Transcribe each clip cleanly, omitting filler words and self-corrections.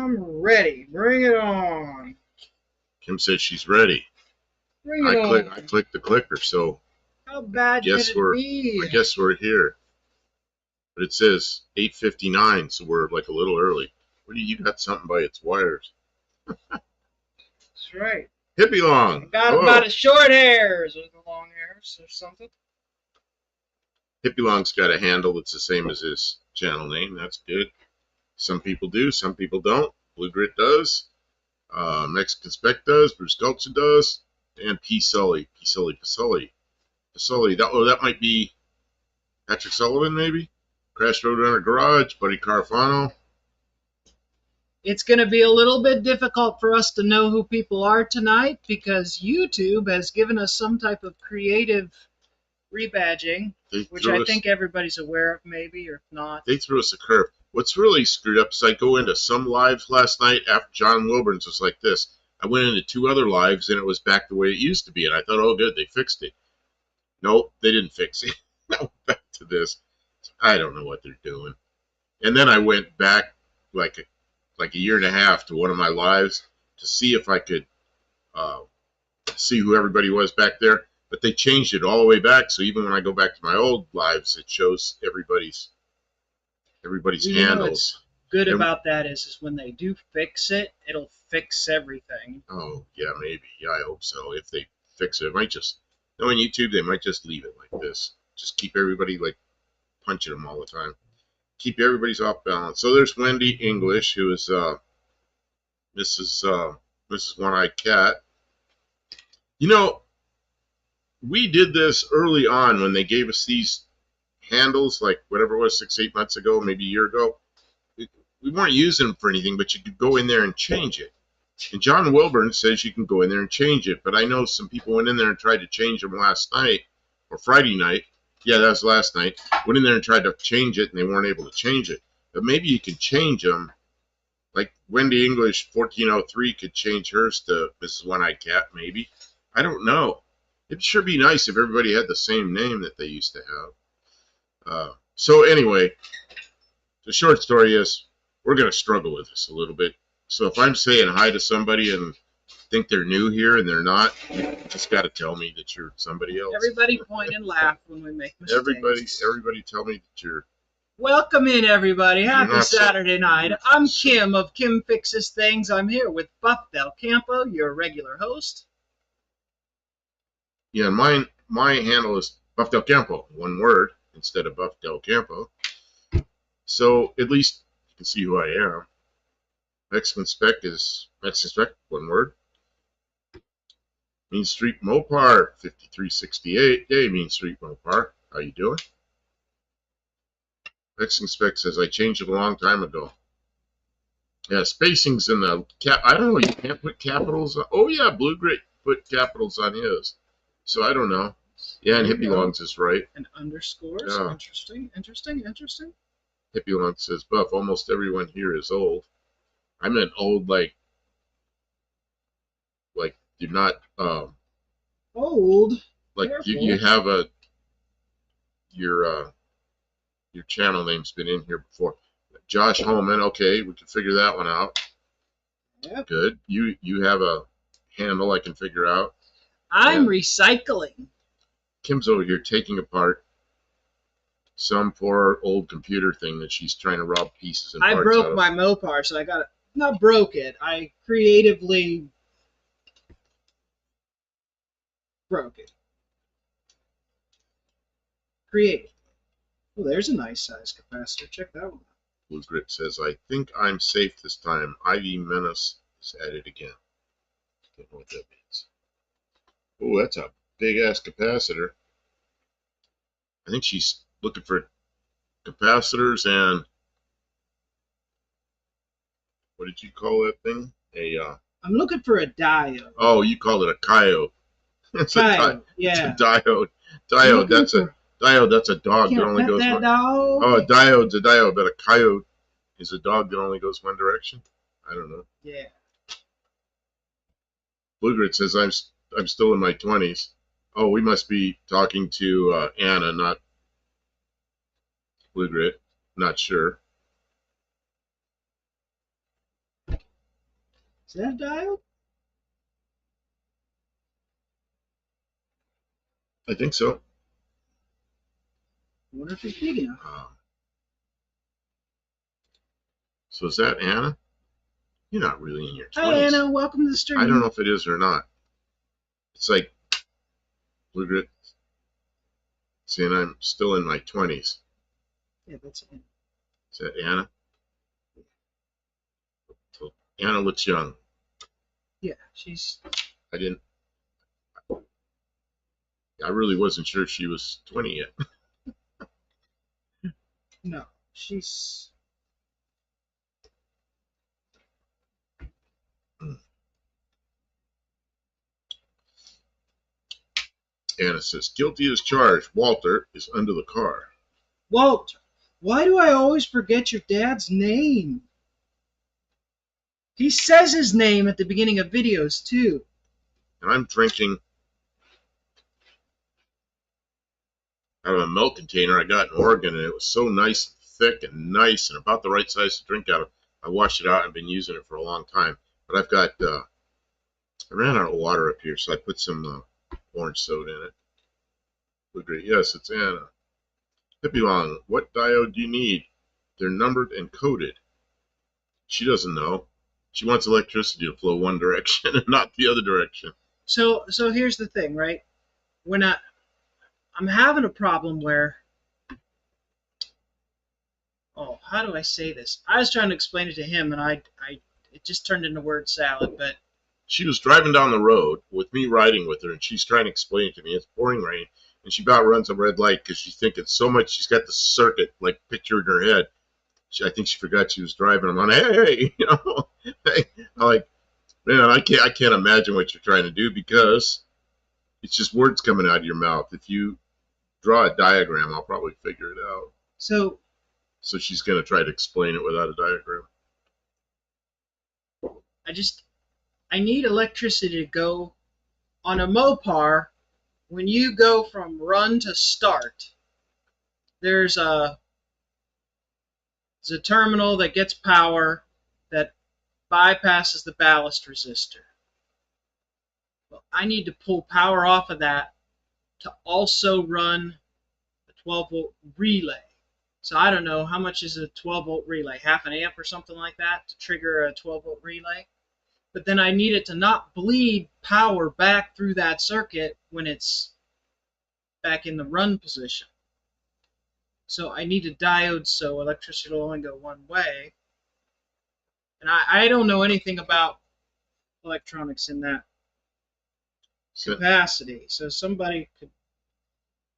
I'm ready. Bring it on. Kim said she's ready. Bring it on. I clicked the clicker, so how bad could it be? I guess we're here. But it says 8:59, so we're like a little early. What do you got something by its wires? That's right. Hippie Long. I got about as short hairs as the long hairs or something. Hippie Long's got a handle that's the same as his channel name. That's good. Some people do, some people don't. Blue Grit does. Mexican Spec does. Bruce Culture does. And P. Sully. That might be Patrick Sullivan, maybe? Crash Road Runner Garage, Buddy Carfano. It's going to be a little bit difficult for us to know who people are tonight because YouTube has given us some type of creative rebadging, which I think everybody's aware of, maybe, or if not. They threw us a curve. What's really screwed up is I go into some lives last night after John Wilburn's was like this. I went into 2 other lives and it was back the way it used to be, and I thought, oh, good, they fixed it. Nope, they didn't fix it. I went back to this. I don't know what they're doing. And then I went back like a year and a half to one of my lives to see if I could see who everybody was back there. But they changed it all the way back, so even when I go back to my old lives, it shows everybody's handles. What's good about that is when they do fix it, it'll fix everything. Oh yeah, maybe. Yeah, I hope so. If they fix it, it might just. Knowing YouTube, they might just leave it like this. Just keep everybody like punching them all the time. Keep everybody's off balance. So there's Wendy English, who is Mrs. One-Eyed Cat. You know, we did this early on when they gave us these handles, like whatever it was, 6-8 months ago, maybe a year ago. We weren't using them for anything, but you could go in there and change it. And John Wilburn says you can go in there and change it, but I know some people went in there and tried to change them last night, or Friday night. Yeah, that was last night. Went in there and tried to change it, and they weren't able to change it. But maybe you can change them. Like Wendy English 1403 could change hers to Mrs. One-Eyed Cat, maybe. I don't know. It'd sure be nice if everybody had the same name that they used to have. So anyway, the short story is we're going to struggle with this a little bit. So if I'm saying hi to somebody and think they're new here and they're not, you just got to tell me that you're somebody else. Everybody point and laugh when we make mistakes. Everybody tell me that you're... Welcome in, everybody. Happy Saturday night. I'm Kim of Kim Fixes Things. I'm here with Buff Del Campo, your regular host. Yeah, my handle is Buff Del Campo, one word, instead of Buff Del Campo. So at least you can see who I am. Mexican Spec is Mexican Spec, one word. Mean Street Mopar, 5368. Hey, Mean Street Mopar. How you doing? Mexican Spec says, I changed it a long time ago. Yeah, spacing's in the cap. I don't know, you can't put capitals on. Oh, yeah, Blue Grit put capitals on his. So I don't know. Yeah, and Hippie Longs is right. And underscores. Yeah. Interesting. Hippie Long says, Buff, almost everyone here is old. I meant old like you're not old. Like you have your channel name's been in here before. Josh Holman, okay, we can figure that one out. Yep. Good. You have a handle I can figure out. I'm recycling. Kim's over here taking apart some poor old computer thing that she's trying to rob pieces and parts out of. I broke my Mopar, so I got it. Not broke it. I creatively broke it. Creative. Oh, there's a nice size capacitor. Check that one out. Blue Grit says, I think I'm safe this time. Ivy Menace is at it again. Don't know what that means. Oh, that's a big-ass capacitor. I think she's looking for capacitors and... What did you call that thing? I'm looking for a diode. Oh, you called it a coyote. It's diode, yeah. It's a diode. Diode, that's a dog that only goes one. Dog. Oh, a diode's a diode, but a coyote is a dog that only goes one direction. I don't know. Yeah. Blue Grit says I'm still in my 20s. Oh, we must be talking to Anna, not Blue Grit. Not sure. that a diode? I think so. I wonder if it's big enough. So is that Anna? You're not really in your 20s. Hi, Anna. Welcome to the stream. I don't know if it is or not. It's like, look at it. Saying I'm still in my 20s. Yeah, that's Anna. Is that Anna? So Anna looks young. Yeah, she's... I really wasn't sure she was 20 yet. No, she's... Anna says, guilty as charged. Walter is under the car. Walter, why do I always forget your dad's name? He says his name at the beginning of videos, too. And I'm drinking out of a milk container I got in Oregon, and it was so nice and thick and nice and about the right size to drink out of. I washed it out and been using it for a long time. But I've got, I ran out of water up here, so I put some orange soda in it. Great. Yes, it's Anna. Hippie Long, what diode do you need? They're numbered and coded. She doesn't know. She wants electricity to flow one direction and not the other direction. So here's the thing, right? I'm having a problem where, oh, how do I say this? I was trying to explain it to him, and it just turned into word salad, but... She was driving down the road with me riding with her, and she's trying to explain it to me. It's pouring rain, and she about runs a red light because she's thinking so much. She's got the circuit, like, pictured in her head. I think she forgot she was driving. I'm on, hey, you know. Hey. I'm like, man, I can't imagine what you're trying to do because it's just words coming out of your mouth. If you draw a diagram, I'll probably figure it out. So she's going to try to explain it without a diagram. I need electricity to go on a Mopar. When you go from run to start, there's a terminal that gets power that bypasses the ballast resistor. Well, I need to pull power off of that to also run a 12-volt relay. So I don't know, how much is a 12-volt relay? Half an amp or something like that to trigger a 12-volt relay? But then I need it to not bleed power back through that circuit when it's back in the run position. So I need a diode so electricity will only go one way. And I don't know anything about electronics in that capacity. So somebody could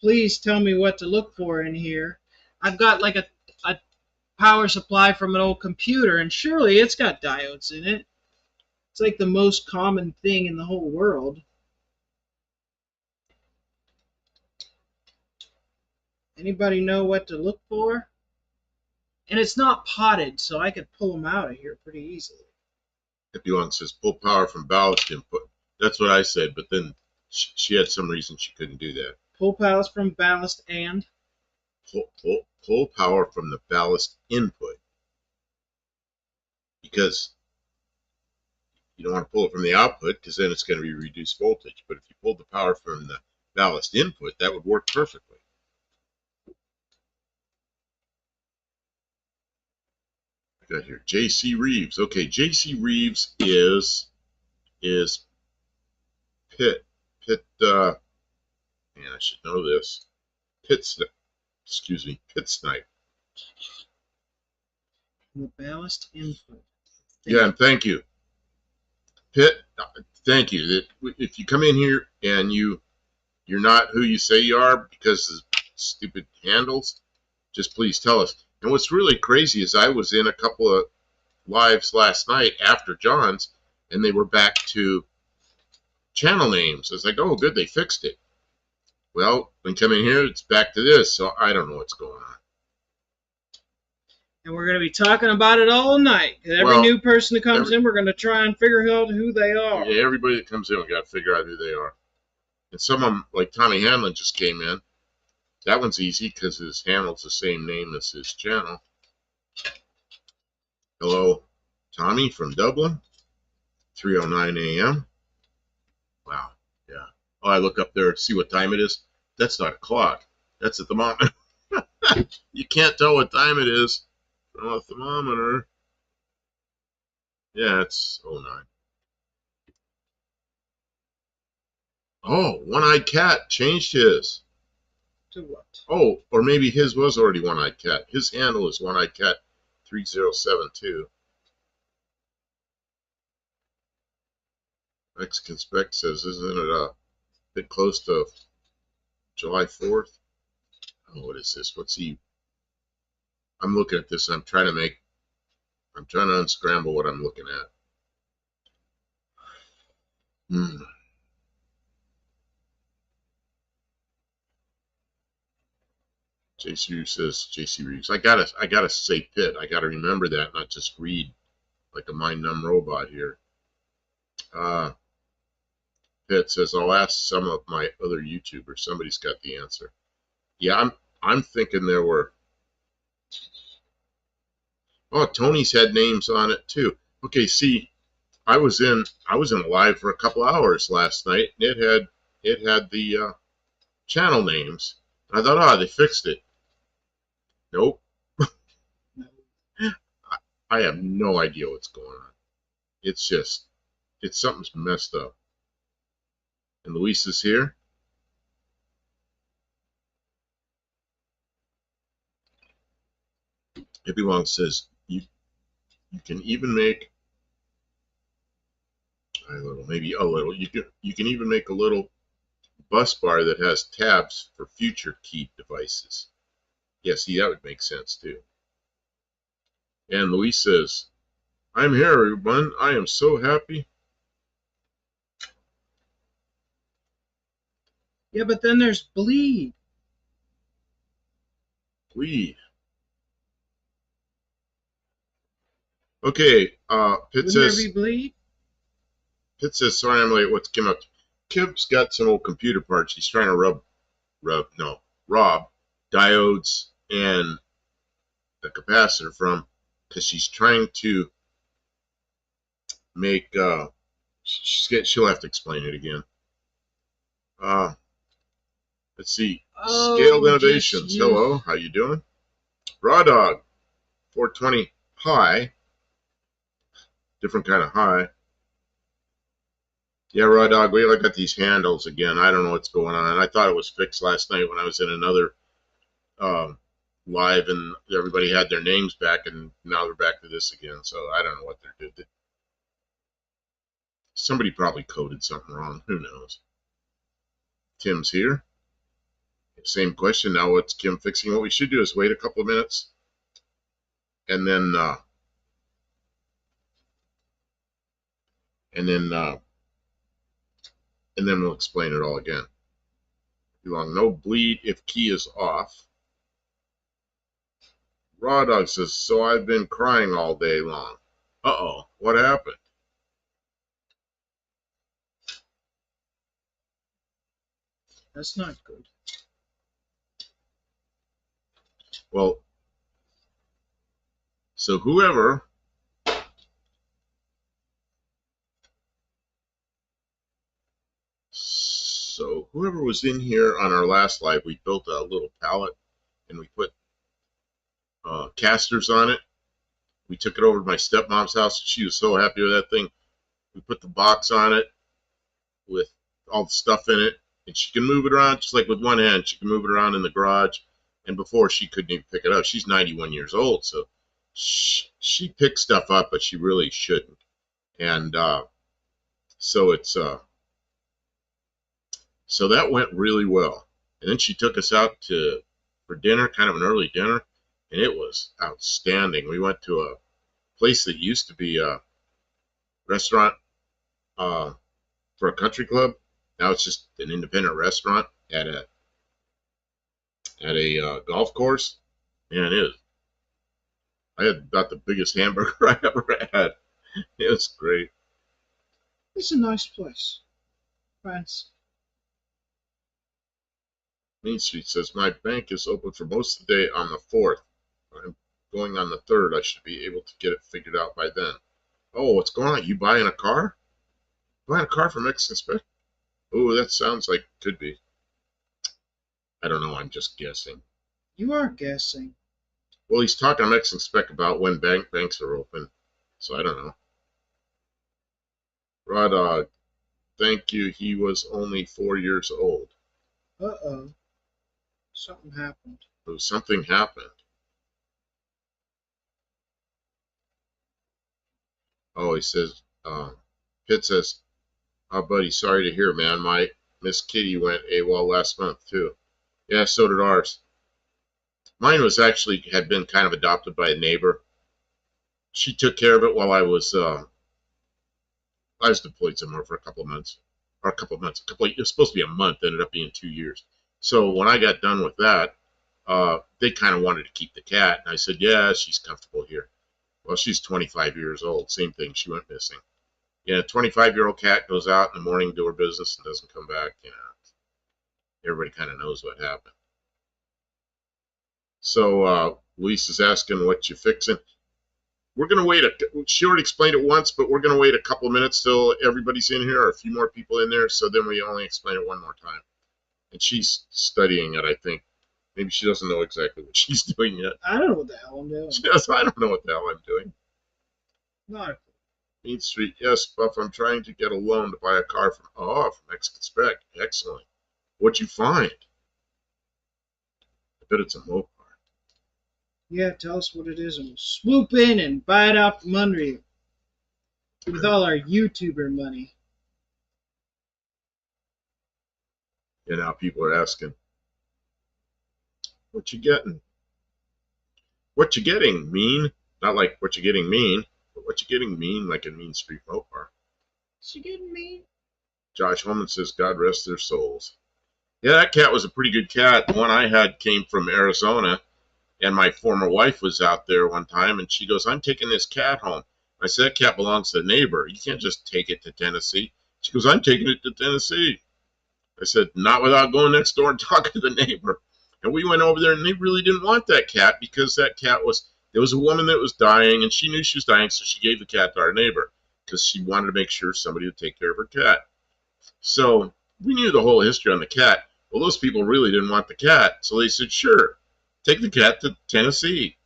please tell me what to look for in here. I've got like a power supply from an old computer, and surely it's got diodes in it. It's like the most common thing in the whole world. Anybody know what to look for? And it's not potted, so I could pull them out of here pretty easily. Hippie Long says, pull power from ballast input. That's what I said, but then she had some reason she couldn't do that. Pull power from ballast and? Pull power from the ballast input. Because you don't want to pull it from the output, because then it's going to be reduced voltage. But if you pulled the power from the ballast input, that would work perfectly. I got here J.C. Reeves. Okay, J.C. Reeves is Pitt. Man, I should know this. Pitt Snipe. The ballast input. Yeah, and thank you. Pitt, thank you. If you come in here and you're not who you say you are because of stupid handles, just please tell us. And what's really crazy is I was in a couple of lives last night after John's, and they were back to channel names. I was like, oh, good, they fixed it. Well, when you come in here, it's back to this, so I don't know what's going on. And we're going to be talking about it all night. Every new person that comes in, we're going to try and figure out who they are. Yeah, everybody that comes in, we got to figure out who they are. And some of them, like Tommy Hanlon just came in. That one's easy because his handle's the same name as his channel. Hello, Tommy from Dublin. 3:09 a.m. Wow. Yeah. Oh, I look up there to see what time it is. That's not a clock. That's a thermometer. You can't tell what time it is from a thermometer. Yeah, it's 09. Oh, One-Eyed Cat changed his. To what? Oh, or maybe his was already One-Eyed Cat. His handle is One-Eyed Cat 3072. Mexican Spec says, isn't it a bit close to July 4th? Oh, what is this? What's he? I'm looking at this and I'm trying to unscramble what I'm looking at. JC says, JC Reeves. I gotta say Pitt. I gotta remember that, not just read like a mind-numb robot here. Pitt says, I'll ask some of my other YouTubers. Somebody's got the answer. Yeah, I'm thinking there were. Oh, Tony's had names on it too. Okay, see, I was in a live for a couple hours last night, and it had the channel names. I thought, oh, they fixed it. Nope. I have no idea what's going on. It's something's messed up. And Luis is here. Hippie Long says you can even make you can even make a little bus bar that has tabs for future key devices. Yeah, see, that would make sense too. And Luis says, I'm here, everyone. I am so happy. Yeah, but then there's bleed. Bleed. Okay, Pitt Wouldn't says, there be bleed? Pitt says, sorry I'm late. What's Kim up to? Kim's got some old computer parts. He's trying to rob diodes and the capacitor from, because she's trying to make, she'll have to explain it again. Let's see. Scaled Innovations. Hello, how you doing? Raw Dog, 420 high. Different kind of high. Yeah, Raw Dog, we got these handles again. I don't know what's going on. I thought it was fixed last night when I was in another live and everybody had their names back, and now they're back to this again. So I don't know what they did. Somebody probably coded something wrong. Who knows? Tim's here. Same question. Now what's Kim fixing? What we should do is wait a couple of minutes and then we'll explain it all again. No bleed if key is off. Raw Dog says, so I've been crying all day long. Uh-oh, what happened? That's not good. Well, so whoever was in here on our last live, we built a little pallet and we put casters on it. We took it over to my stepmom's house. She was so happy with that thing. We put the box on it with all the stuff in it, and she can move it around just like with one hand. She can move it around in the garage, and before she couldn't even pick it up. She's 91 years old, so she picks stuff up, but she really shouldn't. And so that went really well. And then she took us out for dinner, kind of an early dinner, and it was outstanding. We went to a place that used to be a restaurant for a country club. Now it's just an independent restaurant at a golf course. Man, I had about the biggest hamburger I ever had. It was great. It's a nice place. France. Main Street says, my bank is open for most of the day on the 4th. I'm going on the 3rd. I should be able to get it figured out by then. Oh, what's going on? You buying a car? Buying a car from Mexican Spec? Oh, that sounds like could be. I don't know. I'm just guessing. You are guessing. Well, he's talking to Mexican Spec about when banks are open, so I don't know. Raw Dog, thank you. He was only 4 years old. Uh-oh. Something happened. Oh, something happened. Oh, he says, Pitt says, oh, buddy, sorry to hear, man. My Miss Kitty went AWOL last month, too. Yeah, so did ours. Mine was actually, had been kind of adopted by a neighbor. She took care of it while I was deployed somewhere for a couple of months. Or it was supposed to be a month, ended up being 2 years. So when I got done with that, they kind of wanted to keep the cat. And I said, yeah, she's comfortable here. Well, she's 25 years old. Same thing. She went missing. Yeah, a 25-year-old cat goes out in the morning, do her business, and doesn't come back. You know, everybody kind of knows what happened. So Lisa's asking what you fixing. We're going to wait. She already explained it once, but we're going to wait a couple of minutes till everybody's in here, or a few more people in there, so then we only explain it one more time. And she's studying it, I think. Maybe she doesn't know exactly what she's doing yet. I don't know what the hell I'm doing. Yes, I don't know what the hell I'm doing. Not a clue. Main Street, yes, Buff, I'm trying to get a loan to buy a car from Mexican Spec. Excellent. What'd you find? I bet it's a Mopar. Yeah, tell us what it is, and we'll swoop in and buy it out from under you. With all our YouTuber money. And now people are asking, what you getting? What you getting, mean? Not like what you getting mean, but what you getting mean like a Mean Street Mopar. She getting mean? Josh Holman says, God rest their souls. Yeah, that cat was a pretty good cat. The one I had came from Arizona, and my former wife was out there one time, and she goes, I'm taking this cat home. I said, that cat belongs to the neighbor. You can't just take it to Tennessee. She goes, I'm taking it to Tennessee. I said, not without going next door and talking to the neighbor. And we went over there, and they really didn't want that cat because that cat was, there was a woman that was dying, and she knew she was dying, so she gave the cat to our neighbor because she wanted to make sure somebody would take care of her cat. So we knew the whole history on the cat. Well, those people really didn't want the cat, so they said, sure, take the cat to Tennessee.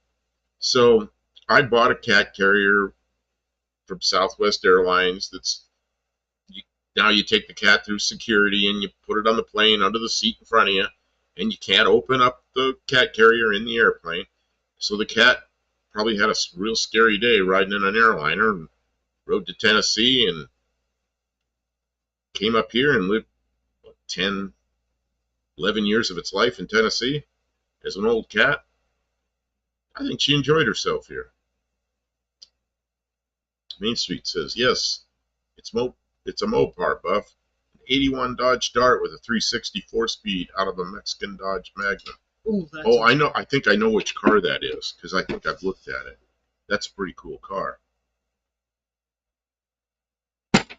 So I bought a cat carrier from Southwest Airlines that's, now you take the cat through security and you put it on the plane under the seat in front of you, and you can't open up the cat carrier in the airplane. So the cat probably had a real scary day riding in an airliner and rode to Tennessee and came up here and lived 10, 11 years of its life in Tennessee as an old cat. I think she enjoyed herself here. Main Street says, yes, it's a Mopar, Buff. An 81 Dodge Dart with a 360 4-speed out of a Mexican Dodge Magnum. Ooh, Oh, I know. I think I know which car that is because I think I've looked at it. That's a pretty cool car. Let's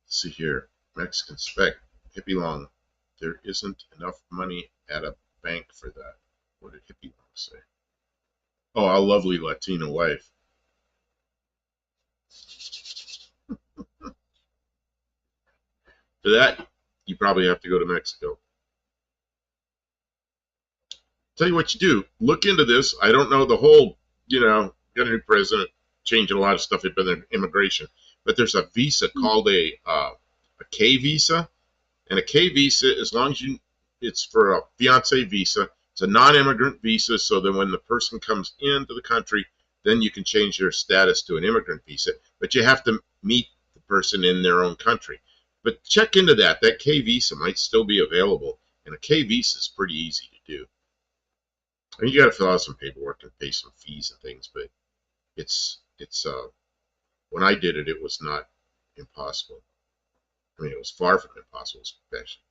see here. Mexican Spec. Hippie Long. There isn't enough money at a bank for that. What did Hippie Long say? Oh, a lovely Latina wife. For that, you probably have to go to Mexico. Tell you what you do. Look into this. I don't know the whole, got a new president, changing a lot of stuff in immigration. But there's a visa called a K visa. And a K visa, as long as it's for a fiance visa. It's a non-immigrant visa, so that when the person comes into the country, then you can change their status to an immigrant visa. But you have to meet the person in their own country. But check into that. That K visa might still be available. And a K visa is pretty easy to do. I mean, you got to fill out some paperwork and pay some fees and things, but it's when I did it, it was not impossible. I mean, it was far from impossible, especially.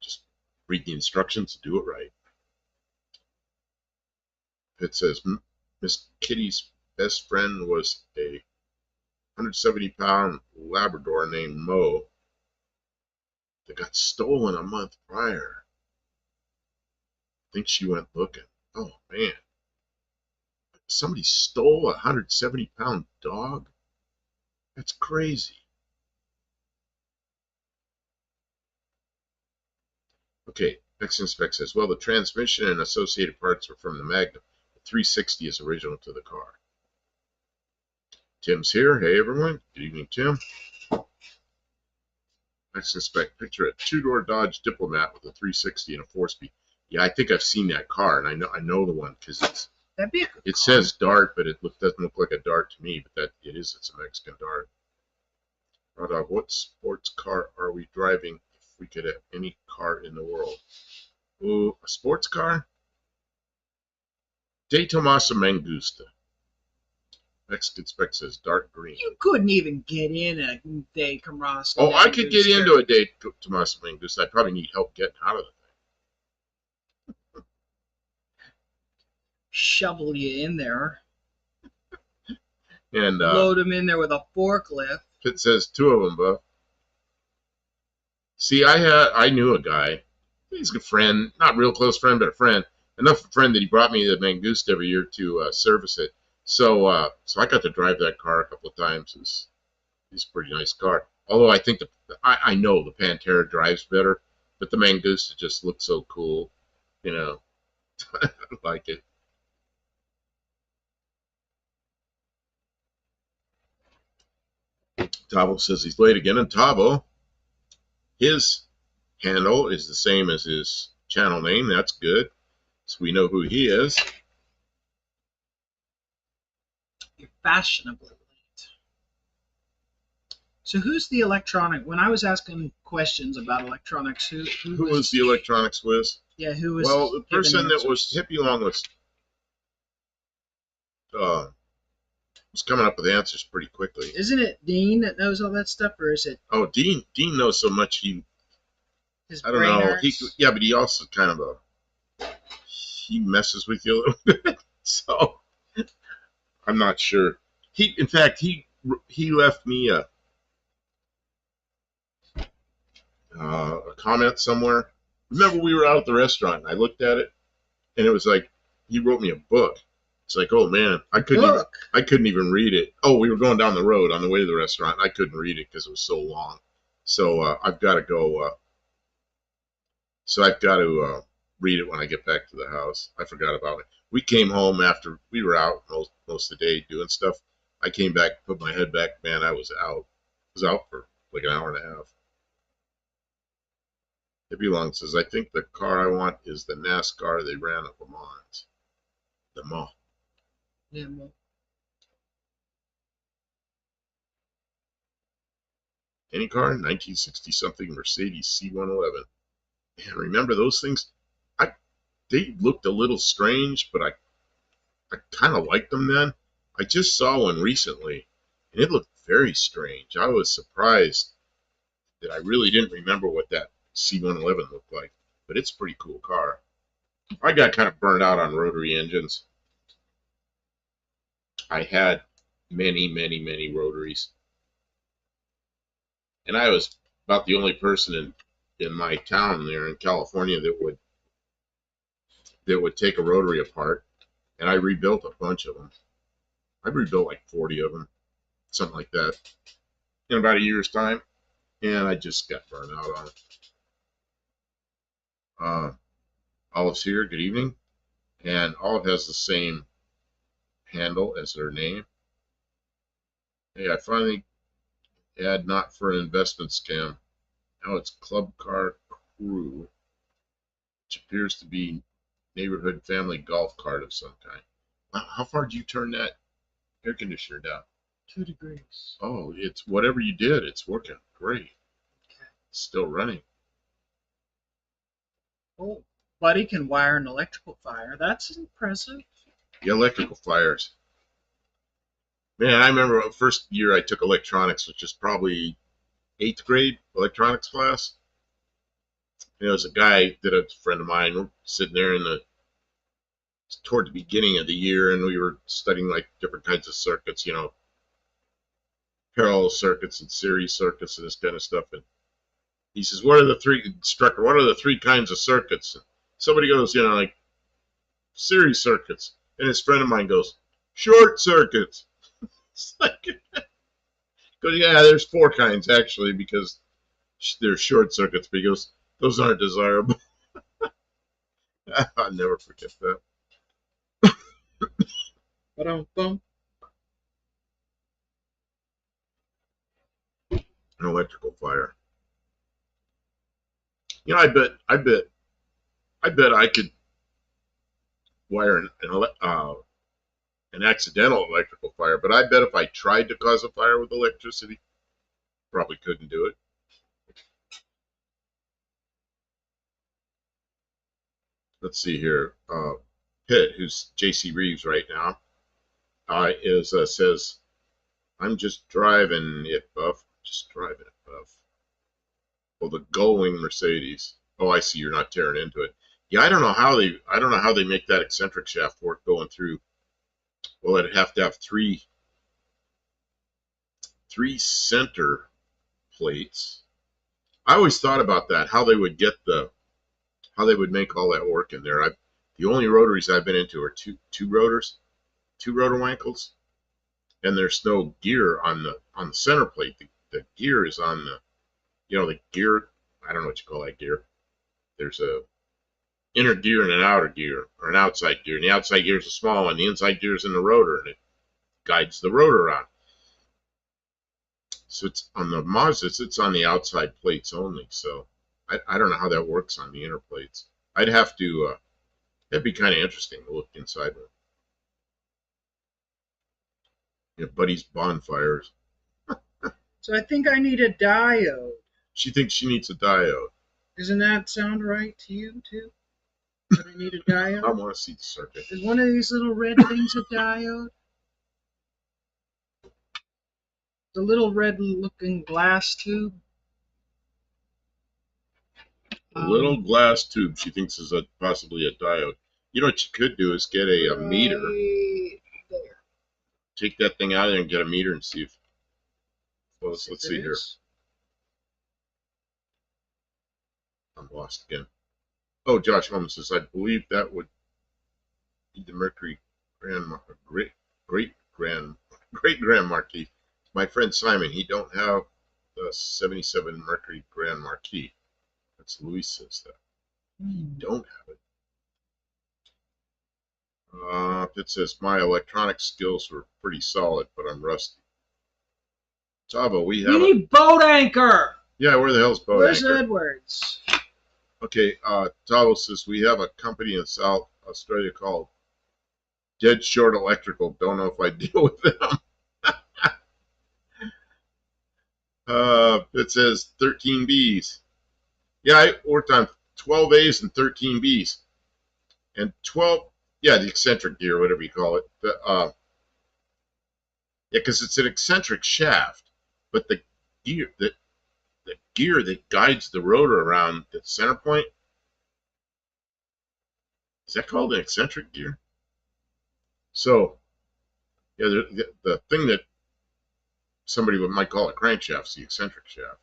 Just read the instructions and do it right. It says Miss Kitty's best friend was a 170-pound Labrador named Mo that got stolen a month prior. I think she went looking. Oh, man. Somebody stole a 170-pound dog? That's crazy. Okay, next inspect says, well, the transmission and associated parts are from the Magnum. The 360 is original to the car. Tim's here. Hey, everyone. Good evening, Tim. Next inspect, picture a two-door Dodge Diplomat with a 360 and a 4-speed. Yeah, I think I've seen that car, and I know the one because it says Dart, but doesn't look like a Dart to me. But that it is. It's a Mexican Dart. What sports car are we driving if we could have any car in the world? Ooh, a sports car? De Tomaso Mangusta. Mexican spec says dark green. You couldn't even get in a De Tomaso. Oh, I could get into a De Tomaso Mangusta. I probably need help getting out of the thing. Shovel you in there. And load them in there with a forklift. It says 2 of them, Buff. See, I knew a guy. He's a good friend, not a real close friend, but a friend. Enough a friend that he brought me the Mangusta every year to service it. So I got to drive that car a couple of times. It's a pretty nice car. Although I think I know the Pantera drives better, but the Mangusta just looks so cool, you know. I like it. Tabo says he's late again, and Tabo, his handle is the same as his channel name. That's good, so we know who he is. You're fashionably late. So who's the electronic? When I was asking questions about electronics, who was the electronics whiz? Yeah, who was? Well, the person that was hippie along was coming up with answers pretty quickly. Isn't it Dean that knows all that stuff, or is it? Oh, Dean knows so much. His I don't know. Yeah, but he also kind of he messes with you a little bit. So I'm not sure. In fact, he left me a comment somewhere. Remember, we were out at the restaurant, and I looked at it, and it was like he wrote me a book. It's like, oh man, I couldn't even read it. Oh, we were going down the road on the way to the restaurant. And I couldn't read it because it was so long. So I've got to go. Read it when I get back to the house. I forgot about it. We came home after we were out most of the day doing stuff. I came back, put my head back. Man, I was out. I was out for like an hour and a half. Hippie Long says, I think the car I want is the NASCAR they ran at Le Mans. Le Mans. Yeah, well. Any car? 1960-something Mercedes C111. Man, remember those things? They looked a little strange, but I kind of liked them then. I just saw one recently, and it looked very strange. I was surprised that I really didn't remember what that C111 looked like, but it's a pretty cool car. I got kind of burned out on rotary engines. I had many, many, many rotaries, and I was about the only person in my town there in California that would take a rotary apart, and I rebuilt a bunch of them. I rebuilt like 40 of them, something like that, in about a year's time, and I just got burned out on it. Olive's here. Good evening. And Olive has the same handle as her name. Hey, I finally had not for an investment scam. Now it's Club Car Crew, which appears to be neighborhood family golf cart of some kind. Wow, how far did you turn that air conditioner down? 2 degrees. Oh, it's whatever you did, it's working great. Okay. It's still running. Oh, Buddy can wire an electrical fire. That's impressive. The electrical fires. Man, I remember the first year I took electronics, which is probably 8th grade electronics class. And there was a guy that a friend of mine were sitting there toward the beginning of the year, and we were studying like different kinds of circuits, you know, parallel circuits and series circuits and this kind of stuff. And he says, what are the three kinds of circuits? And somebody goes, you know, like series circuits. And his friend of mine goes, short circuits. It's like, Goes, yeah, there's 4 kinds actually because there's short circuits. But he goes, those aren't desirable. I'll never forget that. Ba-dum-bum. An electrical fire. You know, I bet I could wire an accidental electrical fire, but I bet if I tried to cause a fire with electricity, probably couldn't do it. Let's see here. Pitt, who's J.C. Reeves right now, says, I'm just driving it, Buff. Just driving it, Buff. Well, the going Mercedes. Oh, I see. You're not tearing into it. Yeah, I don't know how they make that eccentric shaft work going through. Well, it'd have to have three center plates. I always thought about that, how they would make all that work in there. The only rotaries I've been into are two rotor wankles, and there's no gear on the center plate. The gear is on the gear. I don't know what you call that gear. There's a inner gear and an outer gear, or an outside gear. And the outside gear is a small one. The inside gear is in the rotor, and it guides the rotor around. So it's on the Mazdas, it's on the outside plates only. So I don't know how that works on the inner plates. I'd have to. That'd be kind of interesting to look inside one. Buddy's bonfires. So I think I need a diode. She thinks she needs a diode. Doesn't that sound right to you too? That I need a diode? I want to see the circuit. Is one of these little red things a diode? The little red looking glass tube? A little glass tube she thinks is possibly a diode. You know what you could do is get a meter. There. Take that thing out of there and get a meter and see if. Well, let's see here. I'm lost again. Oh, Josh Holmes says, I believe that would be the Mercury Great Grand Marquis. My friend Simon, he don't have the 77 Mercury Grand Marquis. That's Luis says that. He don't have it. It says my electronic skills were pretty solid, but I'm rusty. Tavo, we need boat anchor. Yeah, where the hell's boat Where's anchor? Edwards? Okay, Tavo says we have a company in South Australia called Dead Short Electrical. Don't know if I deal with them. It says 13 Bs. Yeah, I worked on 12 A's and 13 Bs. And 12, yeah, the eccentric gear, whatever you call it. Yeah, because it's an eccentric shaft, but the gear that guides the rotor around the center point, is that called an eccentric gear? So, yeah, the thing that somebody might call a crankshaft is the eccentric shaft.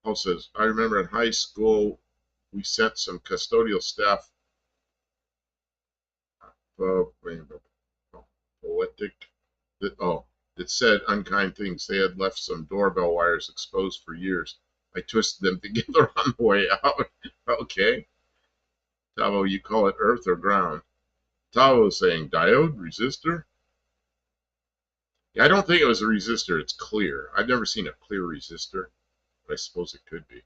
Paul says, I remember in high school we sent some custodial staff that said unkind things. They had left some doorbell wires exposed for years. I twisted them together on the way out. Okay. Tavo, you call it earth or ground? Tavo is saying diode, resistor? Yeah, I don't think it was a resistor. It's clear. I've never seen a clear resistor, but I suppose it could be.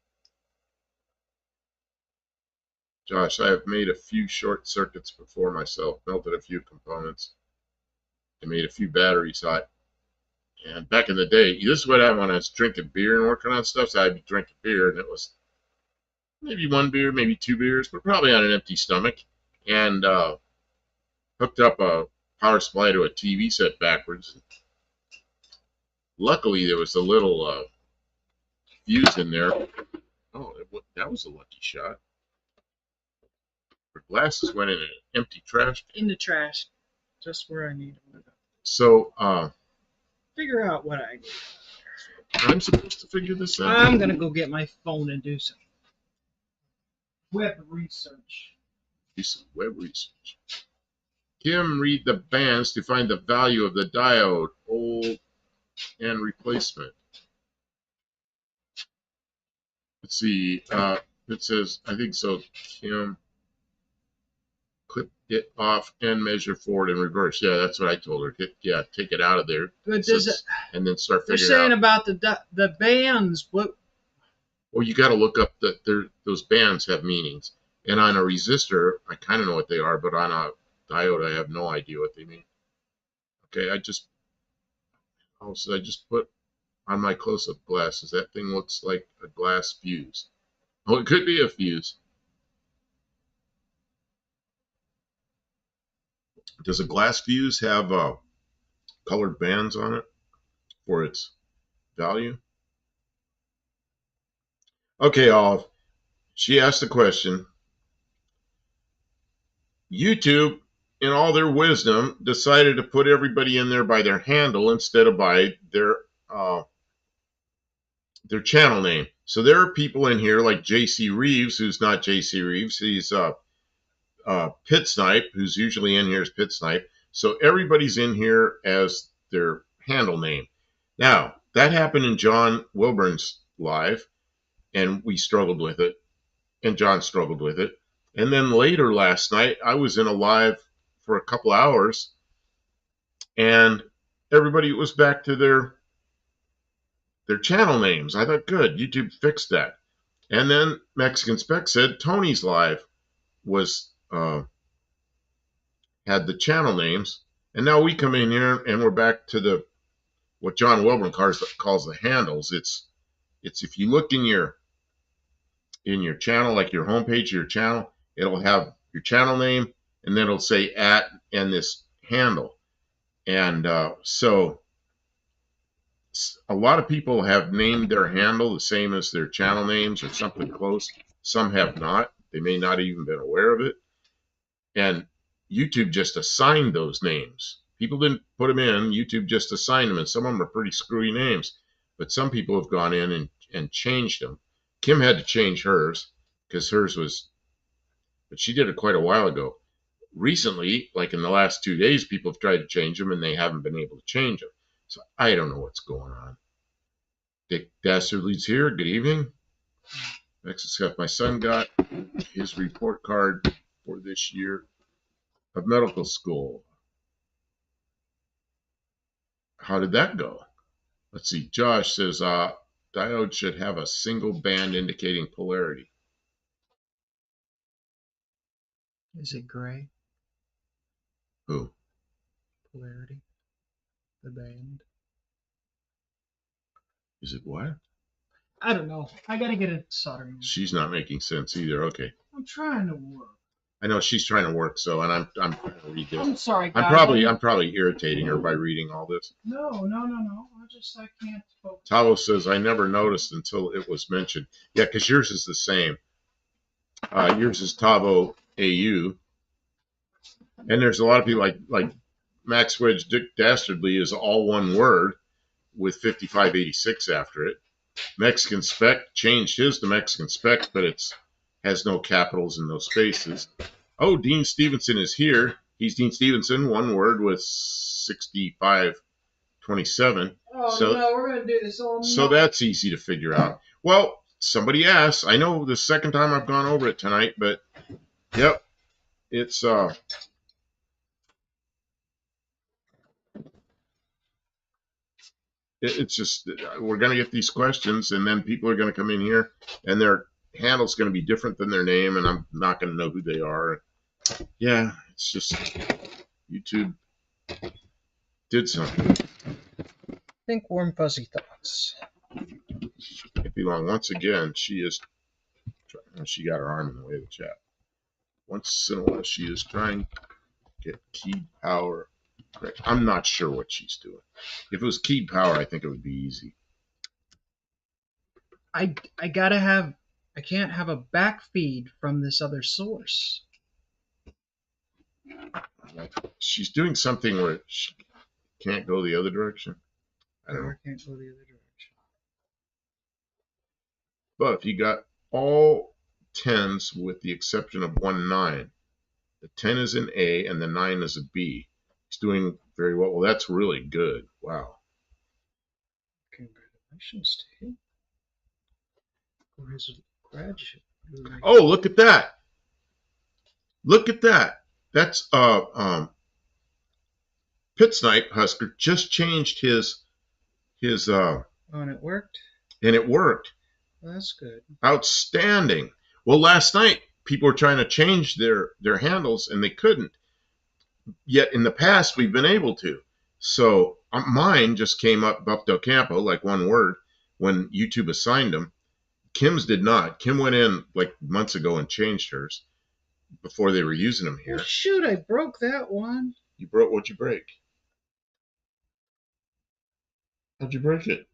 Josh, I have made a few short circuits before myself, melted a few components, and made a few batteries hot. And back in the day, this is what happened when I was drinking beer and working on stuff. So I'd be drinking beer, and it was maybe 1 beer, maybe 2 beers, but probably on an empty stomach. And hooked up a power supply to a TV set backwards. Luckily, there was a little fuse in there. Oh, that was a lucky shot. Her glasses went in an empty trash can. In the trash, just where I need them. So, figure out what I need. I'm supposed to figure this out. I'm gonna go get my phone and do some web research. Do some web research. Kim, read the bands to find the value of the diode. old and replacement. Let's see. It says, I think so. Kim, clip it off and measure forward and reverse. Yeah, that's what I told her. Take it out of there. But does it, and then start they're figuring saying out. about the bands. What? Well, you got to look up that those bands have meanings. And on a resistor, I kind of know what they are, but on a diode, I have no idea what they mean. Okay, I just put on my close-up glasses. That thing looks like a glass fuse. Oh, it could be a fuse. Does a glass fuse have colored bands on it for its value? Okay, Olive. She asked the question. YouTube, in all their wisdom, decided to put everybody in there by their handle instead of by their channel name. So there are people in here like JC Reeves, who's not JC Reeves. He's Pit Snipe, who's usually in here as Pit Snipe. So everybody's in here as their handle name. Now, that happened in John Wilburn's live, and we struggled with it, and John struggled with it. And then later last night, I was in a live for a couple hours, and everybody was back to their channel names. I thought, good, YouTube fixed that. And then Mexican Spec said Tony's live was had the channel names, and now we come in here and we're back to what John Wilburn calls the handles. It's if you look in your channel, like your homepage, your channel, it'll have your channel name, and then it'll say @ and this handle. And so a lot of people have named their handle the same as their channel names or something close. Some have not. They may not even been aware of it. And YouTube just assigned those names. People didn't put them in. YouTube just assigned them, and some of them are pretty screwy names. But some people have gone in and changed them. Kim had to change hers because hers was, but she did it quite a while ago. Recently, like in the last 2 days, people have tried to change them, and they haven't been able to change them. So I don't know what's going on. Dick Dastardly's here. Good evening. Next stuff. My son got his report card for this year of medical school. How did that go? Let's see. Josh says diode should have a single band indicating polarity. Is it gray? Who? Polarity. The band. Is it what? I don't know. I gotta get a soldering. She's not making sense either. Okay. I'm trying to work. I know she's trying to work, so and I'm trying to read this. I'm sorry, guys. I'm probably irritating her by reading all this. No. I can't focus. Tavo says I never noticed until it was mentioned. Yeah, because yours is the same. Yours is Tavo AU, and there's a lot of people like Max Wedge Dick Dastardly is all one word with 5586 after it. Mexican Spec changed his to Mexican Spec, but it has no capitals and no spaces. Oh, Dean Stevenson is here. He's Dean Stevenson, one word with 6527. Oh, so, no, we're going to do this all night. So that's easy to figure out. Well, somebody asked. I know the second time I've gone over it tonight, but yep, it's it's just we're going to get these questions, and then people are going to come in here, and their handle's going to be different than their name, and I'm not going to know who they are. Yeah, it's just YouTube did something. Think warm, fuzzy thoughts. Can't be long. Once again, she got her arm in the way of the chat. Once in a while, she is trying to get keyed power correct. I'm not sure what she's doing. If it was keyed power, I think it would be easy. I can't have a back feed from this other source. She's doing something where she can't go the other direction. I don't know. I can't go the other direction. But if you got all 10s with the exception of 1 9, the 10 is an A and the 9 is a B. He's doing very well. Well, that's really good. Wow. Congratulations to him for his graduate. Oh, look at that. Look at that. That's Pit Snipe Husker just changed his Oh, and it worked? And it worked. Well, that's good. Outstanding. Well, last night people were trying to change their handles and they couldn't. Yet in the past we've been able to. So mine just came up Buffalo Campo, like one word, when YouTube assigned them. Kim's did not. Kim went in like months ago and changed hers before they were using them here. Well, shoot, I broke that one. You broke, what'd you break? How'd you break it?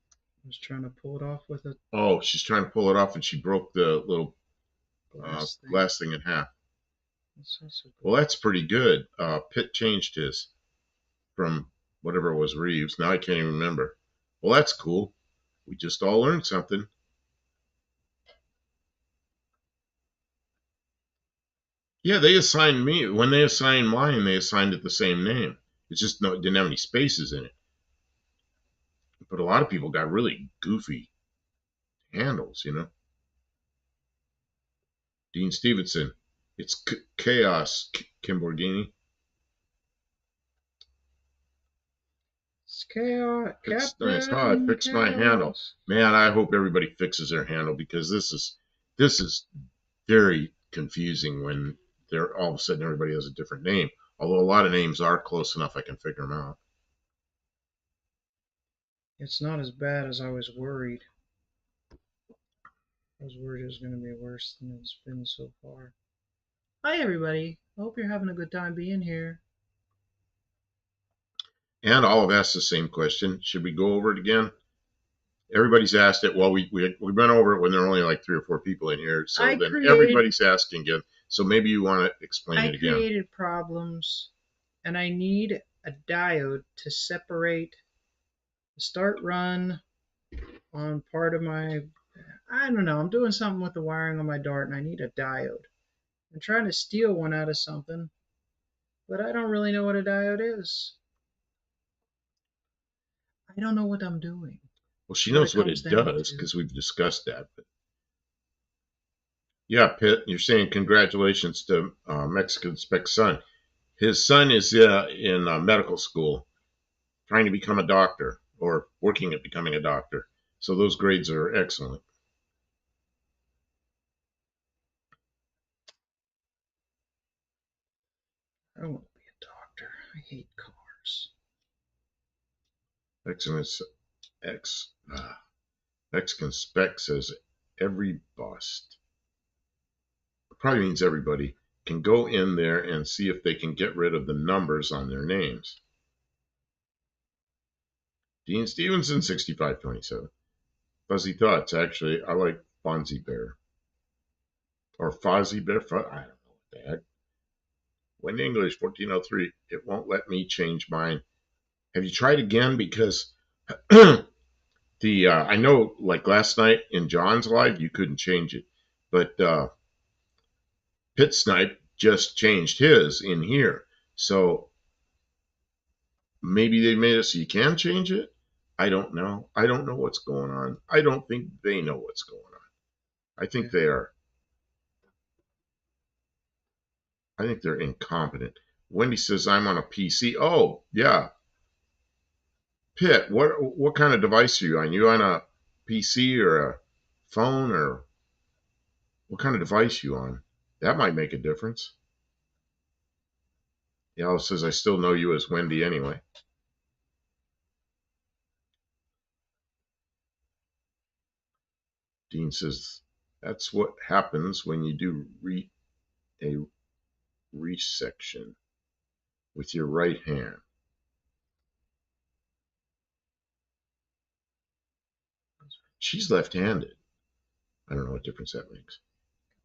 I was trying to pull it off with a... Oh, she's trying to pull it off and she broke the little glass thing in half. Well, that's pretty good. Pitt changed his from whatever it was, Reeves. Now I can't even remember. Well, that's cool. We just all learned something. Yeah, they assigned me. When they assigned mine, they assigned it the same name. It's just it didn't have any spaces in it. But a lot of people got really goofy handles, you know. Dean Stevenson. It's chaos, Kimborghini. It's chaos. It's how I fixed my handle. Man, I hope everybody fixes their handle because this is very confusing when they're all of a sudden everybody has a different name. Although a lot of names are close enough, I can figure them out. It's not as bad as I was worried. I was worried it was going to be worse than it's been so far. Hi, everybody. I hope you're having a good time being here. And Olive asked the same question. Should we go over it again? Everybody's asked it. Well, we went over it when there are only like 3 or 4 people in here. So everybody's asking again. So maybe you want to explain it again. I created problems, and I need a diode to separate the start run on part of my... I don't know. I'm doing something with the wiring on my Dart, and I need a diode. I'm trying to steal one out of something, but I don't really know what a diode is. I don't know what I'm doing. Well, she knows what it does because we've discussed that. But yeah, Pitt, you're saying congratulations to Mexican Spec's son. His son is in medical school, trying to become a doctor or working at becoming a doctor. So those grades are excellent. I don't want to be a doctor. I hate cars. Mexican Spec says every bust, probably means everybody, can go in there and see if they can get rid of the numbers on their names. Dean Stevenson, 6527. Fuzzy Thoughts, actually, I like Fonzie Bear. Or Fozzie Bear, I don't know what the heck. When English, 1403, it won't let me change mine. Have you tried again? Because I know, like last night in John's live, you couldn't change it. But Pit Snipe just changed his in here. So maybe they made it so you can change it. I don't know. I don't know what's going on. I don't think they know what's going on. I think they are. I think they're incompetent. Wendy says I'm on a PC. Oh, yeah. Pitt, what kind of device are you on? You on a PC or a phone, or what kind of device you on? That might make a difference. Yellow says I still know you as Wendy anyway. Dean says that's what happens when you do a resection with your right hand. She's left-handed. I don't know what difference that makes.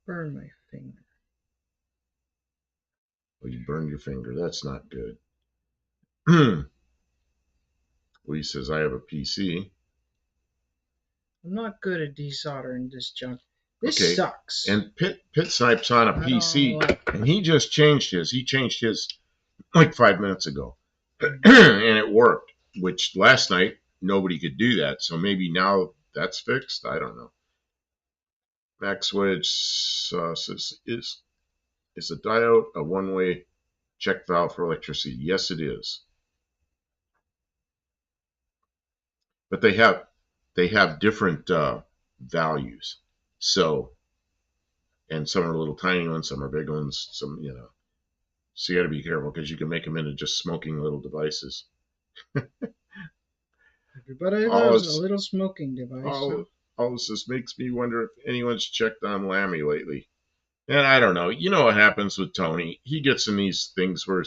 Burn my finger. Well, you burned your finger. That's not good. Lee says I have a PC. I'm not good at desoldering this junk. This sucks. And Pit Snipe's on a PC, and he just changed his. He changed his like 5 minutes ago. And it worked, which last night nobody could do that. So maybe now that's fixed. I don't know. Max Wedge says, is a diode a one-way check valve for electricity? Yes, it is. But they have different values. So, and some are little tiny ones, some are big ones, some, So you got to be careful because you can make them into just smoking little devices. Everybody loves a little smoking device. All this makes me wonder if anyone's checked on Lammy lately. And I don't know. You know what happens with Tony? He gets in these things where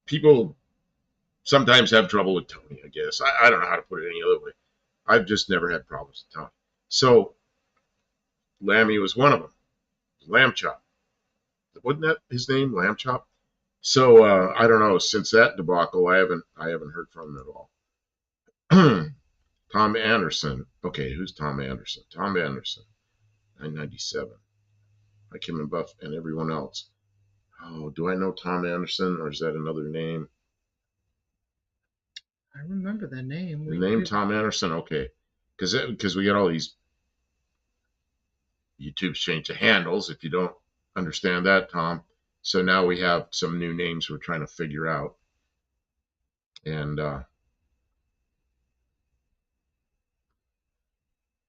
people sometimes have trouble with Tony, I guess. I don't know how to put it any other way. I've just never had problems with Tony. So Lammy was one of them. Lamb Chop. Wasn't that his name? Lamb Chop? So I don't know. Since that debacle, I haven't heard from him at all. Tom Anderson. Okay, who's Tom Anderson? Tom Anderson, 997. Like him and Buff and everyone else. Oh, do I know Tom Anderson or is that another name? I remember the name. The name Tom Anderson. Okay, because we got all these YouTube's changed to handles. If you don't understand that, Tom. So now we have some new names we're trying to figure out. And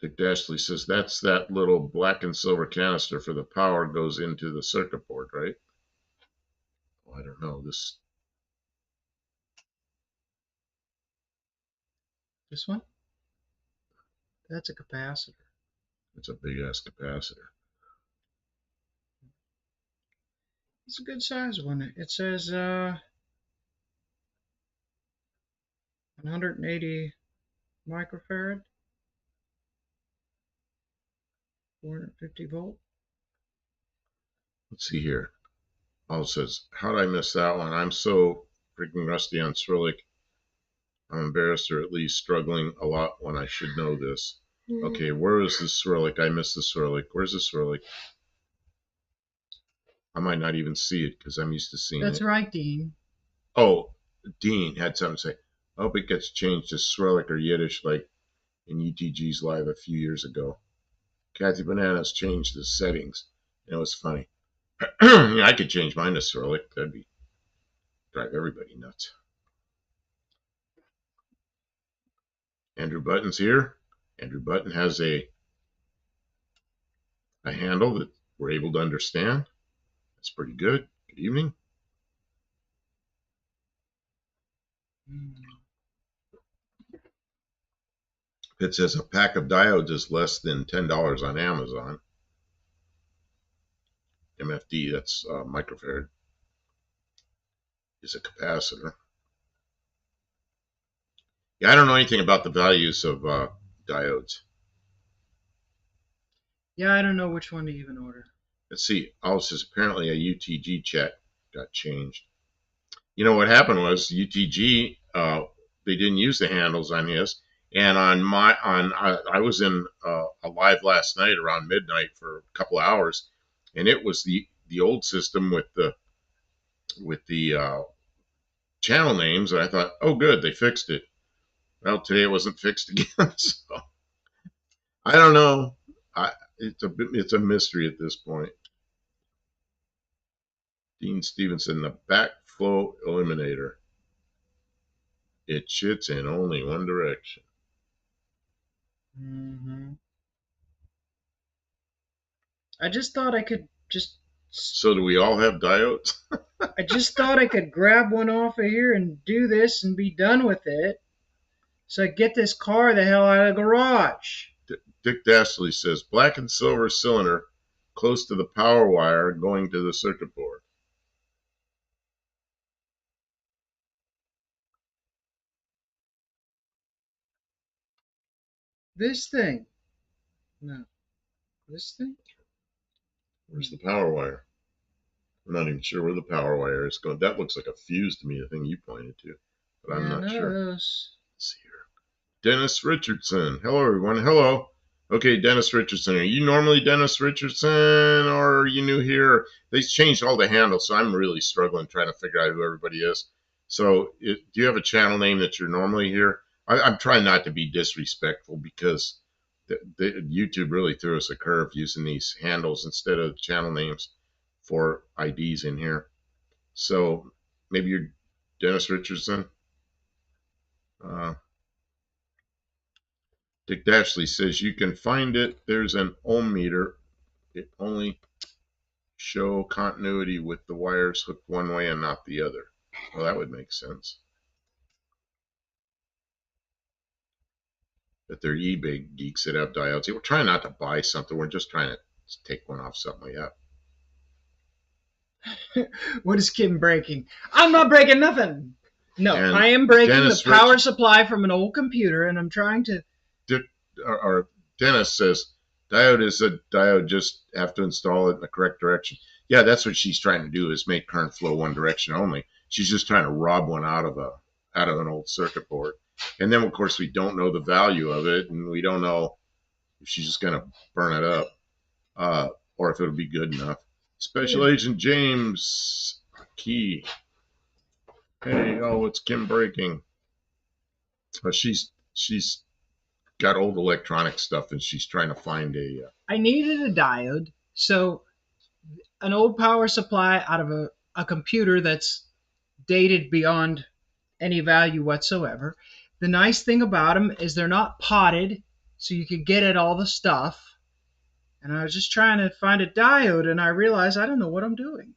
Dick Dashley says that's that little black and silver canister for the power goes into the circuit board, right? Well, I don't know. This one? That's a capacitor. It's a big ass capacitor. It's a good size one. It says 180 microfarad, 450 volt. Let's see here. Oh, it says, how did I miss that one? I'm so freaking rusty on Cyrillic. I'm embarrassed or at least struggling a lot when I should know this. Okay, where is the Cyrillic? I missed the Cyrillic. Where's the Cyrillic? I might not even see it because I'm used to seeing That's it. right, Dean. Oh, Dean had something to say. I hope it gets changed to Cyrillic or Yiddish like in UTG's live a few years ago. Kathy Bananas changed the settings. It was funny. Yeah, I could change mine to Cyrillic. That'd be drive everybody nuts. Andrew Button's here. Andrew Button has a handle that we're able to understand. That's pretty good. Good evening. It says a pack of diodes is less than $10 on Amazon. MFD, that's microfarad, is a capacitor. Yeah, I don't know anything about the values of diodes. Yeah, I don't know which one to even order. Let's see. Also, apparently a UTG check got changed. You know what happened was UTG, they didn't use the handles on his. And I was in a live last night around midnight for a couple of hours, and it was the old system with the channel names. And I thought, oh, good, they fixed it. Well, today it wasn't fixed again. So I don't know. It's a mystery at this point. Dean Stevenson, the backflow eliminator. It shits in only one direction. I just thought I could just... So do we all have diodes? I just thought I could grab one off of here and do this and be done with it. So I get this car the hell out of the garage. Dick Dashley says, black and silver cylinder close to the power wire going to the circuit board. This thing. No. This thing? Where's the power wire? We're not even sure where the power wire is going. That looks like a fuse to me, the thing you pointed to. But I'm not sure. Let's see here. Dennis Richardson. Hello, everyone. Hello. Okay, Dennis Richardson. Are you normally Dennis Richardson, or are you new here? They changed all the handles, so I'm really struggling trying to figure out who everybody is. So, do you have a channel name that you're normally here? I'm trying not to be disrespectful because YouTube really threw us a curve using these handles instead of channel names for IDs in here. So, maybe you're Dennis Richardson. Dick Dashley says you can find it. There's an ohm meter. It only show continuity with the wires hooked one way and not the other. Well, that would make sense. But they're eBay geeks that have diodes. We're trying not to buy something. We're just trying to take one off something we have. What is Kim breaking? I'm not breaking nothing. No, And I am breaking Dennis the power supply from an old computer, and I'm trying to... Or Dennis says, diode is a diode, just have to install it in the correct direction. Yeah, that's what she's trying to do, is make current flow one direction only. She's just trying to rob one out of an old circuit board. And then, of course, we don't know the value of it, and we don't know if she's just going to burn it up or if it'll be good enough. Special Agent James Key. Hey, oh, it's Kim breaking. She's got old electronic stuff, and she's trying to find a... I needed a diode, so an old power supply out of a computer that's dated beyond any value whatsoever. The nice thing about them is they're not potted, so you can get at all the stuff. And I was just trying to find a diode, and I realized I don't know what I'm doing.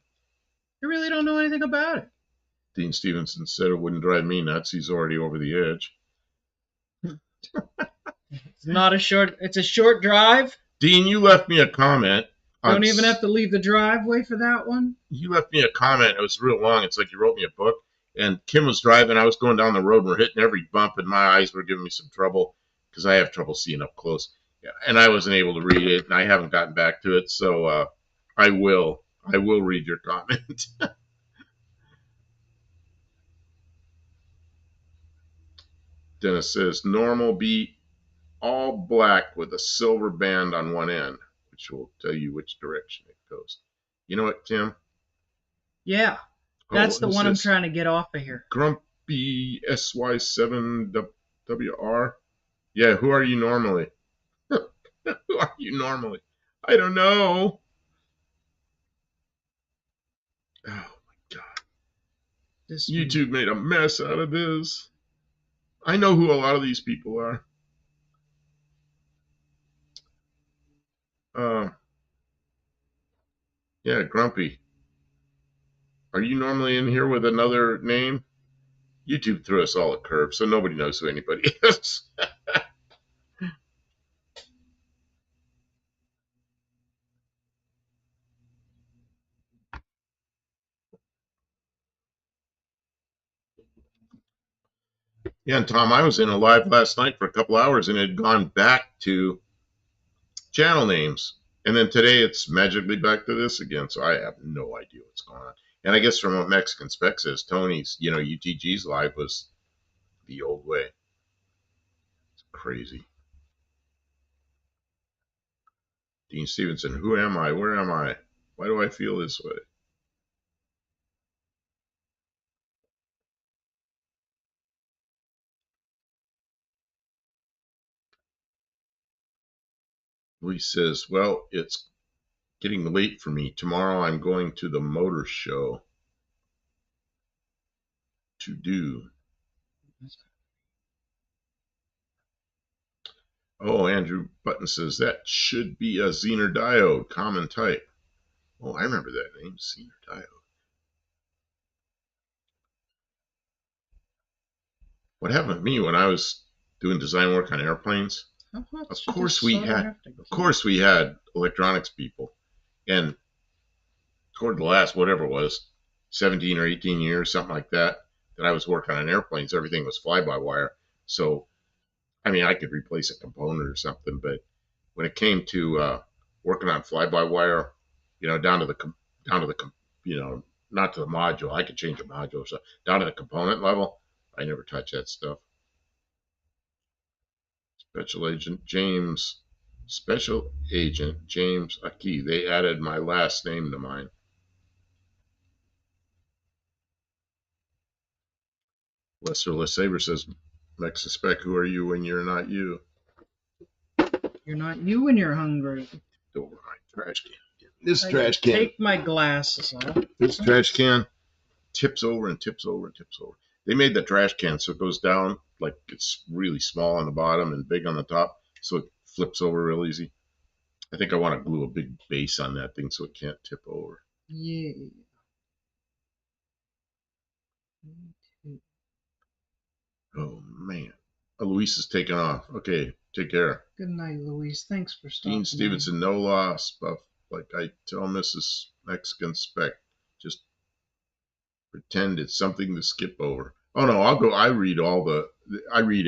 I really don't know anything about it. Dean Stevenson said it wouldn't drive me nuts. He's already over the edge. It's a short drive. Dean, you left me a comment. Don't even have to leave the driveway for that one. You left me a comment. It was real long. It's like you wrote me a book. And Kim was driving. I was going down the road, and we're hitting every bump, and my eyes were giving me some trouble because I have trouble seeing up close. Yeah, and I wasn't able to read it, and I haven't gotten back to it. So I will read your comment. Dennis says, normal beat, all black with a silver band on one end, which will tell you which direction it goes. You know what, Tim? Yeah, that's the one I'm trying to get off of here. Grumpy SY7WR. Yeah, who are you normally? Who are you normally? I don't know. Oh my God. YouTube made a mess out of this. I know who a lot of these people are. Yeah, Grumpy. Are you normally in here with another name? YouTube threw us all a curve, so nobody knows who anybody is. Yeah, and Tom, I was in a live last night for a couple hours, and it had gone back to channel names. And then today it's magically back to this again, so I have no idea what's going on. And I guess from what Mexican Spec says, Tony's, UTG's live was the old way. It's crazy. Dean Stevenson, who am I? Where am I? Why do I feel this way? Lee says, well, it's getting late for me. Tomorrow I'm going to the motor show to do. Oh, Andrew Button says that should be a Zener diode, common type. Oh, I remember that name, Zener diode. What happened to me when I was doing design work on airplanes? Of course we had electronics people, and toward the last whatever it was 17 or 18 years, something like that I was working on airplanes, everything was fly-by-wire. So I mean, I could replace a component or something, but when it came to working on fly-by-wire, down to the not to the module, I could change a module, so down to the component level, I never touch that stuff. Special Agent James Special Agent James Aki. They added my last name to mine. Lester LeSabre says, Mex suspect, who are you when you're not you? You're not you when you're hungry. Over my trash can. This I trash can. Take my glasses off. This trash can tips over and tips over and tips over. They made the trash can so it goes down like it's really small on the bottom and big on the top, so it flips over real easy. I think I want to glue a big base on that thing so it can't tip over. Yeah. Oh man. Oh, Luis is taking off. Okay, take care. Good night, Louise. Thanks for stopping. Dean Stevenson, no loss, Buff. Like I tell Mrs. Mexican Spec, just pretend it's something to skip over. Oh no, I'll go. I read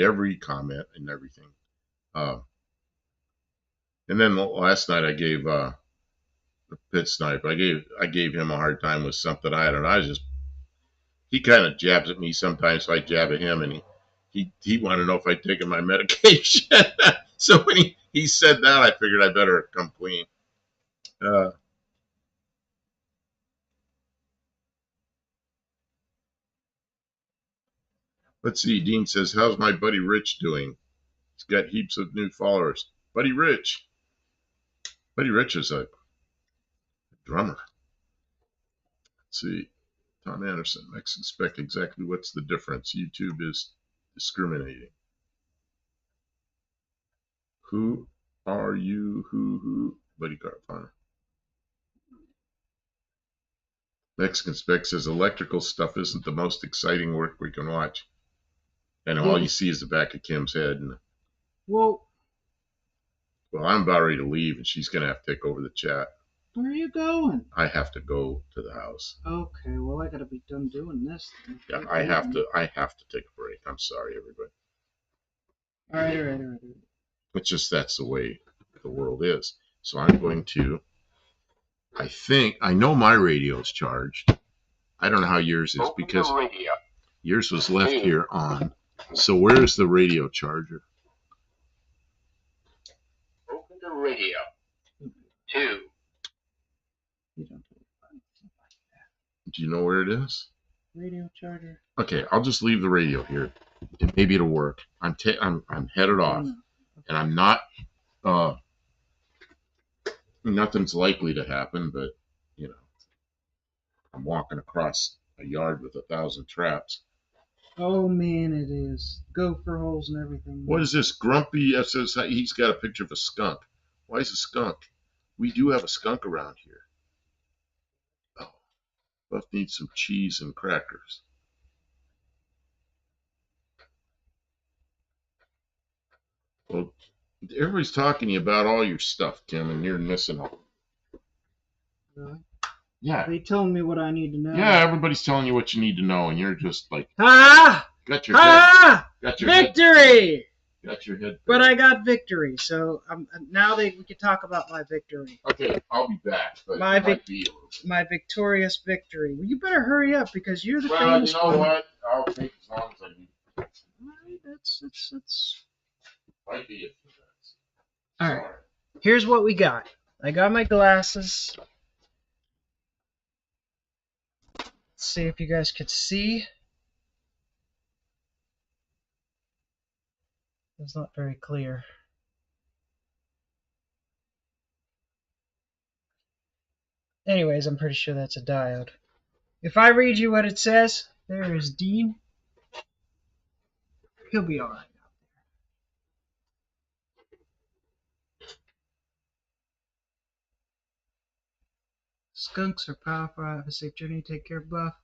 every comment and everything. And then last night I gave the pit snipe. I gave him a hard time with something I don't know. He kind of jabs at me sometimes, so I jab at him, and he wanted to know if I'd taken my medication. So when he said that, I figured I better come clean. Let's see. Dean says, "How's my buddy Rich doing? He's got heaps of new followers." Buddy Rich is a drummer. Let's see. Tom Anderson, Mexican Spec, exactly what's the difference? YouTube is discriminating. Who are you? Who? Buddy Carpenter. Mexican Spec says electrical stuff isn't the most exciting work we can watch. And all you see is the back of Kim's head. And, well, I'm about ready to leave, and she's going to have to take over the chat. Where are you going? I have to go to the house. Okay, well, I got to be done doing this. Then. Yeah, I have to take a break. I'm sorry, everybody. All right. It's just that's the way the world is. So I'm going to. I know my radio's charged. I don't know how yours is because yours was left here on. So where's the radio charger? Open the radio. 2. Do you know where it is? Radio charger. Okay, I'll just leave the radio here, and maybe it'll work. I'm headed off, and I'm not. Nothing's likely to happen, but I'm walking across a yard with 1,000 traps. Oh man, it is gopher holes and everything. What is this grumpy? He's got a picture of a skunk. Why is a skunk? We do have a skunk around here. Oh, Buff needs some cheese and crackers. Well, everybody's talking to you about all your stuff, Kim, and you're missing all. Really? Yeah. They telling me what I need to know. Yeah, everybody's telling you what you need to know, and you're just like, got your victory. Got your head. But I got victory, so now we can talk about my victory. Okay, I'll be back. But my victorious victory. Well, you better hurry up because you're the famous one. Well, you know what? I'll take as long as I need. All right, that's. Might be it. All right. Here's what we got. I got my glasses. Let's see if you guys could see. It's not very clear. Anyways, I'm pretty sure that's a diode. If I read you what it says, there is Dean. He'll be alright. Skunks are powerful. Have a safe journey. Take care, Buff.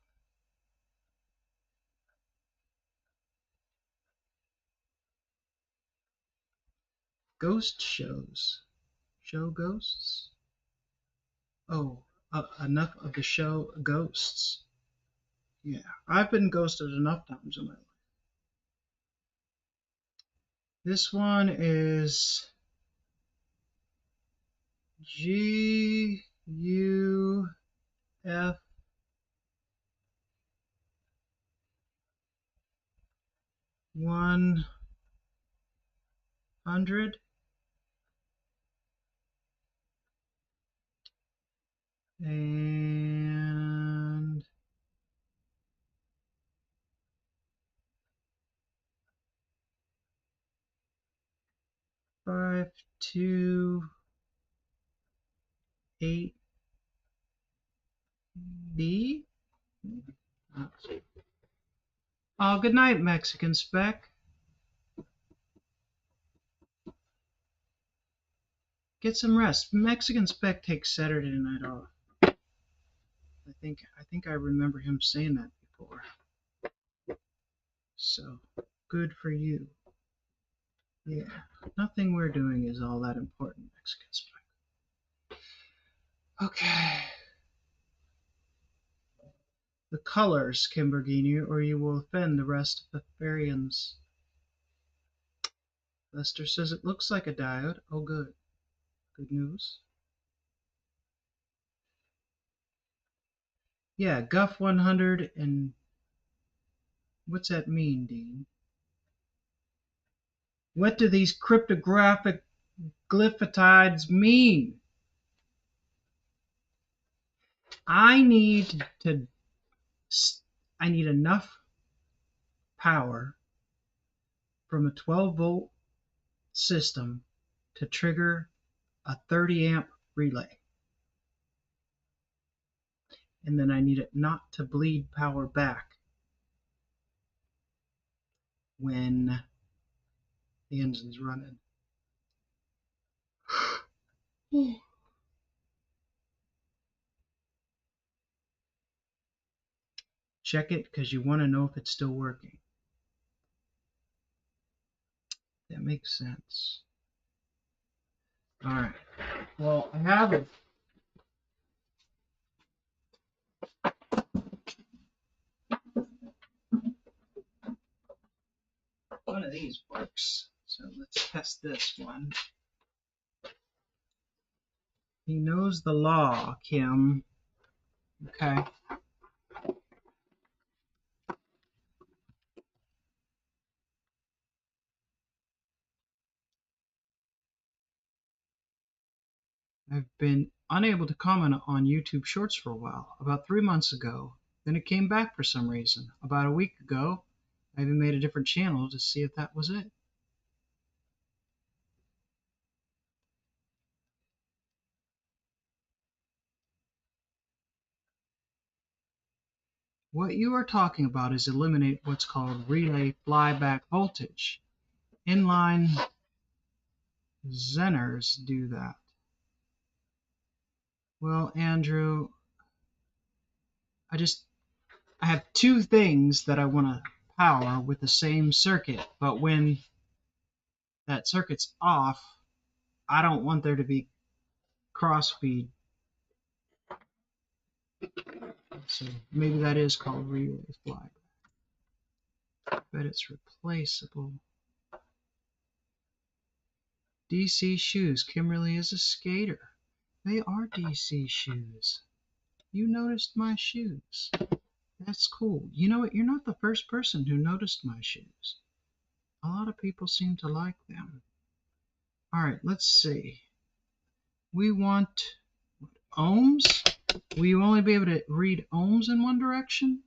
Ghost shows. Show ghosts? Oh, enough of the show ghosts. Yeah, I've been ghosted enough times in my life. This one is GUF 100. And 528B. Oh, good night, Mexican Spec. Get some rest. Mexican Spec takes Saturday night off. I think I remember him saying that before. So, good for you. Yeah, nothing we're doing is all that important, Mexican Spec. Okay. The colors, Kimbergini, or you will offend the rest of the Farians. Lester says it looks like a diode. Oh, good. Good news. Yeah, Guff 100 and what's that mean, Dean? What do these cryptographic glyphotides mean? I need enough power from a 12-volt system to trigger a 30 amp relay. And then I need it not to bleed power back when the engine's running. Check it because you want to know if it's still working. That makes sense. All right. Well, I have it. One of these works. So let's test this one. He knows the law, Kim. Okay. I've been unable to comment on YouTube Shorts for a while. About 3 months ago. Then it came back for some reason. About a week ago, I even made a different channel to see if that was it. What you are talking about is eliminate what's called relay flyback voltage. Inline Zeners do that. Well, Andrew, I have two things that I want to power with the same circuit, but when that circuit's off, I don't want there to be crossfeed. So maybe that is called relay flyback. But it's replaceable. DC shoes. Kimberly is a skater. They are DC shoes. You noticed my shoes. That's cool. You know what? You're not the first person who noticed my shoes. A lot of people seem to like them. All right, let's see. We want ohms. Will you only be able to read ohms in one direction?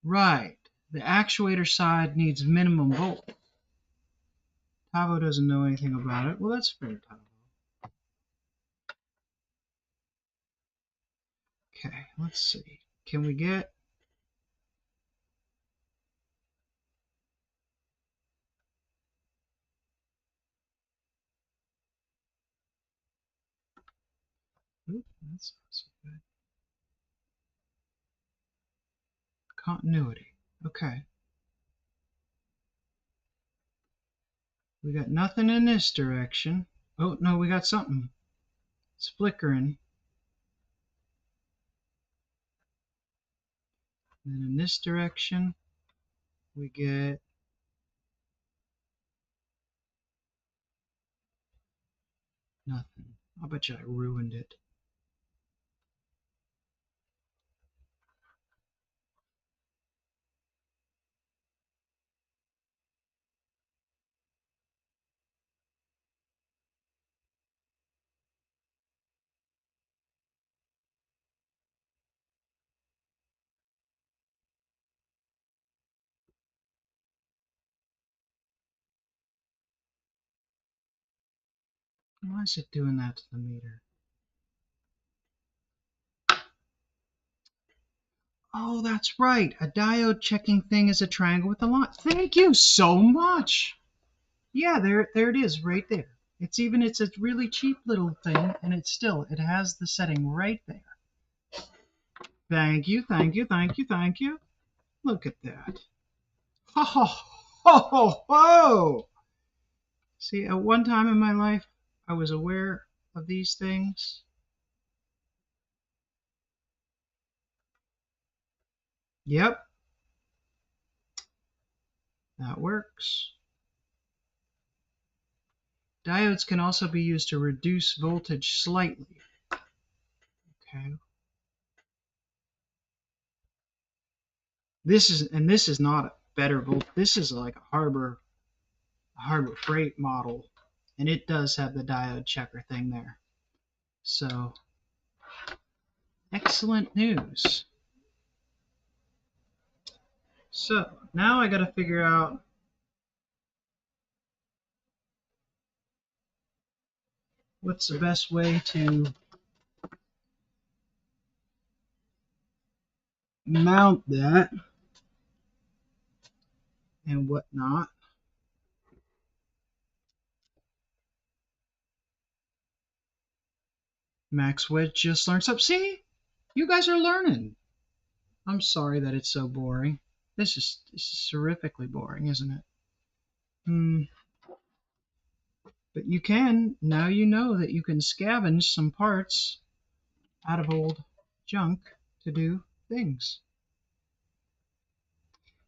Right. The actuator side needs minimum volt. Tavo doesn't know anything about it. Well, that's fair, Tavo. Okay, let's see. Can we get... Oop, that's not so good. Continuity. Okay. We got nothing in this direction. Oh, no, we got something. It's flickering. And then in this direction, we get nothing. I bet you I ruined it. Why is it doing that to the meter? Oh, that's right. A diode checking thing is a triangle with a line. Thank you so much. Yeah, there it is, right there. It's a really cheap little thing, and it has the setting right there. Thank you, thank you, thank you, thank you. Look at that. Ho ho ho ho ho! See, at one time in my life, I was aware of these things. Yep, that works. Diodes can also be used to reduce voltage slightly. Okay. This is not a better volt. This is like a Harbor Freight model, and it does have the diode checker thing there. So, excellent news. So, now I got to figure out what's the best way to mount that and whatnot. Max Wedge just learned something. See? You guys are learning. I'm sorry that it's so boring. This is terrifically boring, isn't it? But you can, now you know that you can scavenge some parts out of old junk to do things.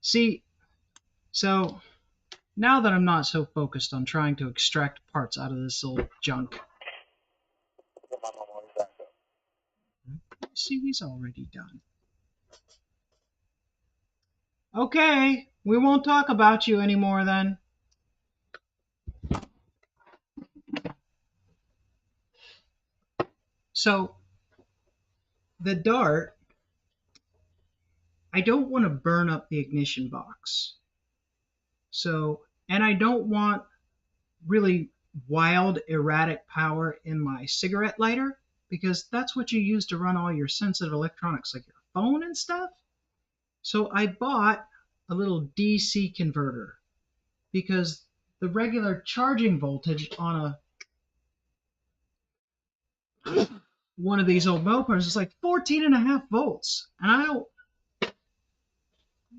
See, so now that I'm not so focused on trying to extract parts out of this old junk. See, he's already done. Okay, we won't talk about you anymore then. So, the dart, I don't want to burn up the ignition box. So, and I don't want really wild, erratic power in my cigarette lighter, because that's what you use to run all your sensitive electronics, like your phone and stuff. So I bought a little DC converter, because the regular charging voltage on one of these old Mopars is like 14.5 volts. And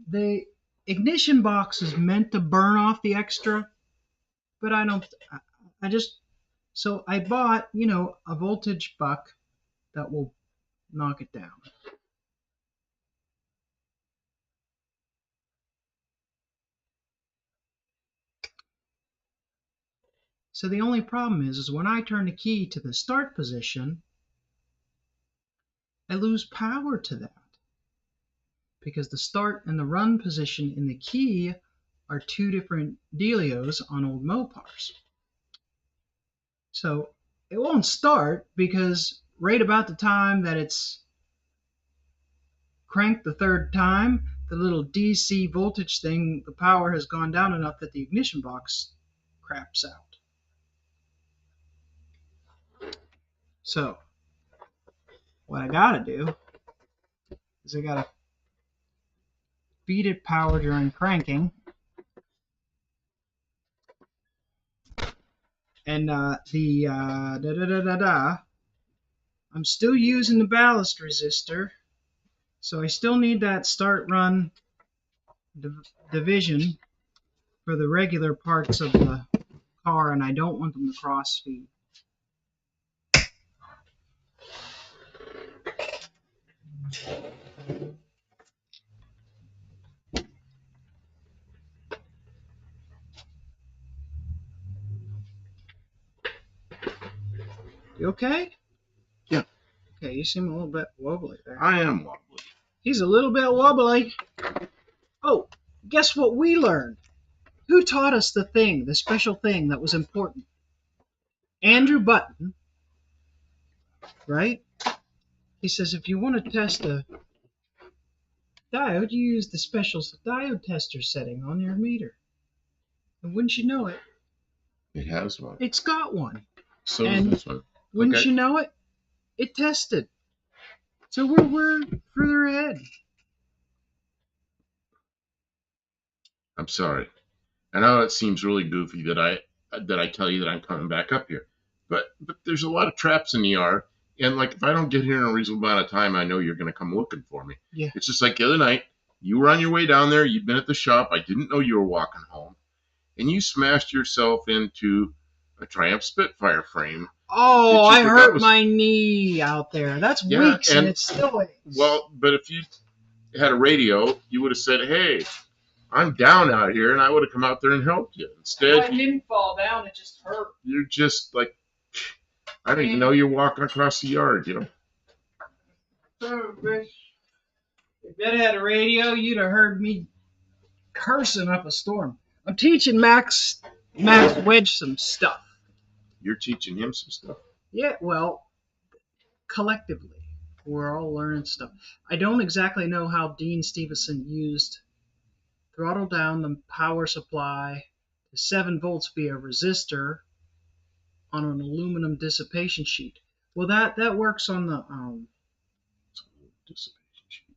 the ignition box is meant to burn off the extra, but so I bought, a voltage buck that will knock it down. So the only problem is when I turn the key to the start position, I lose power to that, because the start and the run position in the key are two different dealios on old Mopars. So it won't start, because right about the time that it's cranked the third time, the little DC voltage thing, the power has gone down enough that the ignition box craps out. So what I gotta do is I gotta feed it power during cranking, and I'm still using the ballast resistor, so I still need that start run division for the regular parts of the car, and I don't want them to cross feed. You okay? Yeah. Okay, you seem a little bit wobbly there. I am wobbly. He's a little bit wobbly. Oh, guess what we learned? Who taught us the special thing that was important? Andrew Button, right? He says if you want to test a diode, you use the special diode tester setting on your meter. And wouldn't you know it, It has one. it's got one. So And this one. wouldn't Okay. you know it, it tested. So we're further ahead. I'm sorry. I know it seems really goofy that I tell you that I'm coming back up here, but there's a lot of traps in the yard, and like if I don't get here in a reasonable amount of time, I know you're going to come looking for me. Yeah. It's just like the other night, you were on your way down there, you'd been at the shop, I didn't know you were walking home, and you smashed yourself into a Triumph Spitfire frame. Oh, I forgot hurt was- my knee out there. That's Yeah, weeks, and and- it's still aches. Well, but if you had a radio, you would have said, "Hey, I'm down out here," and I would have come out there and helped you. Instead, I didn't fall down. It just hurt. you're just like, I don't even know you're walking across the yard, you know. If that had a radio, you'd have heard me cursing up a storm. I'm teaching Max Wedge some stuff. You're teaching him some stuff. Yeah, well, collectively, we're all learning stuff. I don't exactly know how Dean Stevenson used throttle down the power supply to 7 volts via resistor on an aluminum dissipation sheet. Well, that works on the Dissipation sheet.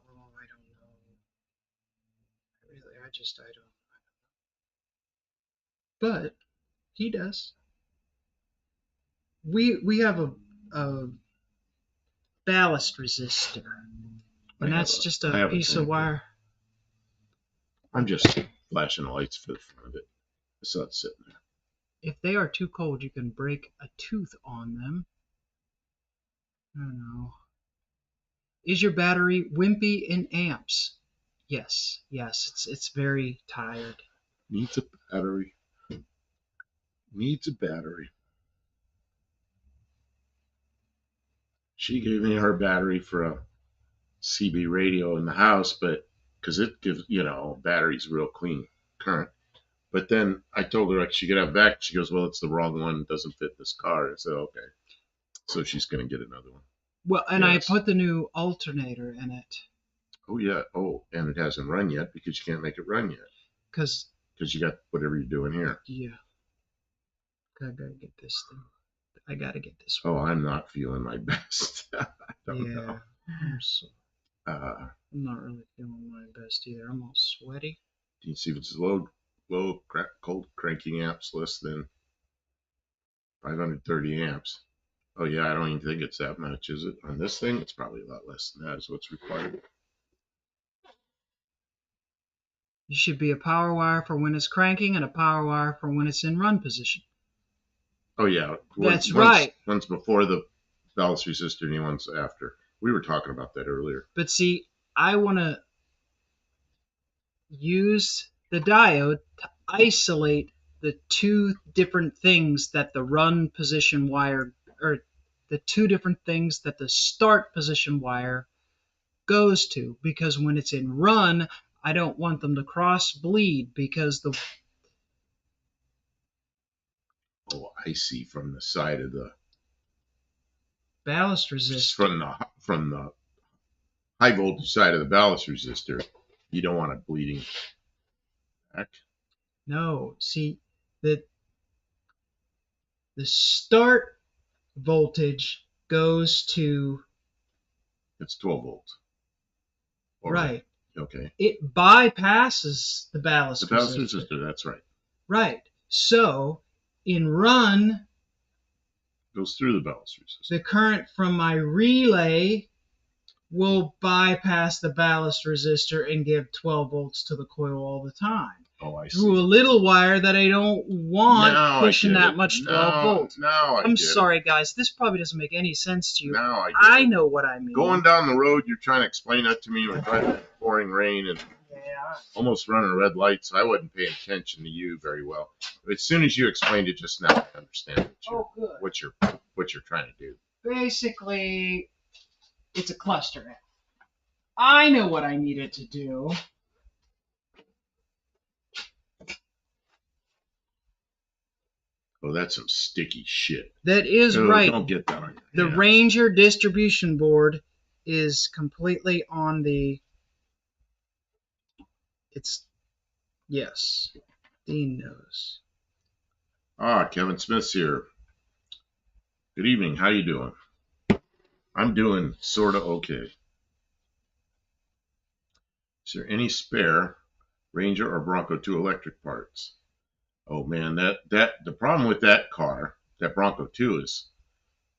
oh, I don't know. Really, I don't. But he does. We have a ballast resistor, and that's just I a have piece thing of wire. here. I'm just flashing the lights for the front of it. I saw it sitting there. If they are too cold, you can break a tooth on them. I don't know. Is your battery wimpy in amps? Yes, it's very tired. Needs a battery. Needs a battery. She gave me her battery for a CB radio in the house, but because it gives, battery's real clean current. But then I told her like she could have back. She goes, "Well, it's the wrong one. It doesn't fit this car." I said, "Okay." So she's gonna get another one. Well, and Yes. I put the new alternator in it Oh yeah. Oh, and it hasn't run yet because you can't make it run yet because because you got whatever you're doing here. yeah, I gotta get this thing. I gotta get this one. Oh, I'm not feeling my best. I don't Yeah, know. I'm not really feeling my best either. I'm all sweaty. Do you see if it's cold cranking amps less than 530 amps? Oh yeah, I don't even think it's that much, is it? On this thing, it's probably a lot less than that is what's required. You should be a power wire for when it's cranking and a power wire for when it's in run position. Oh yeah. That's right. One's before the ballast resistor and the one's after. We were talking about that earlier. But see, I want to use the diode to isolate the two different things that the run position wire, or the two different things that the start position wire goes to. Because when it's in run, I don't want them to cross bleed because the I see from the side of the ballast resistor. from the high voltage side of the ballast resistor, you don't want it bleeding back. No, see, the start voltage goes to It's 12 volts. right. Okay. It bypasses the ballast resistor. That's right. Right. So in run, Goes through the ballast resistor. the current from my relay will bypass the ballast resistor and give 12 volts to the coil all the time. Oh, I see. Through a little wire that I don't want pushing that much 12 volts. I'm sorry, guys. This probably doesn't make any sense to you. Now I know what I mean. Going down the road, you're trying to explain that to me. We're driving in pouring rain and almost running red lights. So I wasn't paying attention to you very well. But as soon as you explained it just now, I understand what you're trying to do. Basically, it's a cluster amp. I know what I needed to do. Oh, that's some sticky shit. That is right. Don't get that on The your hands. Ranger distribution board is completely on the. Yes, Dean knows. Kevin Smith's here. Good evening. How you doing? I'm doing sort of okay. Is there any spare Ranger or Bronco 2 electric parts? Oh man, the problem with that car, that Bronco 2, is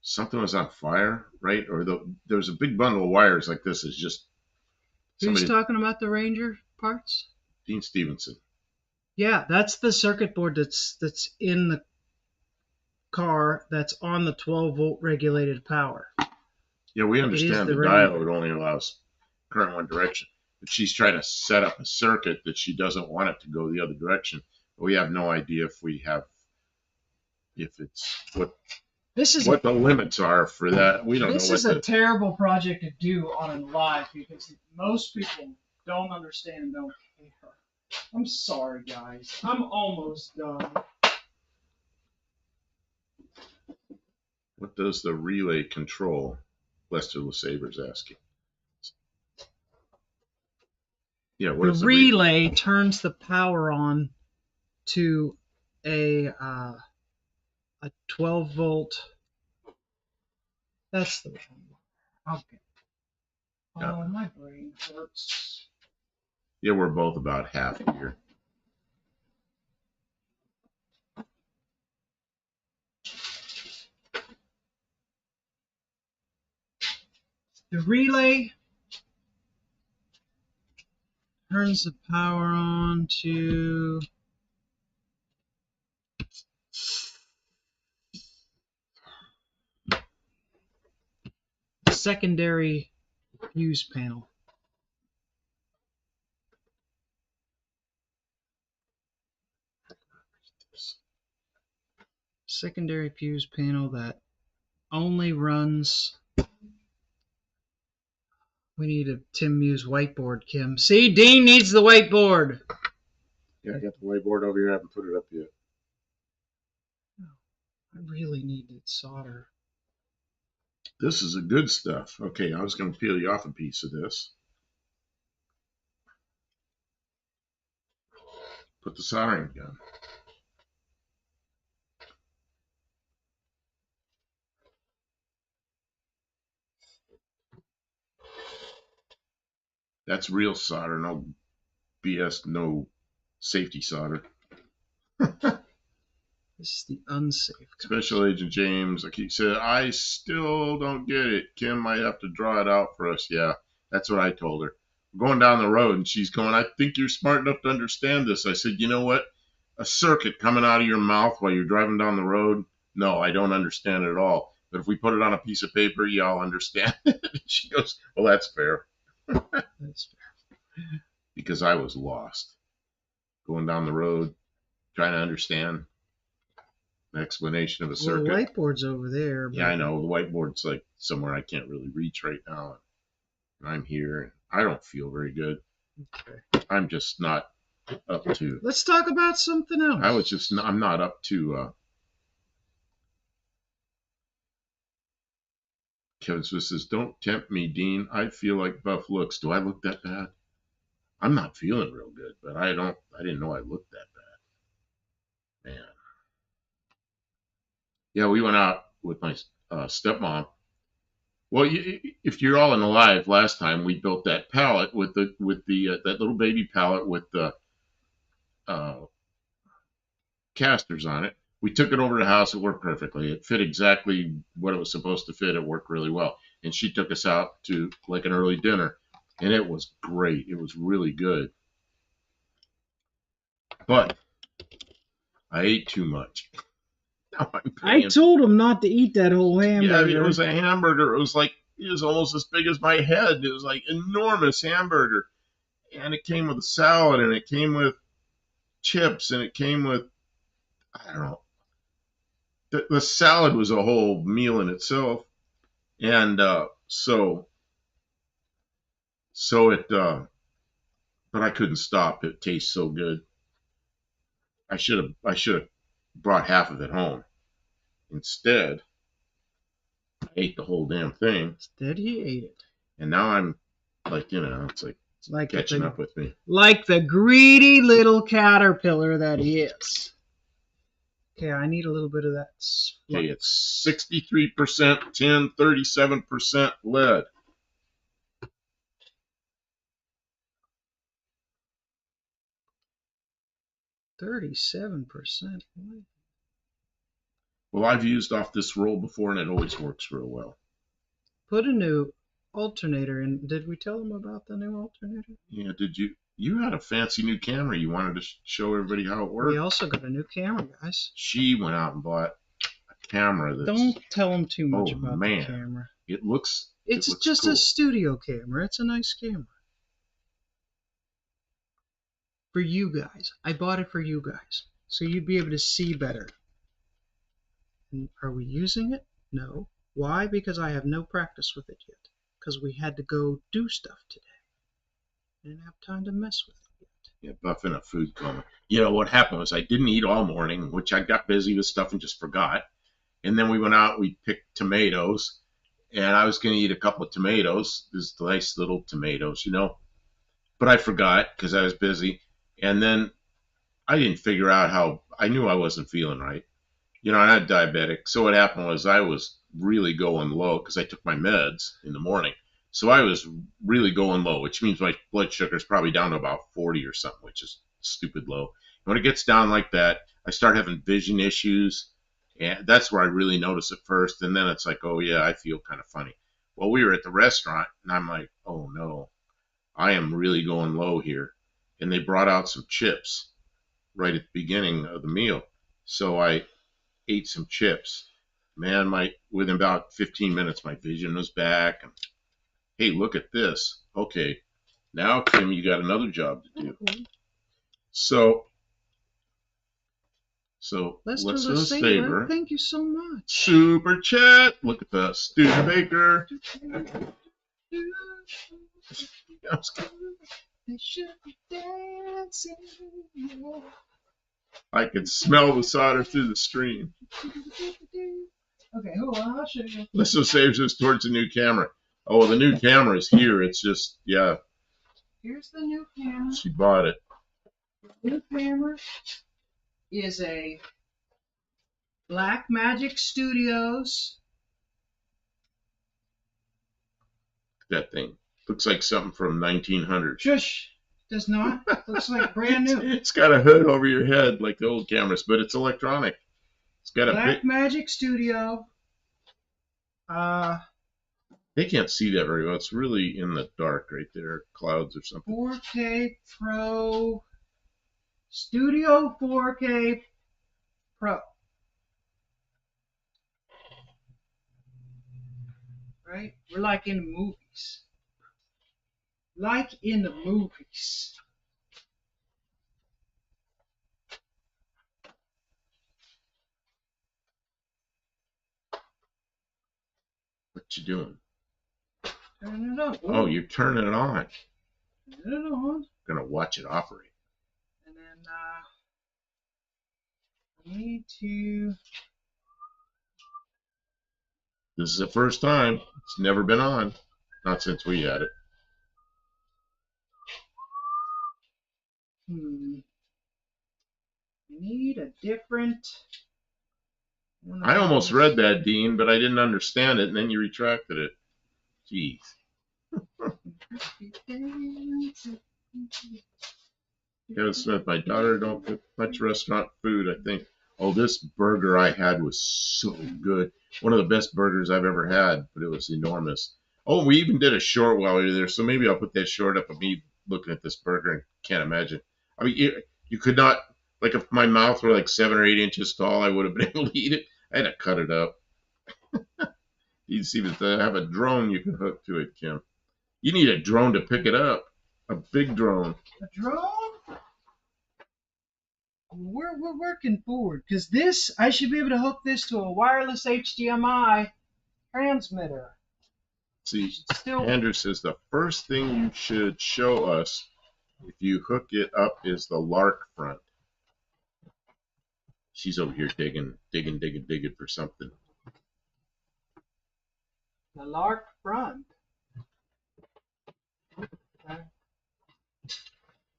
something was on fire, right? Or there was a big bundle of wires like this. Is just Who's somebody. talking about the Ranger parts? Dean Stevenson. Yeah, that's the circuit board that's in the car that's on the 12-volt regulated power. Yeah, we It is understand the the Ranger. diode only allows current one direction, but she's trying to set up a circuit that she doesn't want it to go the other direction. But we have no idea if it's what the limits are for that. We don't know This what is a terrible project to do on a live because most people don't understand and don't care. I'm sorry, guys. I'm almost done. what does the relay control? Lester LeSaber's asking. Yeah, what The is the relay turns the power on to a 12-volt. That's the one. Okay. Yeah. Oh, my brain hurts. Yeah, we're both about half here. The relay turns the power on to secondary fuse panel. Secondary fuse panel that only runs. We need a Tim Muse whiteboard, Kim. See, Dean needs the whiteboard. Yeah, I got the whiteboard over here. I haven't put it up yet. I really need to solder. This is the good stuff. Okay, I was going to peel you off a piece of this. Put the soldering gun. That's real solder, no BS, no safety solder. This is the unsafe kind. Special Agent James, like he said, I still don't get it. Kim might have to draw it out for us. Yeah, that's what I told her. We're going down the road, and she's going, I think you're smart enough to understand this. I said, you know what? A circuit coming out of your mouth while you're driving down the road? No, I don't understand it at all. But if we put it on a piece of paper, y'all understand it. She goes, well, that's fair. That's fair. Because I was lost. Going down the road, trying to understand an explanation of a circuit. Well, the whiteboard's over there. Yeah, I know. The whiteboard's like somewhere I can't really reach right now. And I'm here, and I don't feel very good. Okay. I'm just not up to. Let's talk about something else. I'm not up to. Kevin Smith says, don't tempt me, Dean. I feel like Buff looks. Do I look that bad? I'm not feeling real good, but I didn't know I looked that bad. Man. Yeah, we went out with my stepmom. Well, if you're all in the live last time, we built that pallet with the that little baby pallet with the casters on it. We took it over to the house. It worked perfectly. It fit exactly what it was supposed to fit. It worked really well. And she took us out to like an early dinner, and it was great. It was really good. But I ate too much. Now I told him not to eat that whole hamburger. Yeah, I mean, it was a hamburger. It was almost as big as my head. It was like enormous hamburger. And it came with a salad, and it came with chips, and it came with, I don't know. The salad was a whole meal in itself. And so it, but I couldn't stop. It tastes so good. I should have brought half of it home. Instead, I ate the whole damn thing. Instead, he ate it. And now I'm like, it's like catching up with me. Like the greedy little caterpillar that he is. Okay, I need a little bit of that. Okay, it's 63% tin, 37% lead. $37%. Well, I've used off this roll before, and it always works real well. Put a new alternator in. Did we tell them about the new alternator? Yeah, did you? You had a fancy new camera. You wanted to show everybody how it worked. We also got a new camera, guys. She went out and bought a camera that's... Don't tell them too much about man. the camera. It looks... It's looks just cool. a studio camera. It's a nice camera. For you guys. I bought it for you guys. So you'd be able to see better. And are we using it? No. Why? Because I have no practice with it yet. Because we had to go do stuff today. I didn't have time to mess with it yet. Yeah, buffing a food coma. You know, what happened was I didn't eat all morning, which I got busy with stuff and just forgot. And then we went out, we picked tomatoes, and I was going to eat a couple of tomatoes, these nice little tomatoes, you know. But I forgot because I was busy. And then I didn't figure out how, I knew I wasn't feeling right. You know, I'm diabetic. So what happened was I was really going low because I took my meds in the morning. So I was really going low, which means my blood sugar is probably down to about 40 or something, which is stupid low. And when it gets down like that, I start having vision issues. And that's where I really notice it first. And then it's like, oh, yeah, I feel kind of funny. Well, we were at the restaurant, and I'm like, oh, no, I am really going low here. And they brought out some chips right at the beginning of the meal. So I ate some chips. Man, within about 15 minutes, my vision was back. And, hey, look at this. Okay, now, Kim, you got another job to do. Okay. So Lester let's the Saber. Saber. Thank you so much. Super chat. Look at the Studebaker. They should be dancing. I can smell the solder through the stream. Okay, hold on. I'll show you. Listen, saves us towards the new camera. Oh, the new camera is here. It's just, yeah. Here's the new camera. She bought it. The new camera is a Blackmagic Studios. That thing looks like something from 1900. Shush. Does not. Looks like brand new. It's got a hood over your head like the old cameras, but it's electronic. It's got a big... Blackmagic Studio. They can't see that very well. It's really in the dark right there. Clouds or something. 4K Pro. Studio 4K Pro. Right? We're like in the movies. Like in the movies. What you doing? Turn it on. Oh, you're turning it on. Turn it on. I'm gonna watch it operate. And then I need to. This is the first time. It's never been on. Not since we had it. Need a different. I almost read that, Dean, but I didn't understand it, and then you retracted it. Jeez. Kevin Smith, my daughter don't cook much restaurant food, I think. Oh, this burger I had was so good. One of the best burgers I've ever had, but it was enormous. Oh, we even did a short while we were there, so maybe I'll put that short up of me looking at this burger and can't imagine. I mean, you could not, like if my mouth were like 7 or 8 inches tall, I would have been able to eat it. I had to cut it up. You see that they have a drone you can hook to it, Kim. You need a drone to pick it up. A big drone. A drone? We're working forward because this, I should be able to hook this to a wireless HDMI transmitter. See, Andrew says the first thing you should show us if you hook it up is the lark front. She's over here digging for something. The lark front. Okay.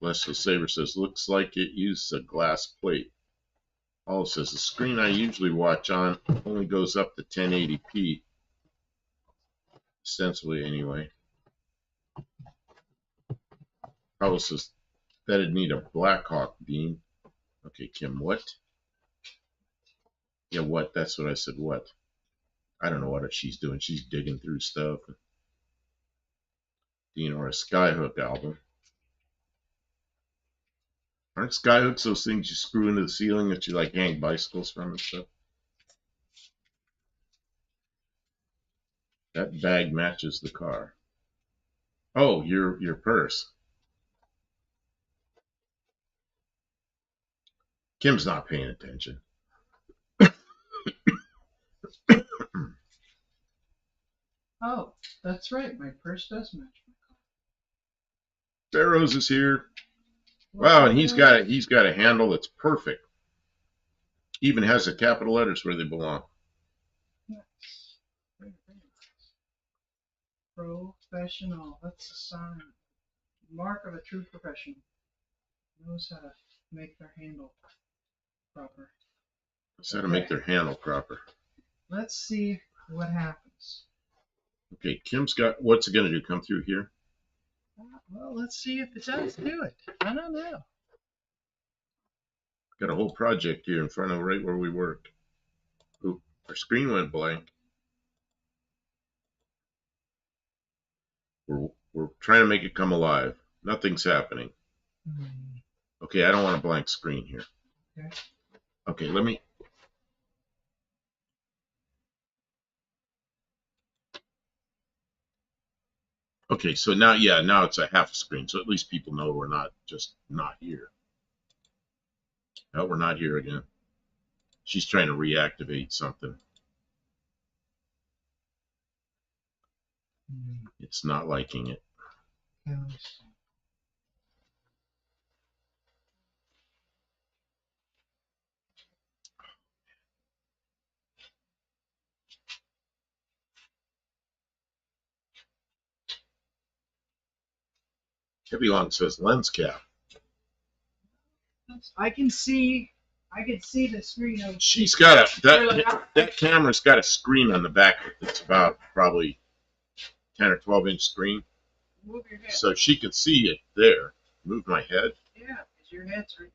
Leslie Saber says, looks like it uses a glass plate. Oh, it says the screen I usually watch on only goes up to 1080p. Ostensibly, anyway. Probably says that'd need a Blackhawk beam. Okay, Kim, what? Yeah, what? That's what I said, what? I don't know what she's doing. She's digging through stuff. Or a Skyhook album. Aren't Skyhooks those things you screw into the ceiling that you like hang bicycles from and stuff? That bag matches the car. Oh, your purse. Kim's not paying attention. Oh, that's right. My purse does match my car. Barrows is here. Wow, and he's got a handle that's perfect. Even has the capital letters where they belong. Yes. Professional. That's a sign. Mark of a true professional. Knows how to make their handle proper. Knows how to make their handle proper. Let's see what happens. Okay, Kim's got, what's it going to do? Come through here? Well, let's see if it does do it. I don't know. Got a whole project here in front of right where we work. Oop, our screen went blank. We're trying to make it come alive. Nothing's happening. Okay, I don't want a blank screen here. Okay, let me. Okay, so now, yeah, now it's a half a screen, so at least people know we're not just not here. No, we're not here again. She's trying to reactivate something. It's not liking it. Heavy Long says lens cap. I can see the screen. She's got that camera's got a screen on the back that's about probably 10 or 12-inch screen. Move your head. So she can see it there. Move my head. Yeah, because your head's right.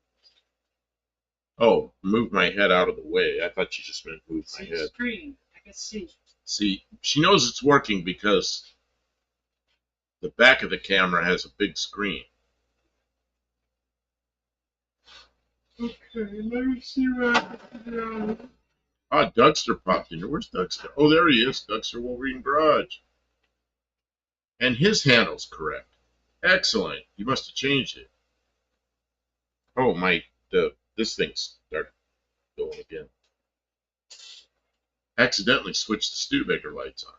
Oh, move my head out of the way. I thought you just meant move my head. Screen. I can see. See, she knows it's working because the back of the camera has a big screen. Okay, let me see what. Ah, Dougster popped in. Where's Dougster? Oh, there he is. Dougster Wolverine Garage. And his handle's correct. Excellent. You must have changed it. Oh, this thing started going again. Accidentally switched the Studebaker lights on.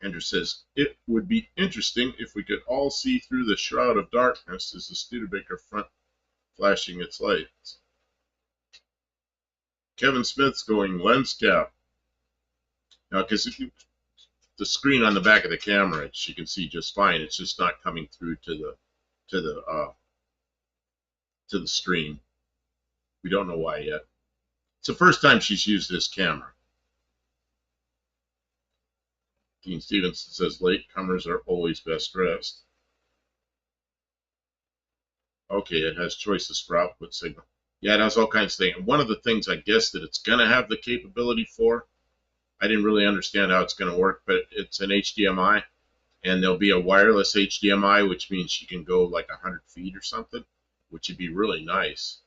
Andrew says, it would be interesting if we could all see through the shroud of darkness as the Studebaker front flashing its lights. Kevin Smith's going lens cap. Now, because the screen on the back of the camera, she can see just fine. It's just not coming through to the stream. We don't know why yet. It's the first time she's used this camera. Dean Stevenson says latecomers are always best dressed. Okay, it has choices for output signal. Yeah, it has all kinds of things. And one of the things I guess that it's going to have the capability for, I didn't really understand how it's going to work, but it's an HDMI, and there'll be a wireless HDMI, which means you can go like 100 feet or something, which would be really nice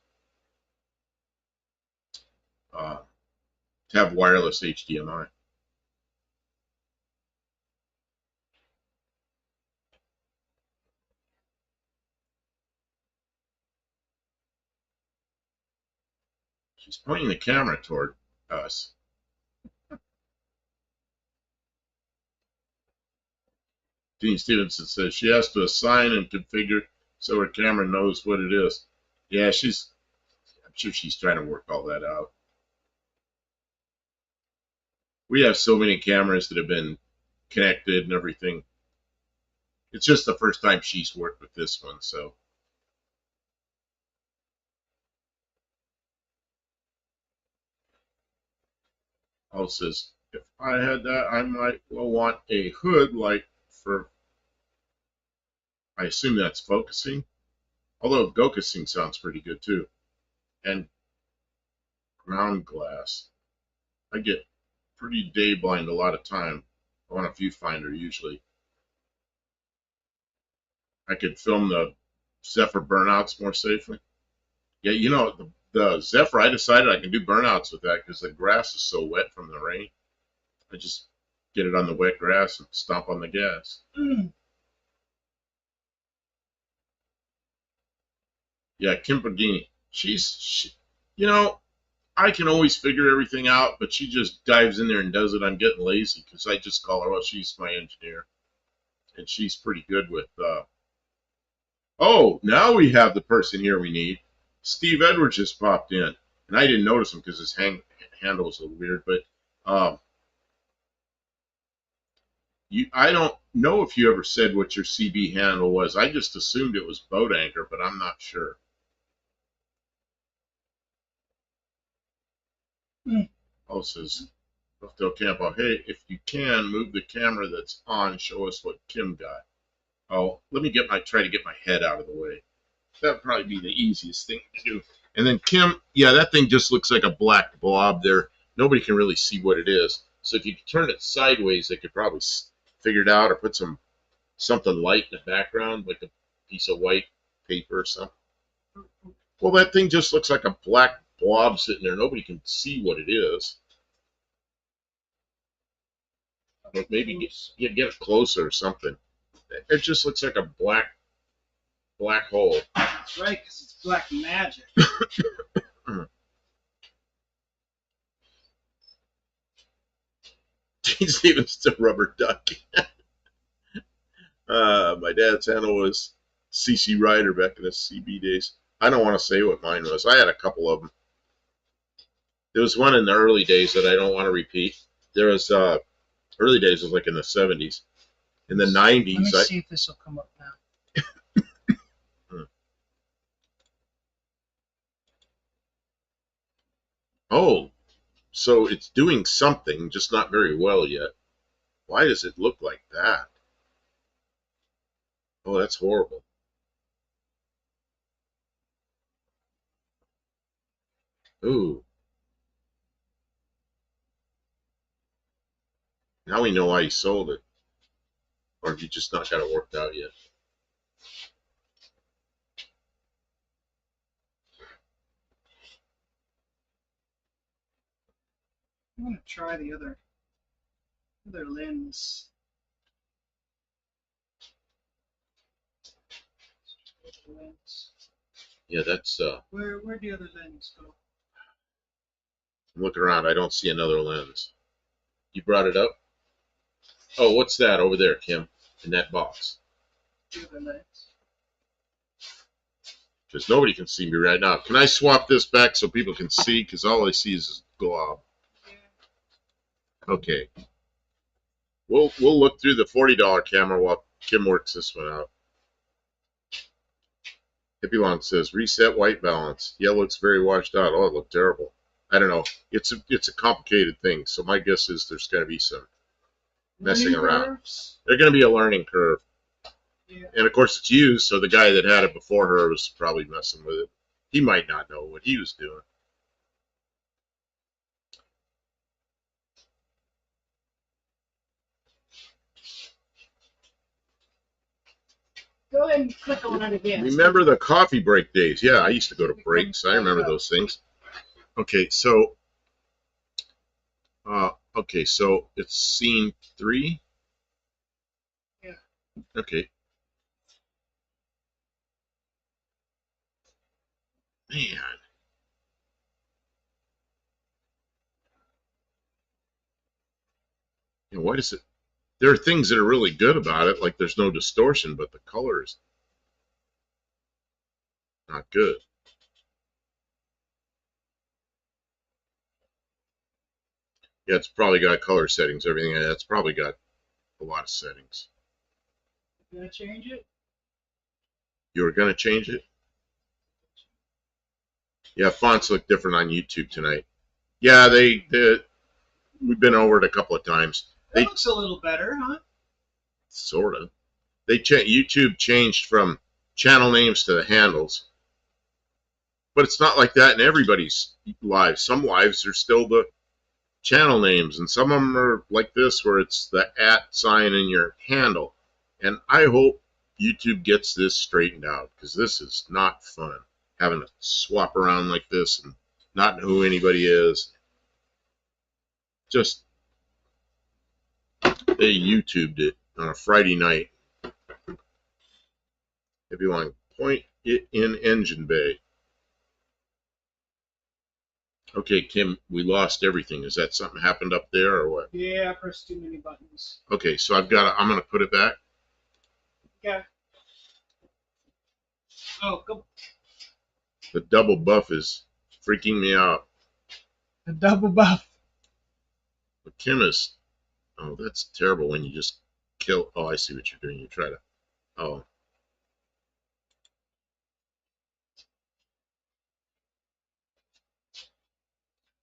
to have wireless HDMI. She's pointing the camera toward us. Dean Stevenson says she has to assign and configure so her camera knows what it is. Yeah, I'm sure she's trying to work all that out. We have so many cameras that have been connected and everything. It's just the first time she's worked with this one, so Paul says, if I had that, I might well want a hood like for, I assume that's focusing. Although focusing sounds pretty good too. And ground glass. I get pretty day blind a lot of time on a viewfinder usually. I could film the Zephyr burnouts more safely. Yeah, you know, the Zephyr, I decided I can do burnouts with that because the grass is so wet from the rain. I just get it on the wet grass and stomp on the gas. Yeah, Kim Pagini. You know, I can always figure everything out, but she just dives in there and does it. I'm getting lazy because I just call her, well, she's my engineer. And she's pretty good with, oh, now we have the person here we need. Steve Edwards just popped in. And I didn't notice him because his handle was a little weird, but I don't know if you ever said what your CB handle was. I just assumed it was boat anchor, but I'm not sure. Oh, says Del Campo, hey, if you can, move the camera that's on, show us what Kim got. Oh, let me try to get my head out of the way. That'd probably be the easiest thing to do. And then Kim, yeah, that thing just looks like a black blob there. Nobody can really see what it is. So if you turn it sideways, they could probably figure it out or put something light in the background, like a piece of white paper or something. Well, that thing just looks like a black blob sitting there. Nobody can see what it is. But maybe get it closer or something. It just looks like a black hole. That's right, because it's black magic. He's even still rubber duck. My dad's handle was CC Rider back in the CB days. I don't want to say what mine was. I had a couple of them. There was one in the early days that I don't want to repeat. There was early days was like in the 70s. In the 90s. Let me see if this will come up now. Oh, so it's doing something, just not very well yet. Why does it look like that? Oh, that's horrible. Ooh. Now we know why he sold it. Or if you just not got it worked out yet. I'm going to try the other lens. Yeah, that's Where'd the other lens go? I'm looking around, I don't see another lens. You brought it up? Oh, what's that over there, Kim? In that box? The other lens. Because nobody can see me right now. Can I swap this back so people can see? Because all I see is this glob. Okay. We'll look through the $40 camera while Kim works this one out. Hippie Long says, reset white balance. Yeah, looks very washed out. Oh, it looked terrible. I don't know. It's a complicated thing. So my guess is there's going to be some messing around. There's going to be a learning curve. Yeah. And of course it's used, so the guy that had it before her was probably messing with it. He might not know what he was doing. Go ahead and click on it again. Remember the coffee break days? Yeah, I used to go to breaks. I remember those things. Okay, so it's scene 3. Yeah. Okay. Man. You know, why does it? There are things that are really good about it, like there's no distortion, but the color is not good. Yeah, it's probably got color settings, everything. That's probably got a lot of settings. You gonna change it? You were gonna change it? Yeah, fonts look different on YouTube tonight. Yeah, we've been over it a couple of times. That looks a little better, huh? Sort of. YouTube changed from channel names to the handles. But it's not like that in everybody's lives. Some lives are still the channel names, and some of them are like this, where it's the @ sign in your handle. And I hope YouTube gets this straightened out, because this is not fun, having to swap around like this and not know who anybody is. Just, they YouTubed it on a Friday night. If you want to point it in engine bay. Okay, Kim, we lost everything. Is that something happened up there or what? Yeah, I pressed too many buttons. Okay, so I'm going to put it back. Okay. Oh, go. The double buff is freaking me out. The double buff. The Kim is, oh, that's terrible when you just kill. Oh, I see what you're doing. You try to, oh.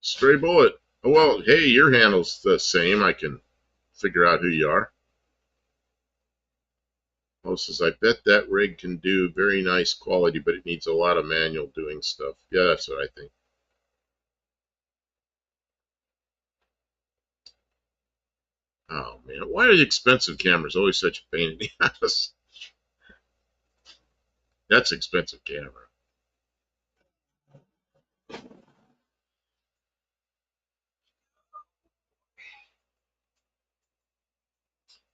Stray bullet. Oh, well, hey, your handle's the same. I can figure out who you are. Oh, says, I bet that rig can do very nice quality, but it needs a lot of manual doing stuff. Yeah, that's what I think. Oh, man. Why are the expensive cameras always such a pain in the ass? That's an expensive camera.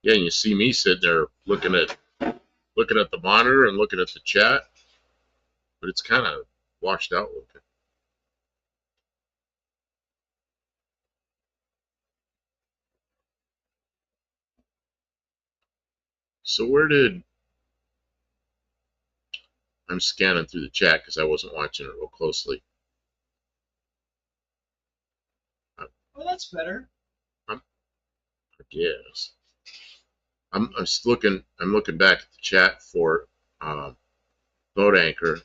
Yeah, and you see me sitting there looking at the monitor and looking at the chat, but it's kind of washed out looking. So where did, I'm scanning through the chat because I wasn't watching it real closely. Oh, that's better. I guess. I'm looking back at the chat for boat anchor,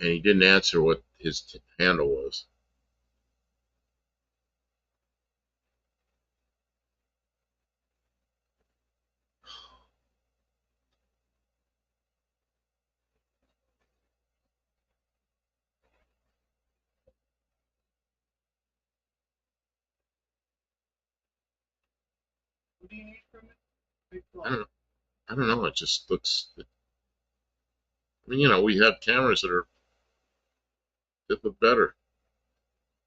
and he didn't answer what his handle was. What do you need from it? I don't know. It just looks. I mean, you know, we have cameras that look better.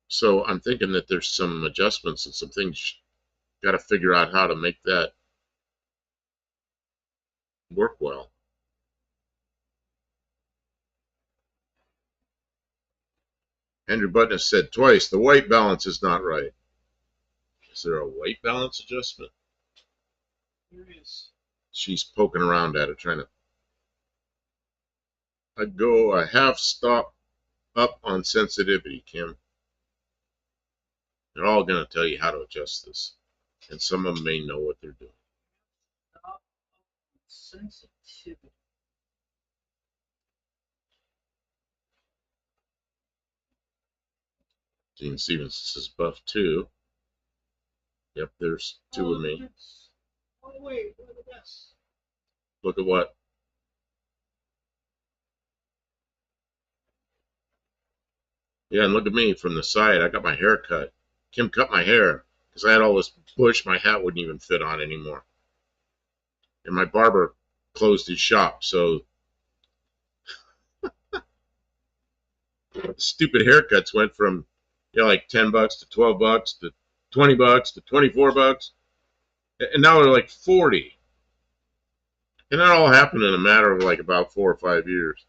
So I'm thinking that there's some adjustments and some things. Got to figure out how to make that work well. Andrew Button has said twice, the white balance is not right. Is there a white balance adjustment? There is. She's poking around at it, trying to. I'd go a half stop up on sensitivity, Kim. They're all going to tell you how to adjust this. And some of them may know what they're doing. Sensitivity. Gene Stevens says buff 2. Yep, there's 2 of me. Oh, wait, look at this. Look at what? Yeah, and look at me from the side. I got my hair cut. Kim cut my hair because I had all this bush my hat wouldn't even fit on anymore. And my barber closed his shop, so stupid haircuts went from, you know, like $10 to $12 to $20 to $24, and now they're like 40. And that all happened in a matter of like about 4 or 5 years.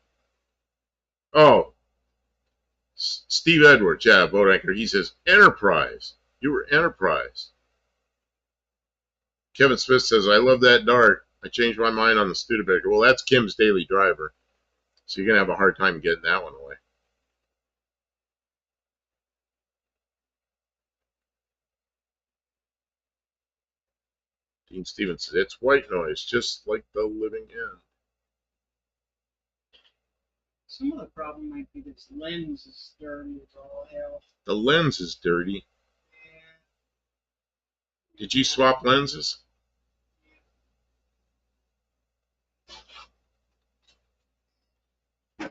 Oh, Steve Edwards, yeah, boat anchor. He says Enterprise. You were Enterprise. Kevin Smith says, I love that dart. I changed my mind on the Studebaker. Well, that's Kim's daily driver, so you're gonna have a hard time getting that one away. Dean Stevens says, it's white noise, just like the living end. Some of the problem might be this lens is dirty as all hell. The lens is dirty. Did you swap lenses?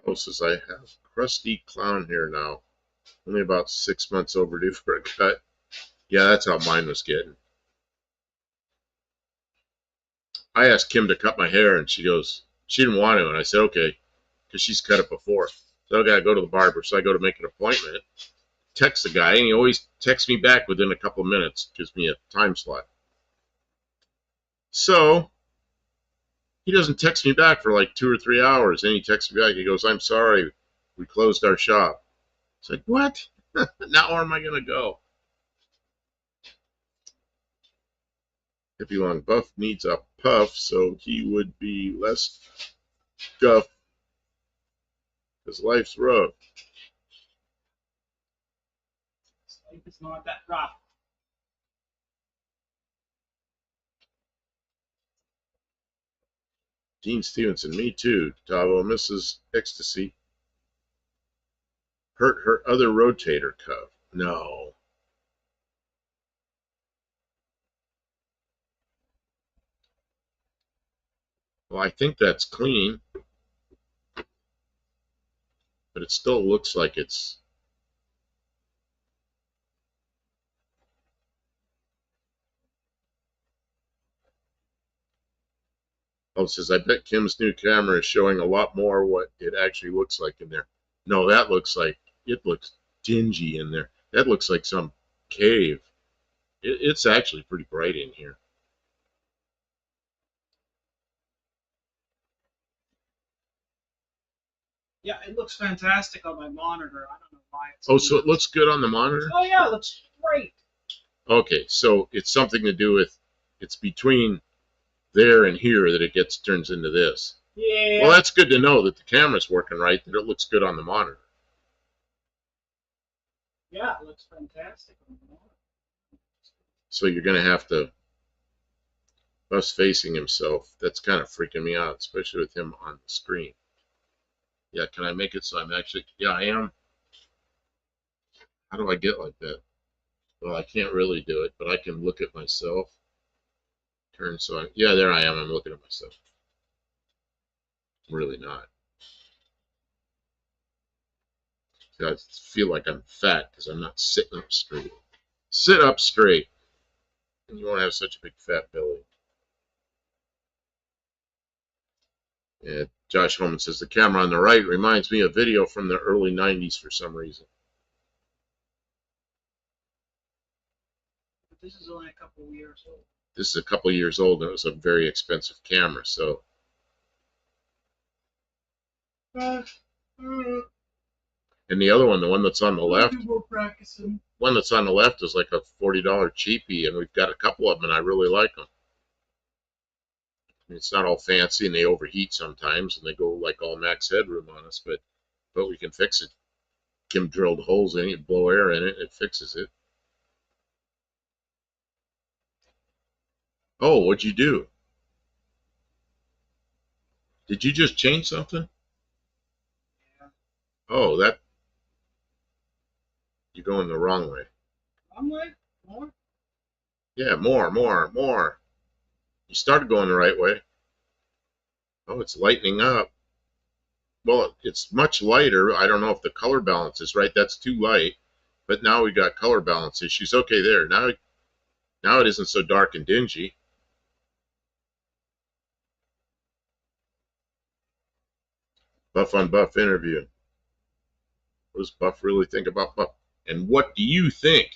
Oh, says I have crusty clown hair now. Only about 6 months overdue for a cut. Yeah, that's how mine was getting. I asked Kim to cut my hair, and she goes, she didn't want to, and I said, okay, because she's cut it before. So I got to go to the barber, so I go to make an appointment, text the guy, and he always texts me back within a couple of minutes, gives me a time slot. So he doesn't text me back for like 2 or 3 hours, and he texts me back, he goes, I'm sorry, we closed our shop. It's like, what? Now where am I going to go? Hippie Long Buff needs a puff, so he would be less guff, because life's rough. Life is not that rough. Dean Stevenson, me too. Tavo, Mrs. Ecstasy hurt her other rotator cuff. No. Well, I think that's clean, but it still looks like it's... Oh, it says, I bet Kim's new camera is showing a lot more what it actually looks like in there. No, that looks like, it looks dingy in there. That looks like some cave. It's actually pretty bright in here. Yeah, it looks fantastic on my monitor. I don't know why it's... Oh, so it looks good on the monitor? Oh, yeah, it looks great. Okay, so it's something to do with, it's between there and here that it turns into this. Yeah. Well, that's good to know that the camera's working right, that it looks good on the monitor. Yeah, it looks fantastic on the monitor. So you're going to have to, us facing himself, that's kind of freaking me out, especially with him on the screen. Yeah, can I make it so I'm actually, yeah, I am. How do I get like that? Well, I can't really do it, but I can look at myself. Turn so I, yeah, there I am. I'm looking at myself. I'm really not. See, I feel like I'm fat because I'm not sitting up straight. Sit up straight, and you won't have such a big fat belly. Yeah, Josh Holman says the camera on the right reminds me of video from the early 90s for some reason. But this is only a couple of years old. This is a couple of years old, and it was a very expensive camera, so. And the other one, the one that's on the left, one that's on the left is like a $40 cheapie, and we've got a couple of them, and I really like them. I mean, it's not all fancy, and they overheat sometimes, and they go like all max headroom on us, but we can fix it. Kim drilled holes in it, blow air in it, it fixes it. Oh, what'd you do? Did you just change something? Yeah. Oh, that, you're going the wrong way. Wrong way? More? Yeah, more. You started going the right way. Oh, it's lightening up. Well, it's much lighter. I don't know if the color balance is right. That's too light. But now we got color balance issues. Okay, there. Now it isn't so dark and dingy. Buff on Buff interview. What does Buff really think about Buff? And what do you think?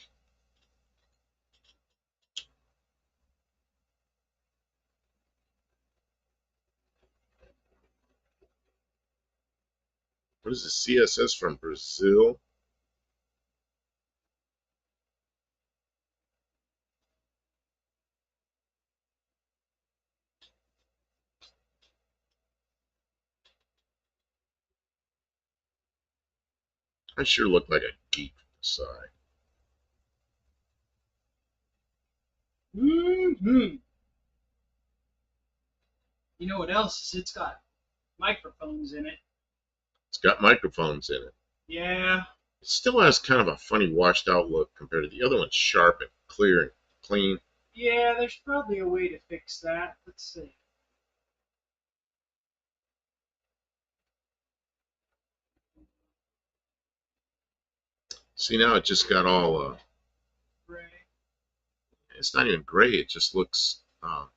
What is the CSS from Brazil? I sure look like a geek from the side. Mm-hmm. You know what else? It's got microphones in it. It's got microphones in it. Yeah. It still has kind of a funny washed out look compared to the other one's sharp and clear and clean. Yeah, there's probably a way to fix that. Let's see. See, now it just got all, Gray. it's not even gray. It just looks, oh,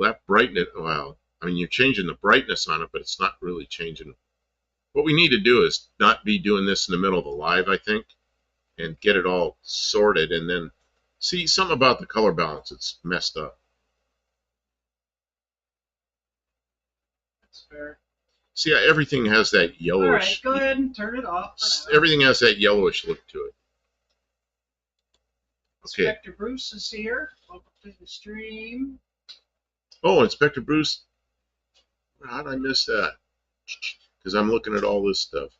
that brightness, well, I mean, you're changing the brightness on it, but it's not really changing. What we need to do is not be doing this in the middle of a live, I think, and get it all sorted, and then see something about the color balance. It's messed up. That's fair. See, everything has that All yellowish. right, go ahead and turn it off for now. Everything has that yellowish look to it. Okay. Inspector Bruce is here. Welcome to the stream. Oh, Inspector Bruce. How did I miss that? Because I'm looking at all this stuff.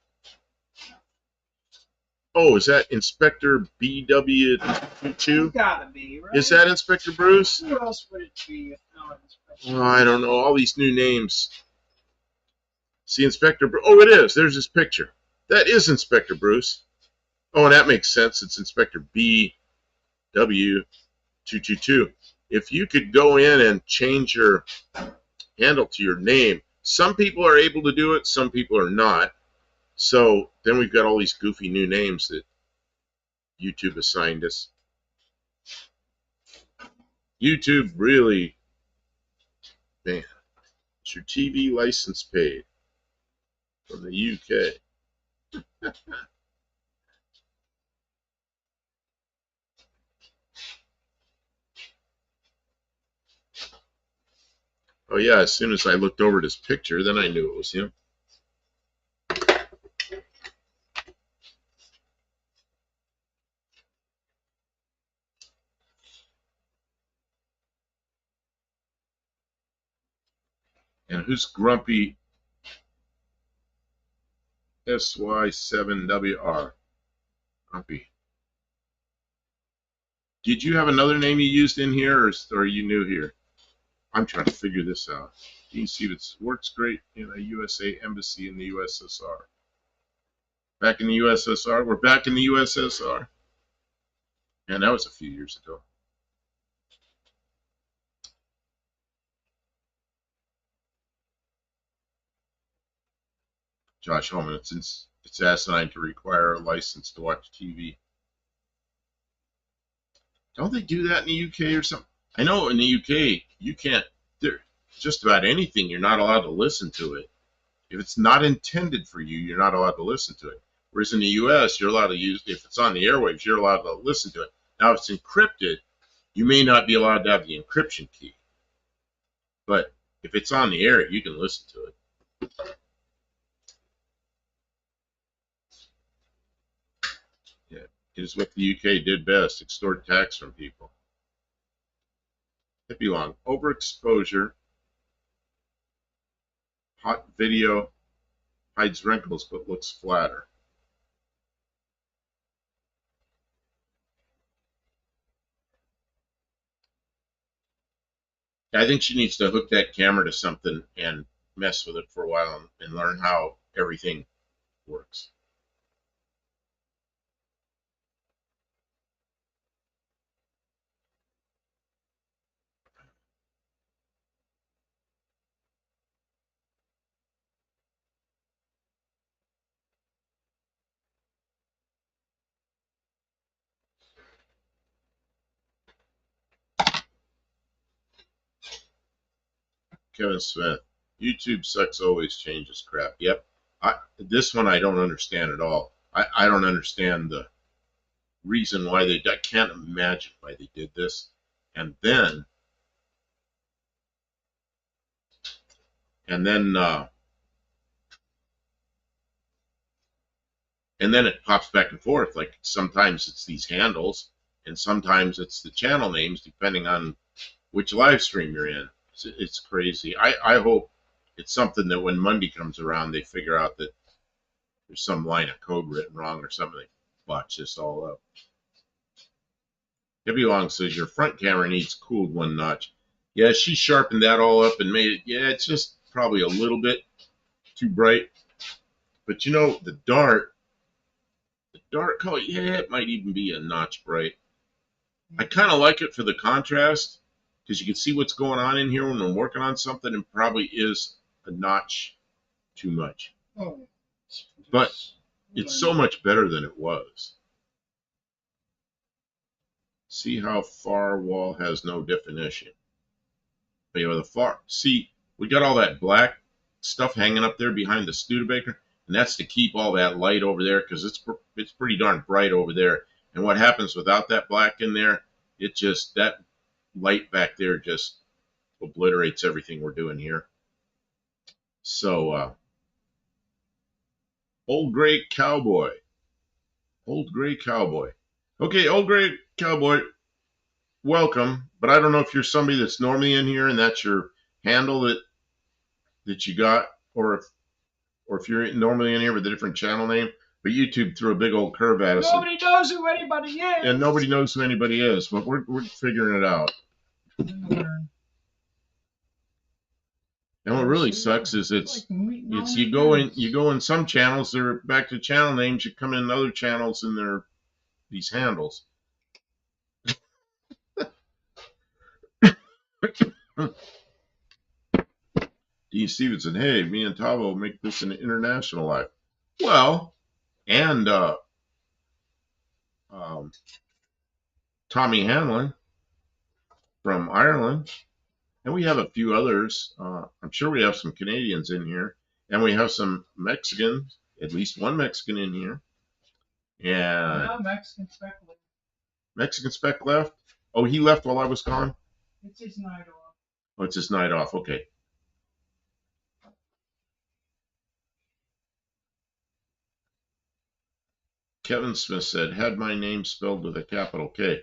Oh, is that Inspector BW2? Gotta be, right? Is that Inspector Bruce? Who else would it be if not Inspector Oh, I don't know. All these new names. See, Inspector Bruce. Oh, it is. There's his picture. That is Inspector Bruce. Oh, and that makes sense. It's Inspector BW222. If you could go in and change your handle to your name, some people are able to do it, some people are not. So then we've got all these goofy new names that YouTube assigned us. YouTube really, man, it's your TV license paid from the UK. Oh yeah, as soon as I looked over at his picture, then I knew it was him. And who's Grumpy SY7WR? Grumpy. Did you have another name you used in here, or are you new here? I'm trying to figure this out. You can see it works great in a USA embassy in the USSR. Back in the USSR? We're back in the USSR. And that was a few years ago. Josh Holman, it's asinine to require a license to watch TV. Don't they do that in the UK or something? I know in the UK, you can't, just about anything, you're not allowed to listen to it. If it's not intended for you, you're not allowed to listen to it. Whereas in the US, you're allowed to use, if it's on the airwaves, you're allowed to listen to it. Now, if it's encrypted, you may not be allowed to have the encryption key. But if it's on the air, you can listen to it. Yeah, it is what the UK did best, extort tax from people. Hippie long, overexposure, hot video, hides wrinkles but looks flatter. I think she needs to hook that camera to something and mess with it for a while and learn how everything works. Kevin Smith, YouTube sucks, always changes crap. Yep. This one I don't understand at all. I don't understand the reason why they, I can't imagine why they did this. And then it pops back and forth. Like sometimes it's these handles and sometimes it's the channel names depending on which live stream you're in. It's crazy. I hope it's something that when Monday comes around, they figure out that there's some line of code written wrong or something. They botch this all up. Debbie Long says your front camera needs cooled one notch. Yeah, she sharpened that all up and made it. Yeah, it's just probably a little bit too bright. But you know, the dark color, yeah, it might even be a notch bright. I kind of like it for the contrast because you can see what's going on in here when we're working on something, and probably is a notch too much. Oh. But it's so much better than it was. See how far wall has no definition. But, you know, the far, see, we got all that black stuff hanging up there behind the Studebaker, and that's to keep all that light over there because it's pretty darn bright over there. And what happens without that black in there, it just, that light back there just obliterates everything we're doing here. So, Old Gray Cowboy. Old Gray Cowboy. Okay, Old Gray Cowboy, welcome. But I don't know if you're somebody that's normally in here and that's your handle that you got, or if you're normally in here with a different channel name. But YouTube threw a big old curve at us. Nobody knows who anybody is. And nobody knows who anybody is, but we're figuring it out. And what really sucks is it's you go in some channels, they're back to channel names. You come in other channels and they're these handles. Dean Stevenson, hey, me and Tavo make this an international life. Well, and Tommy Hanlon from Ireland. And we have a few others. I'm sure we have some Canadians in here. And we have some Mexicans, at least one Mexican in here. And No, Mexican spec left. Mexican spec left? Oh, he left while I was gone? It's his night off. Oh, it's his night off. Okay. Kevin Smith said, had my name spelled with a capital K.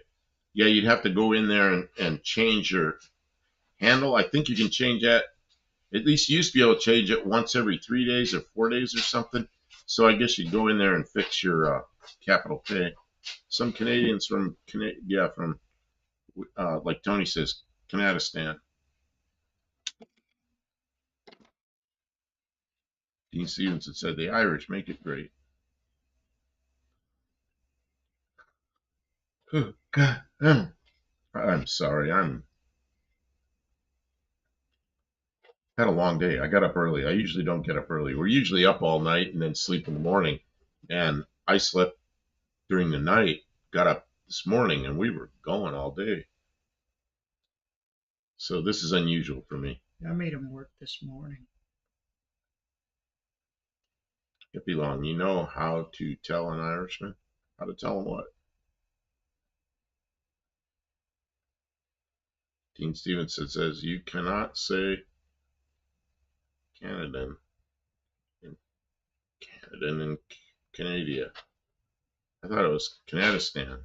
Yeah, you'd have to go in there and change your handle. I think you can change that. At least you used to be able to change it once every 3 days or 4 days or something. So I guess you'd go in there and fix your capital K. Some Canadians from like Tony says, Canadistan. Dean Stevenson said the Irish make it great. Oh, God. I'm sorry. Had a long day. I got up early. I usually don't get up early. We're usually up all night and then sleep in the morning. And I slept during the night, got up this morning, and we were going all day. So this is unusual for me. I made him work this morning. Hippie Long, you know how to tell an Irishman? How to tell him what? Dean Stevenson says, you cannot say Canadian in Canada. I thought it was Canadistan.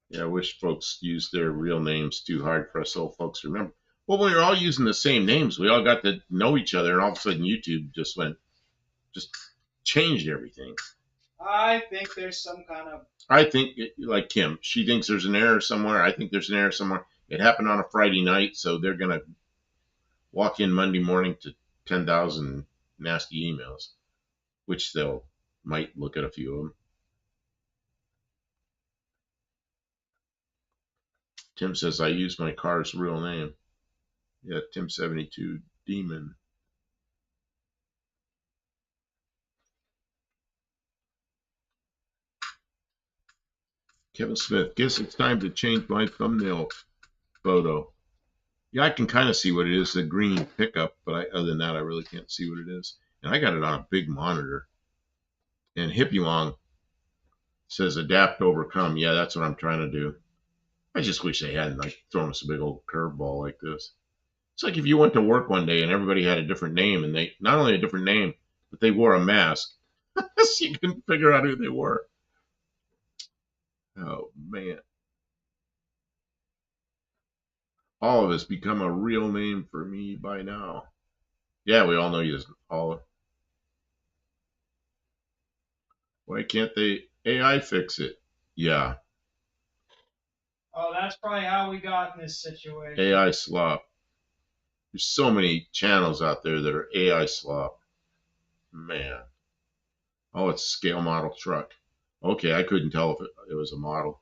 Yeah, I wish folks used their real names too hard for us old folks to remember. Well, when we were all using the same names, we all got to know each other, and all of a sudden YouTube just changed everything. I think there's some kind of... I think, like Kim, she thinks there's an error somewhere. I think there's an error somewhere. It happened on a Friday night, so they're going to walk in Monday morning to 10,000 nasty emails, which they'll might look at a few of them. Tim says, I use my car's real name. Yeah, Tim72 Demon. Kevin Smith, guess it's time to change my thumbnail photo. Yeah, I can kind of see what it is, the green pickup, but other than that, I really can't see what it is. And I got it on a big monitor. And Hippie Long says, adapt, overcome. Yeah, that's what I'm trying to do. I just wish they hadn't thrown us a big old curveball like this. It's like if you went to work one day and everybody had a different name, and they not only a different name, but they wore a mask. So you couldn't figure out who they were. Oh, man. All of us become a real name for me by now. Yeah, we all know you as Paula. Why can't they AI fix it? Yeah. Oh, that's probably how we got in this situation. AI slop. There's so many channels out there that are AI slop. Man. Oh, it's a scale model truck. Okay, I couldn't tell if it was a model.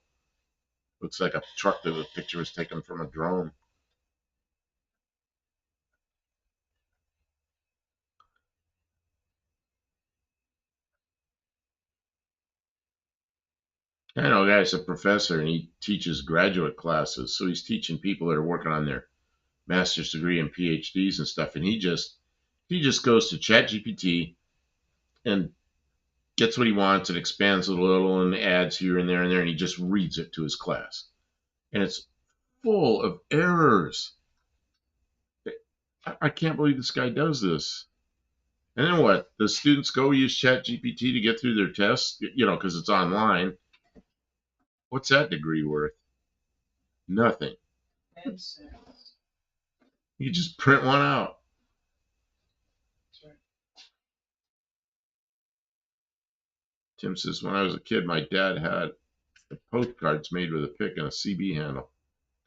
Looks like a truck that the picture was taken from a drone. I know a guy's a professor and he teaches graduate classes. So he's teaching people that are working on their master's degree and PhDs and stuff. And he just goes to ChatGPT and gets what he wants and expands it a little and adds here and there, and he just reads it to his class. And it's full of errors. I can't believe this guy does this. And then what? The students go use ChatGPT to get through their tests, because it's online. What's that degree worth? Nothing. You just print one out. Tim says, when I was a kid, my dad had the postcards made with a pick and a CB handle.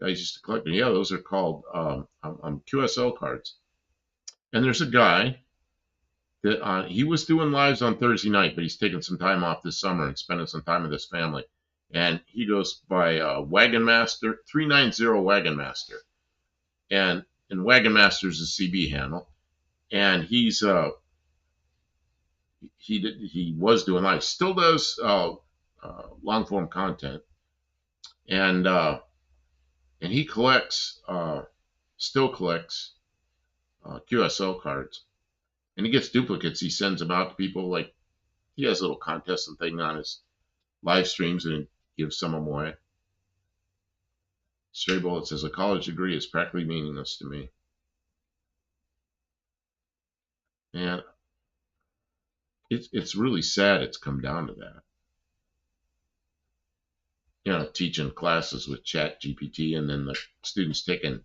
Guys used to collect them. Yeah, those are called QSL cards. And there's a guy that he was doing lives on Thursday night, but he's taking some time off this summer and spending some time with his family. And he goes by Wagon Master, 390 Wagon Master. And Wagon Master is a CB handle. And he was doing live, still does long form content, and he still collects QSL cards, and he gets duplicates. He sends them out to people. Like he has a little contest and thing on his live streams and gives some of them away. Stray Bullet says a college degree is practically meaningless to me. And it's really sad it's come down to that. Teaching classes with ChatGPT, and then the students taking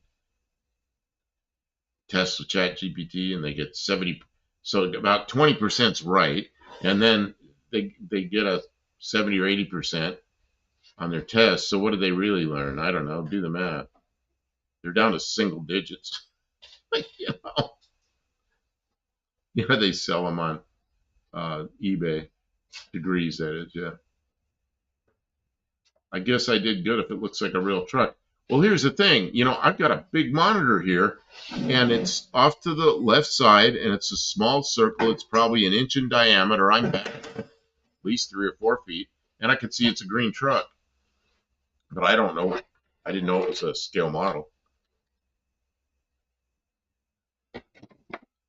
tests with ChatGPT, and they get 70. So about 20%'s right, and then they get a 70 or 80% on their tests. So what do they really learn? I don't know. Do the math. They're down to single digits. They sell them on eBay. Degrees, that is, yeah. I guess I did good if it looks like a real truck. Well, here's the thing. I've got a big monitor here, and it's off to the left side, and it's a small circle. It's probably an inch in diameter. I'm back at least 3 or 4 feet, and I can see it's a green truck. But I don't know. I didn't know it was a scale model.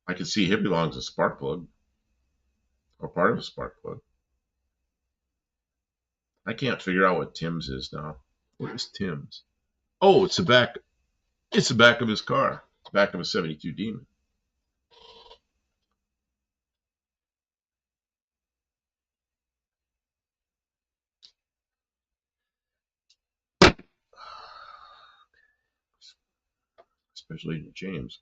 I can see it belongs to a spark plug, or part of a spark plug. I can't figure out what Tim's is now. What is Tim's? Oh, it's the back. It's the back of his car. It's the back of a 72 Demon. Special Agent James.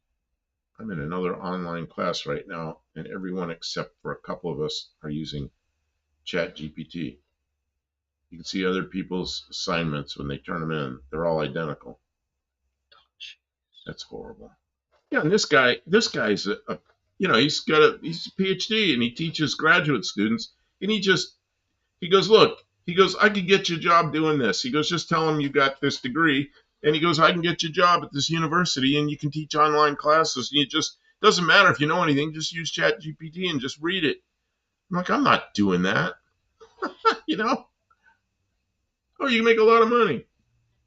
I'm in another online class right now, and everyone except for a couple of us are using ChatGPT. You can see other people's assignments when they turn them in. They're all identical. That's horrible. Yeah, and this guy's he's a PhD, and he teaches graduate students, and he goes, look, I could get you a job doing this. He goes, just tell them you got this degree, and he goes, I can get you a job at this university, and you can teach online classes, and doesn't matter if you know anything, just use ChatGPT and just read it. I'm like, I'm not doing that. Oh, you can make a lot of money.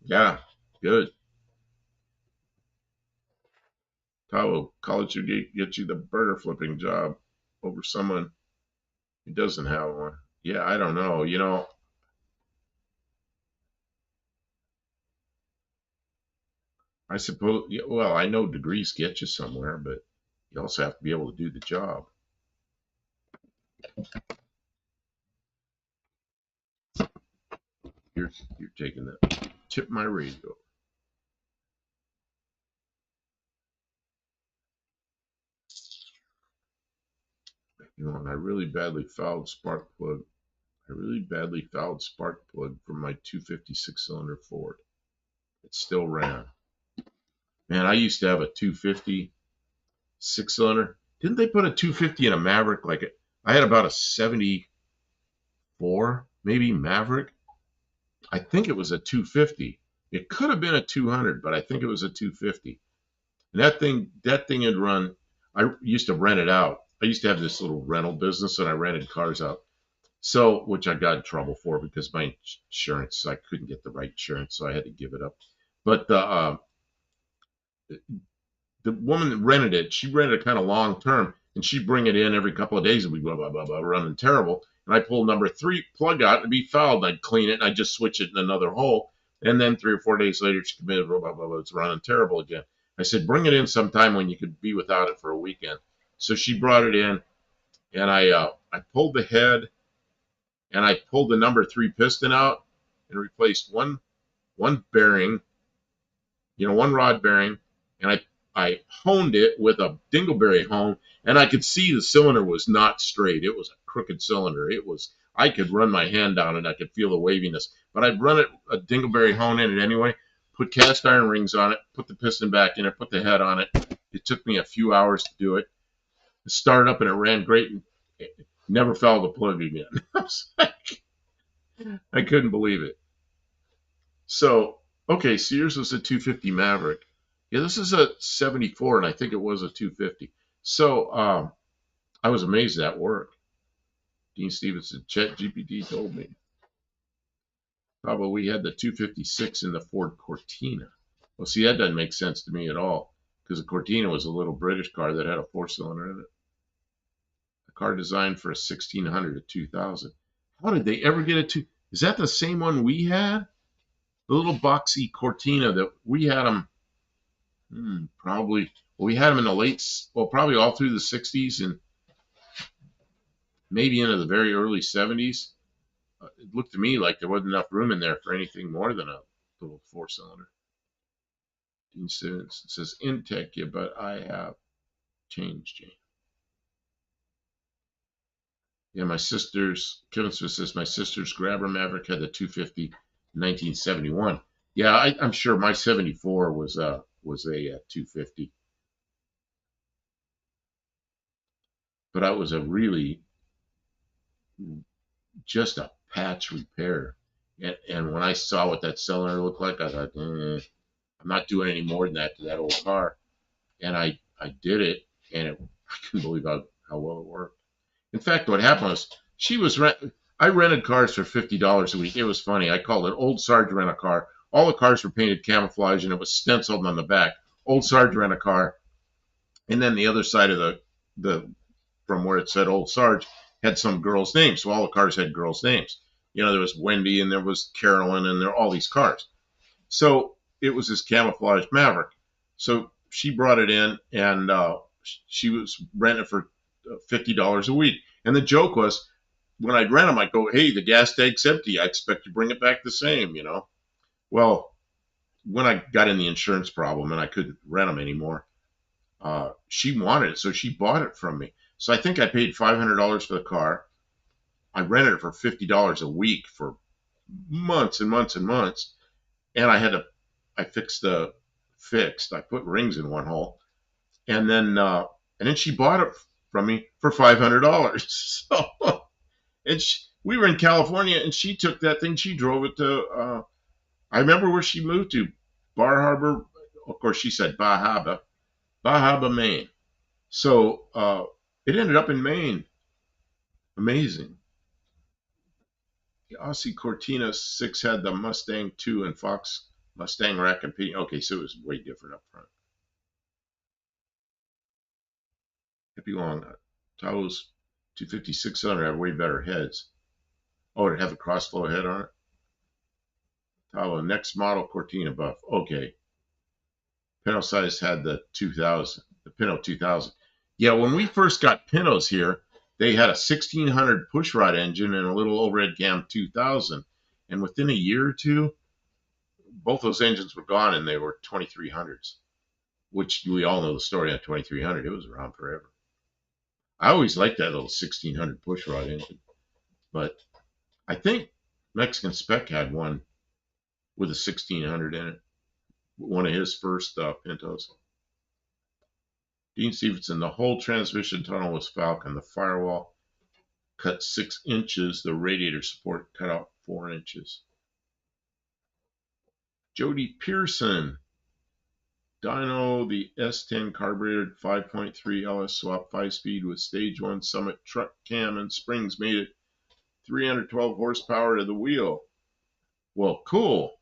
Yeah, good. College should get you the burger flipping job over someone who doesn't have one. Yeah, I don't know. I suppose, well, I know degrees get you somewhere, but you also have to be able to do the job. You're taking that. Tip my radio. And I really badly fouled spark plug. From my 256 cylinder Ford. It still ran. Man, I used to have a 250 6-cylinder. Didn't they put a 250 in a Maverick? I had about a 70 74, maybe Maverick. I think it was a 250. It could have been a 200, but I think it was a 250. And that thing had run. I used to rent it out. I used to have this little rental business, and I rented cars out. So, which I got in trouble for because my insurance, I couldn't get the right insurance, so I had to give it up. But the woman that rented it, she rented it kind of long term, and she'd bring it in every couple of days, and we'd blah, blah, blah, blah, running terrible. And I pulled number 3 plug out, and it'd be fouled, and I'd clean it, and I'd just switch it in another hole. And then 3 or 4 days later, she committed, blah, blah, blah, blah, it's running terrible again. I said, bring it in sometime when you could be without it for a weekend. So she brought it in, and I pulled the head, and I pulled the number 3 piston out and replaced one bearing, one rod bearing, and I honed it with a dingleberry hone, and I could see the cylinder was not straight. It was a crooked cylinder. I could run my hand down it. I could feel the waviness, but I'd run a dingleberry hone in it anyway, put cast iron rings on it, put the piston back in it, put the head on it. It took me a few hours to do it. It started up and it ran great, and it never fell the plug again. I couldn't believe it. So, okay, so yours was a 250 Maverick. Yeah, this is a 74, and I think it was a 250. So I was amazed that worked. Dean Stevenson, ChatGPT told me. Probably we had the 256 in the Ford Cortina. Well, see, that doesn't make sense to me at all, because the Cortina was a little British car that had a 4-cylinder in it. A car designed for a 1600 to 2000. How did they ever get it to? Is that the same one we had? The little boxy Cortina that we had them. Probably. Well, we had them in the probably all through the 60s and maybe into the very early 70s. It looked to me like there wasn't enough room in there for anything more than a little 4-cylinder. Dean Simmons says, Intech, yeah, but I have changed, Jane. Yeah, Kevin Smith says, my sister's Grabber Maverick had the 250 in 1971. Yeah, I'm sure my 74 was a 250. But that was just a patch repair. And when I saw what that cylinder looked like, I thought, I'm not doing any more than that to that old car. And I did it, and I couldn't believe how well it worked. In fact, what happened was I rented cars for $50 a week. It was funny. I called it Old Sarge Rent a Car. All the cars were painted camouflage, and it was stenciled on the back. Old Sarge Rent a Car. And then the other side of from where it said Old Sarge had some girls' names. So all the cars had girls' names. There was Wendy, and there was Carolyn, and there were all these cars. So it was this camouflage Maverick. So she brought it in, and she was renting it for $50 a week. And the joke was, when I'd rent them, I'd go, hey, the gas tank's empty. I expect you to bring it back the same, Well, when I got in the insurance problem and I couldn't rent them anymore, she wanted it, so she bought it from me. So I think I paid $500 for the car. I rented it for $50 a week for months and months and months. And I put rings in one hole. And then she bought it from me for $500. So, we were in California, and she took that thing. She drove it to, I remember where she moved to, Bar Harbor. Of course, she said Bahaba, Maine. So it ended up in Maine. Amazing. The Aussie Cortina 6 had the Mustang 2 and Fox Mustang rack and pinion. Okay, so it was way different up front. Happy Long. Tahoe's 25600 have way better heads. Oh, it have a crossflow head on it? Tahoe, next model Cortina buff. Okay. Pinto size had the 2000, the Pinto 2000. Yeah, when we first got Pintos here, they had a 1600 pushrod engine and a little overhead cam 2000. And within a year or two, both those engines were gone, and they were 2300s, which we all know the story on 2300. It was around forever. I always liked that little 1600 pushrod engine, but I think Mexican Spec had one with a 1600 in it, one of his first Pintos. Dean Stevenson, the whole transmission tunnel was Falcon. The firewall cut 6 inches. The radiator support cut out 4 inches. Jody Pearson. Dyno, the S10 carbureted 5.3 LS swap 5-speed with stage 1 Summit truck cam and springs made it 312 horsepower to the wheel. Well, cool.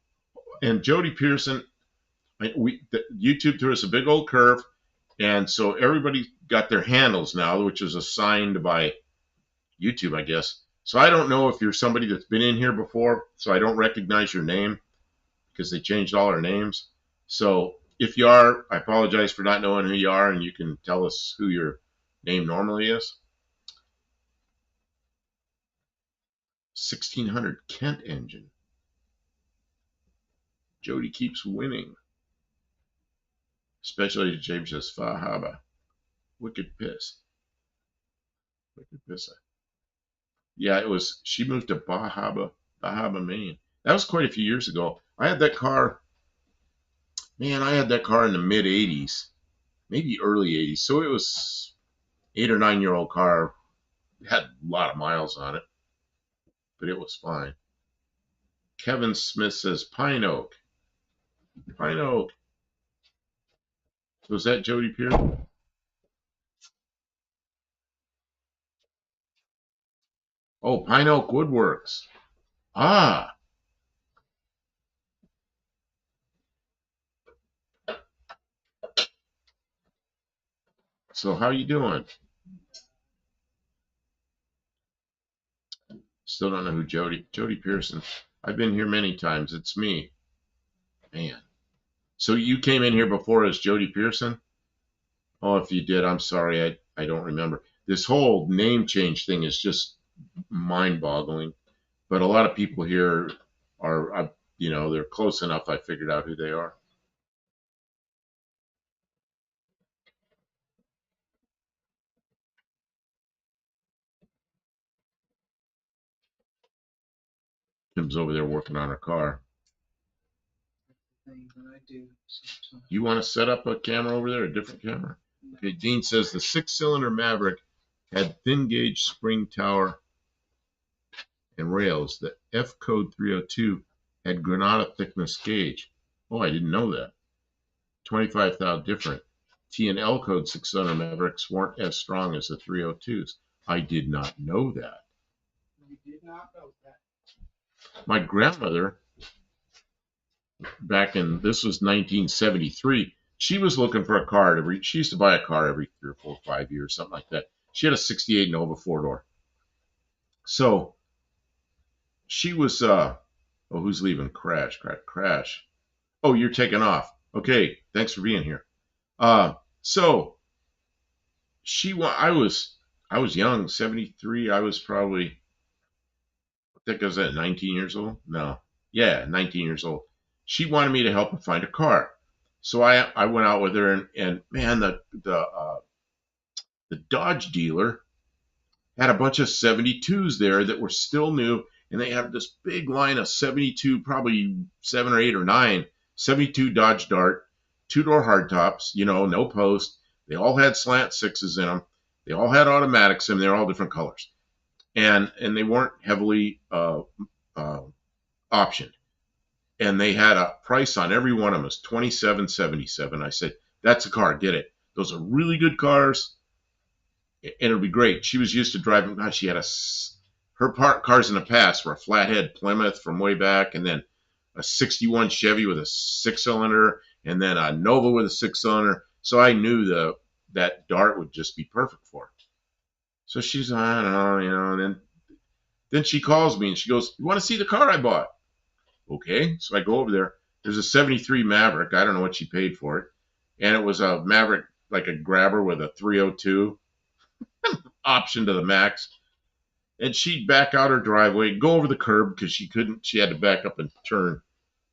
And Jody Pearson, YouTube threw us a big old curve, and so everybody got their handles now, which is assigned by YouTube, I guess. So I don't know if you're somebody that's been in here before, so I don't recognize your name because they changed all our names. So if you are, I apologize for not knowing who you are, and you can tell us who your name normally is. 1600 Kent engine. Jody keeps winning. Especially James says Fahaba. Wicked piss. Wicked pissa. Yeah, it was, she moved to Bahaba, Maine. That was quite a few years ago. I had that car, man, I had that car in the mid 80s, maybe early 80s. So it was 8 or 9 year old car. It had a lot of miles on it, but it was fine. Kevin Smith says Pine Oak. Pine Oak. Was that Jody Pierce? Oh, Pine Oak Woodworks. Ah. So how you doing? Still don't know who Jody Pearson. I've been here many times. It's me. Man. So you came in here before as Jody Pearson? Oh, if you did, I'm sorry. I don't remember. This whole name change thing is just mind-boggling. But a lot of people here are, you know, they're close enough. I figured out who they are. Kim's over there working on her car. You want to set up a camera over there, a different camera? Okay, Dean says the 6-cylinder Maverick had thin gauge spring tower and rails. The F code 302 had Granada thickness gauge. Oh, I didn't know that. 25,000 different. T and L code 6-cylinder Mavericks weren't as strong as the 302s. I did not know that. You did not know that. My grandmother, back in, this was 1973, she was looking for a car she used to buy a car every 3 or 4 or 5 years, something like that. She had a 68 Nova 4-door. So she was, oh, who's leaving? Crash. Oh, you're taking off. Okay, thanks for being here. So I was young, 73. I was probably, I think I was at 19 years old. No, yeah, 19 years old. She wanted me to help her find a car. So I went out with her, and man, the Dodge dealer had a bunch of 72s there that were still new, and they had this big line of 72, probably 7 or 8 or 9, 72 Dodge Dart, 2-door hardtops, you know, no post. They all had slant 6s in them. They all had automatics in them. They're all different colors. And they weren't heavily optioned. And they had a price on every one of them. It was $27.77. I said, that's a car, get it. Those are really good cars, and it'll be great. She was used to driving. God, she had her cars in the past were a flathead Plymouth from way back, and then a 61 Chevy with a 6-cylinder, and then a Nova with a 6-cylinder. So I knew that Dart would just be perfect for her. So she's, I don't know, you know, and then she calls me and she goes, you want to see the car I bought? Okay, so I go over there. There's a 73 Maverick. I don't know what she paid for it. And it was a Maverick, like a grabber with a 302 option to the max. And she'd back out her driveway, go over the curb because she had to back up and turn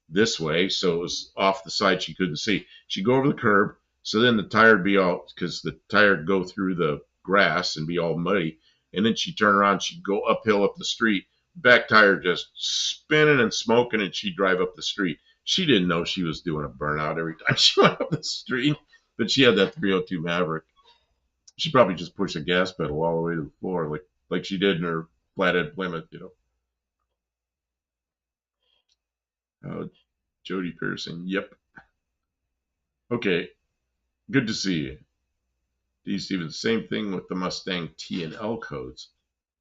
this way. So it was off the side she couldn't see. She'd go over the curb. So then the tire would be all, because the tire would go through the grass and be all muddy. And then she'd turn around, she'd go uphill up the street. Back tire just spinning and smoking, and she'd drive up the street. She didn't know she was doing a burnout every time she went up the street, but she had that 302 Maverick. She probably just pushed the gas pedal all the way to the floor. Like, like she did in her flathead Plymouth, Jody Pearson, yep. Okay, good to see you. D. Stevens, same thing with the Mustang T and L codes.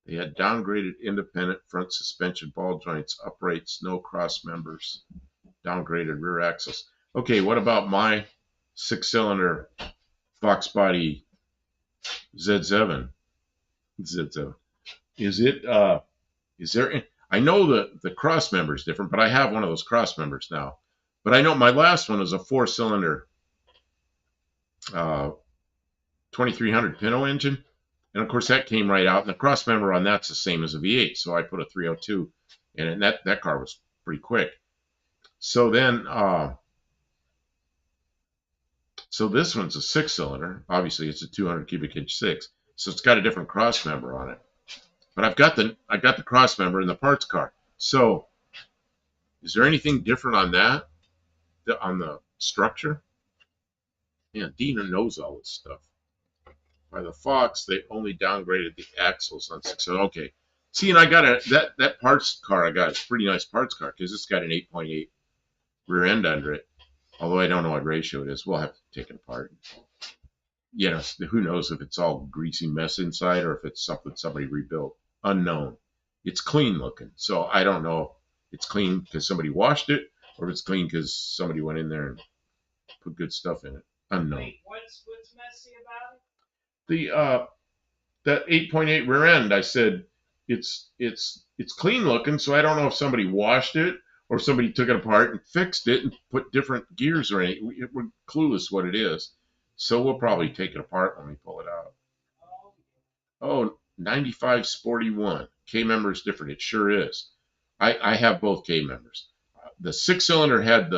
They had downgraded independent front suspension ball joints, uprights, no cross members, downgraded rear axles. Okay, what about my 6-cylinder Fox body Z7? Z7. Is there, I know the cross member is different, but I have one of those cross members now. But I know my last one is a 4-cylinder 2300 Pinto engine. And of course that came right out. And the cross member on that's the same as a V8. So I put a 302 in it, and that car was pretty quick. So then, so this one's a 6-cylinder. Obviously it's a 200 cubic inch 6. So it's got a different cross member on it. But I got the cross member in the parts car. So is there anything different on that? On the structure? Yeah, Dina knows all this stuff. By the Fox, they only downgraded the axles on 6. Okay. See, and I got that parts car I got. It's a pretty nice parts car because it's got an 8.8 rear end under it. Although I don't know what ratio it is. We'll have to take it apart. Who knows if it's all greasy mess inside or if it's something somebody rebuilt. Unknown. It's clean looking. So I don't know if it's clean because somebody washed it or if it's clean because somebody went in there and put good stuff in it. Unknown. Wait, what's messy about it? That 8.8 rear end, I said it's clean looking, so I don't know if somebody washed it or somebody took it apart and fixed it and put different gears or anything. We're clueless what it is. So we'll probably take it apart when we pull it out. Oh, 95 Sporty 1. K member is different. It sure is. I have both K members. The 6-cylinder had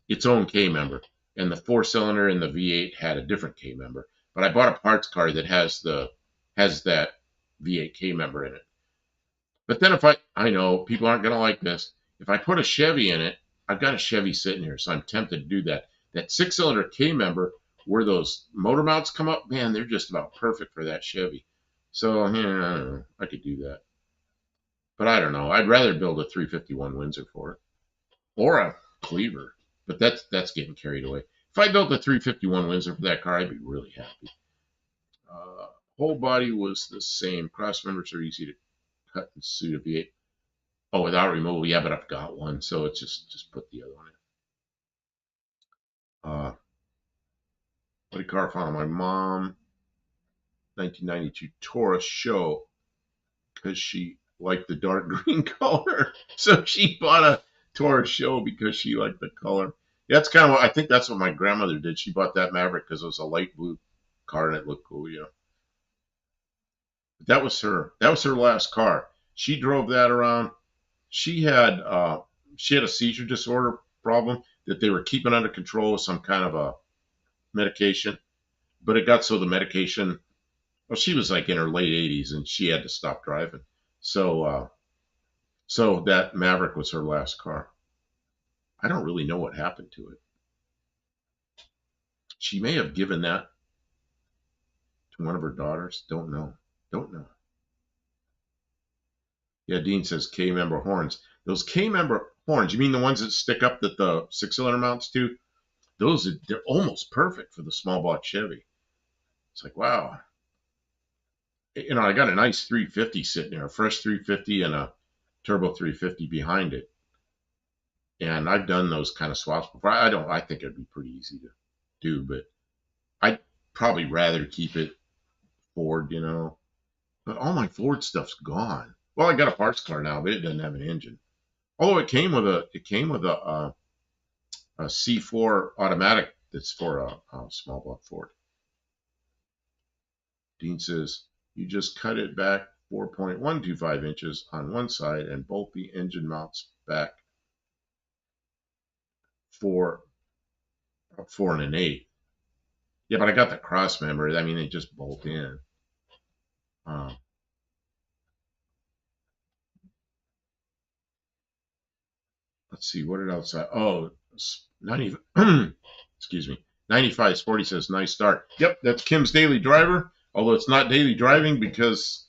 its own K member, and the 4-cylinder and the V8 had a different K member. But I bought a parts car that has that V8 K member in it. But then I know people aren't going to like this. If I put a Chevy in it, I've got a Chevy sitting here, so I'm tempted to do that. That 6-cylinder K member, where those motor mounts come up, man, they're just about perfect for that Chevy. So, yeah, I could do that. But I don't know. I'd rather build a 351 Windsor for it. Or a Cleaver. But that's getting carried away. If I built a 351 Windsor for that car, I'd be really happy. Whole body was the same. Cross members are easy to cut and suit a V8. Oh, without removal, yeah, but I've got one, so it's just put the other one in. What a car found my mom, 1992 Taurus show, because she liked the dark green color. So she bought a Taurus show because she liked the color. Yeah, that's kind of what I think that's what my grandmother did. She bought that Maverick because it was a light blue car and it looked cool, But that was her last car. She drove that around. She had a seizure disorder problem that they were keeping under control with some kind of a medication. But it got so the medication, well, she was like in her late 80s and she had to stop driving. So that Maverick was her last car. I don't really know what happened to it. She may have given that to one of her daughters. Don't know. Yeah, Dean says K-member horns. Those K-member horns, you mean the ones that stick up that the 6-cylinder mounts to? They're almost perfect for the small block Chevy. It's like, wow. I got a nice 350 sitting there, a fresh 350 and a turbo 350 behind it. And I've done those kind of swaps before. I think it'd be pretty easy to do, but I'd probably rather keep it Ford, But all my Ford stuff's gone. Well, I got a parts car now, but it doesn't have an engine. Although it came with a C4 automatic that's for a small block Ford. Dean says you just cut it back 4.125 inches on one side and bolt the engine mounts back 4 1/8. Yeah, but I got the cross member. I mean, they just bolt in. Let's see, what did else? Oh, 90. Excuse me. 95 Sporty says nice start. Yep, that's Kim's daily driver. Although it's not daily driving because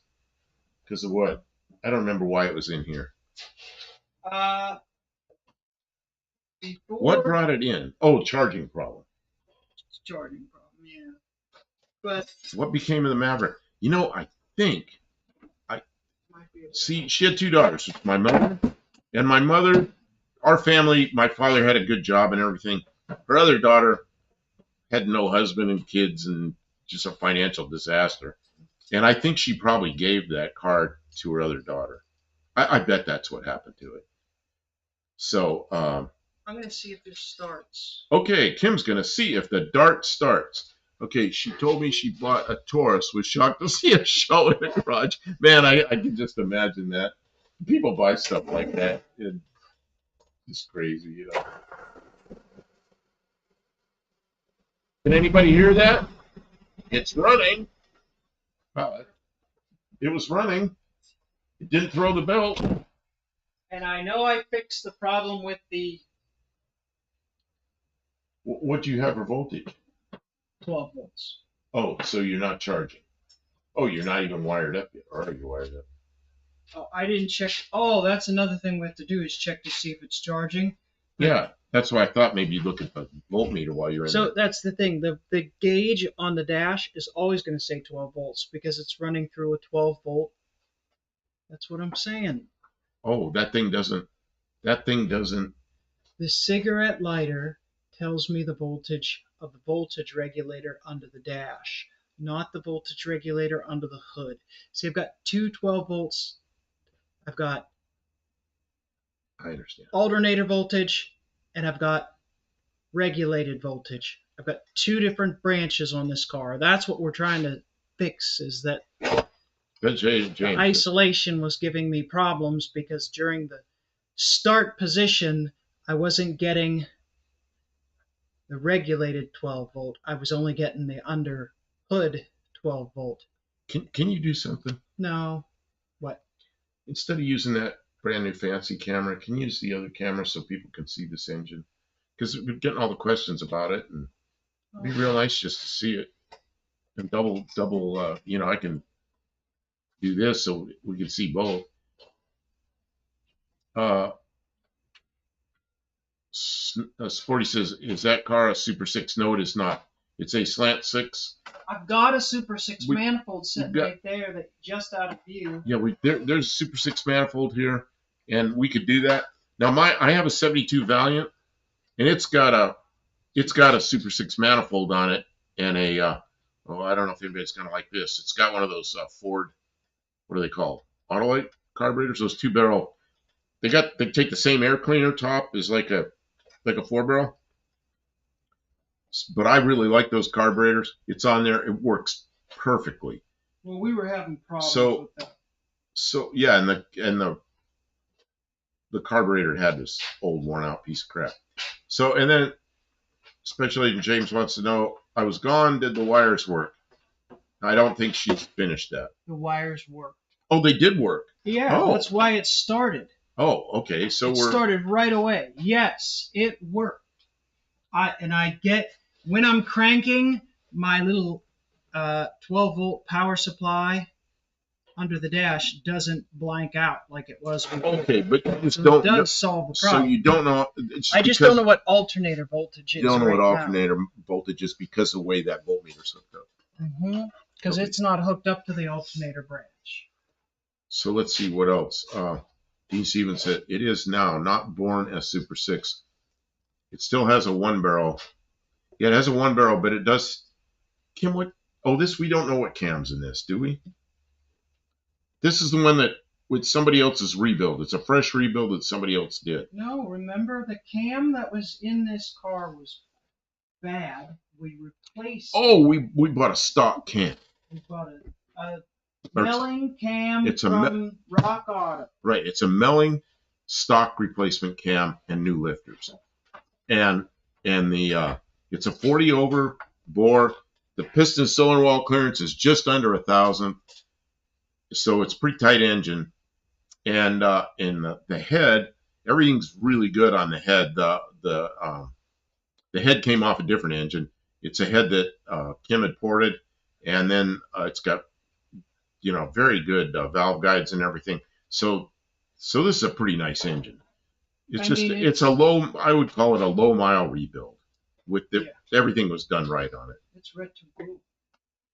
of what? I don't remember why it was in here. Before What brought it in? Oh, charging problem. charging problem, yeah. But What became of the Maverick? You know, I think might be see, she had two daughters, my mother and my mother. Our family, my father had a good job and everything. Her other daughter had no husband and kids and just a financial disaster. And I think she probably gave that car to her other daughter. I bet that's what happened to it. So, I'm gonna see if this starts. okay, Kim's gonna see if the dart starts. Okay, she told me she bought a Taurus. Was shocked to see a show in the garage. Man, I can just imagine that. People buy stuff like that. It's crazy, you know. Can anybody hear that? It's running. It was running. It didn't throw the belt. And I know I fixed the problem with the What do you have for voltage? 12 volts. Oh, so you're not charging. Oh, you're not even wired up yet. Or are you wired up? Oh, I didn't check. Oh, that's another thing we have to do is check to see if it's charging. Yeah, that's why I thought maybe you'd look at the voltmeter while you're in So there. that's the thing. The gauge on the dash is always going to say 12 volts because it's running through a 12 volt. That's what I'm saying. Oh, that thing doesn't. The cigarette lighter tells me the voltage of the voltage regulator under the dash, not the voltage regulator under the hood. See, I've got two 12 volts. I've got I understand. alternator voltage, and I've got regulated voltage. I've got two different branches on this car. That's what we're trying to fix, is that James. isolation was giving me problems because during the start position, I wasn't getting the regulated 12 volt. I was only getting the under hood 12 volt. Can you do something? No. What? Instead of using that brand new fancy camera, can you use the other camera so people can see this engine? Because we're getting all the questions about it, and it'd be real nice just to see it. And double, you know, I can do this so we can see both. Sporty says, is that car a Super 6? No, it is not. It's a Slant 6. I've got a Super 6 manifold sitting right there that just out of view. Yeah, there's a Super 6 manifold here, and we could do that. Now, I have a 72 Valiant, and it's got a Super 6 manifold on it, and I don't know if anybody's kind of like this. It's got one of those Ford, what are they called? Autolite carburetors, those 2-barrel. They take the same air cleaner top as like a 4-barrel. But I really like those carburetors. It's on there. It works perfectly. Well, we were having problems with that. So yeah, and the carburetor had this old worn out piece of crap. So, and then Special Agent James wants to know, I was gone, did the wires work? I don't think she's finished that. The wires worked. Oh, they did work. Yeah, that's why it started. Oh, okay. So it started right away. Yes, it worked. I get when I'm cranking my little 12-volt power supply under the dash doesn't blank out like it was before. Okay, but you just don't. It does solve the problem. So you don't know. I just don't know what alternator voltage is. You don't know what alternator voltage is because of the way that voltmeter's hooked up. Because it's not hooked up to the alternator branch. So let's see what else. Dean Stevens said, it is now not born as Super 6. It still has a 1-barrel. Yeah, it has a 1-barrel, but it does. Kim, what? Oh, we don't know what cam's in this, do we? This is the one that with somebody else's rebuild. It's a fresh rebuild that somebody else did. No, remember the cam that was in this car was bad. We replaced. Oh, we bought a stock cam. We bought a milling cam from Rock Auto. Right, it's a milling stock replacement cam and new lifters, and the it's a 40 over bore. The piston cylinder wall clearance is just under 1,000, so it's pretty tight engine, and in the head, everything's really good on the head. The head came off a different engine. It's a head that Kim had ported, and then it's got very good valve guides and everything. So this is a pretty nice engine. It's a low, I would call it a low mile rebuild. Everything was done right on it. It's red to blue.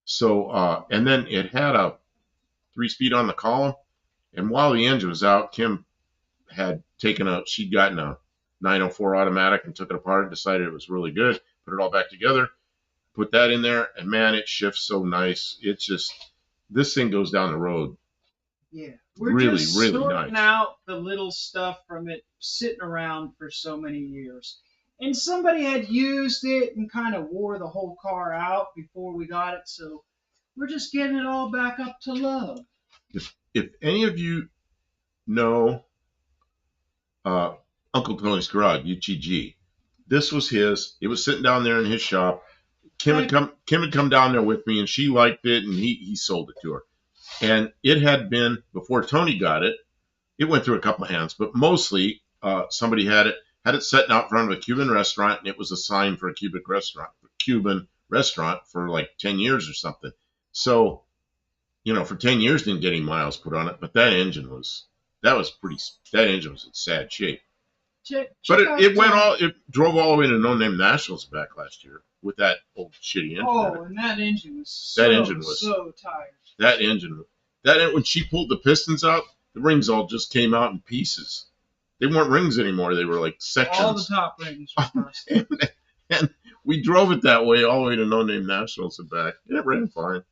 So and then it had a 3-speed on the column, and while the engine was out, Kim had she'd gotten a 904 automatic and took it apart and decided it was really good. Put it all back together, put that in there, and man, it shifts so nice. It's just, this thing goes down the road. Yeah, we're really, just really sorting nice. out the little stuff from it sitting around for so many years. And somebody had used it and kind of wore the whole car out before we got it, so we're just getting it all back up to love. If any of you know Uncle Tony's Garage, UTG, this was his. It was sitting down there in his shop. Kim had come down there with me, and she liked it, and he sold it to her. And it had been, before Tony got it, it went through a couple of hands, but mostly somebody had it sitting out front of a Cuban restaurant, and it was a sign for a Cuban restaurant for like 10 years or something. So, for 10 years didn't get any miles put on it, but that engine was in sad shape. But it drove all the way to No Name Nationals back last year with that old shitty engine. Oh, and that engine was so tired. When she pulled the pistons out, the rings all just came out in pieces. They weren't rings anymore. They were like sections. All the top rings were busted. and we drove it that way all the way to No Name Nationals and back. It ran fine.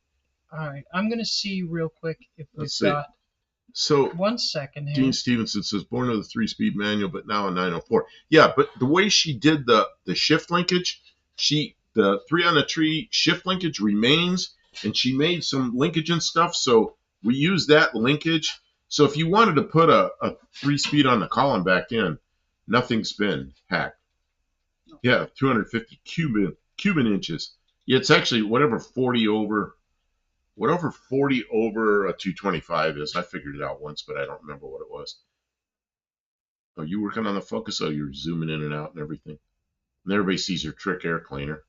All right, I'm going to see real quick if we've got... So 1 second here. Dean Stevenson says, born with a 3-speed manual, but now a 904. Yeah, but the way she did the shift linkage, the 3-on-the-tree shift linkage remains, and she made some linkage and stuff, so we use that linkage. So if you wanted to put a 3-speed on the column back in, nothing's been hacked. Yeah, 250 Cuban inches. Yeah, it's actually whatever 40 over a 225 is. I figured it out once, but I don't remember what it was. Oh, you working on the focus? Oh, you're zooming in and out and everything. And everybody sees your trick air cleaner.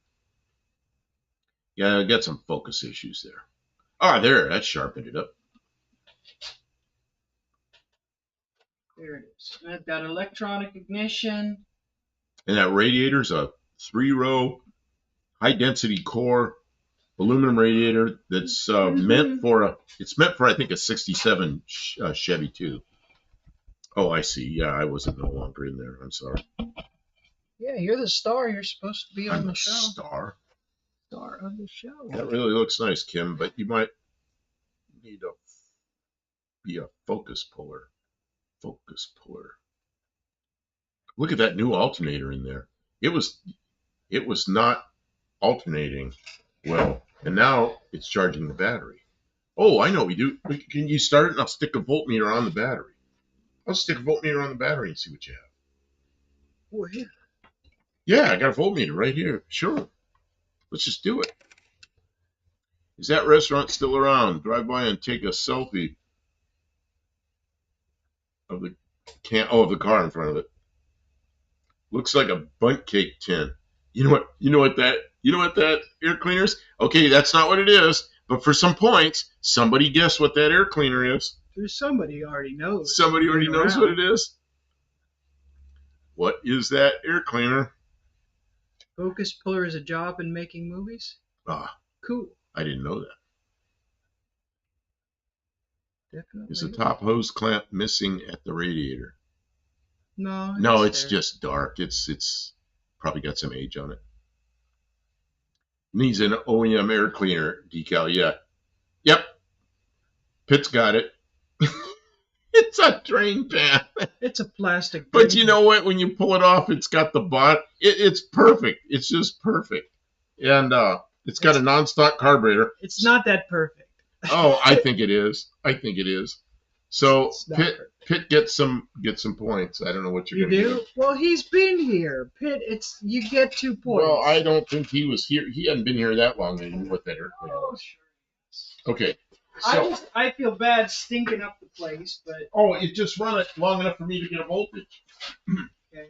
Yeah, I got some focus issues there. Ah, there, that sharpened it up. There it is. And I've got electronic ignition. And that radiator's a 3-row, high-density core aluminum radiator that's meant for I think a 67 Chevy too. Oh, I see. Yeah, I wasn't no longer in there. I'm sorry. Yeah, you're the star. You're supposed to be on the show. Star of the show. That really looks nice, Kim, but you might need to be a focus puller. Look at that new alternator in there. It was not alternating well, and now it's charging the battery. Oh, I know what we do. Can you start it, and I'll stick a voltmeter on the battery. I'll stick a voltmeter on the battery and see what you have. Oh, here. Yeah, I got a voltmeter right here. Sure. Let's just do it. Is that restaurant still around? Drive by and take a selfie of the car in front of it. Looks like a bundt cake tin. You know what that air cleaner is? Okay, that's not what it is. But for some points, somebody guess what that air cleaner is. There's somebody already knows. Somebody already knows what it is. What is that air cleaner? Focus puller is a job in making movies? Ah, cool. I didn't know that. Definitely. Is the top hose clamp missing at the radiator? No, it's just dark. It's probably got some age on it. Needs an OEM air cleaner decal. Yeah. Yep. Pitt's got it. It's a drain pan. It's a plastic. But you know what? When you pull it off, it's got the bot. It's perfect. It's just perfect. And it's got a non-stock carburetor. It's not that perfect. Oh, I think it is. So Pitt gets some points. I don't know what you're going to do. Well, he's been here. Pitt, you get 2 points. Well, I don't think he was here. He hadn't been here that long. And he knew what that air cleaner was. Sure. Okay. So, I feel bad stinking up the place, but it just run it long enough for me to get a voltage. Okay.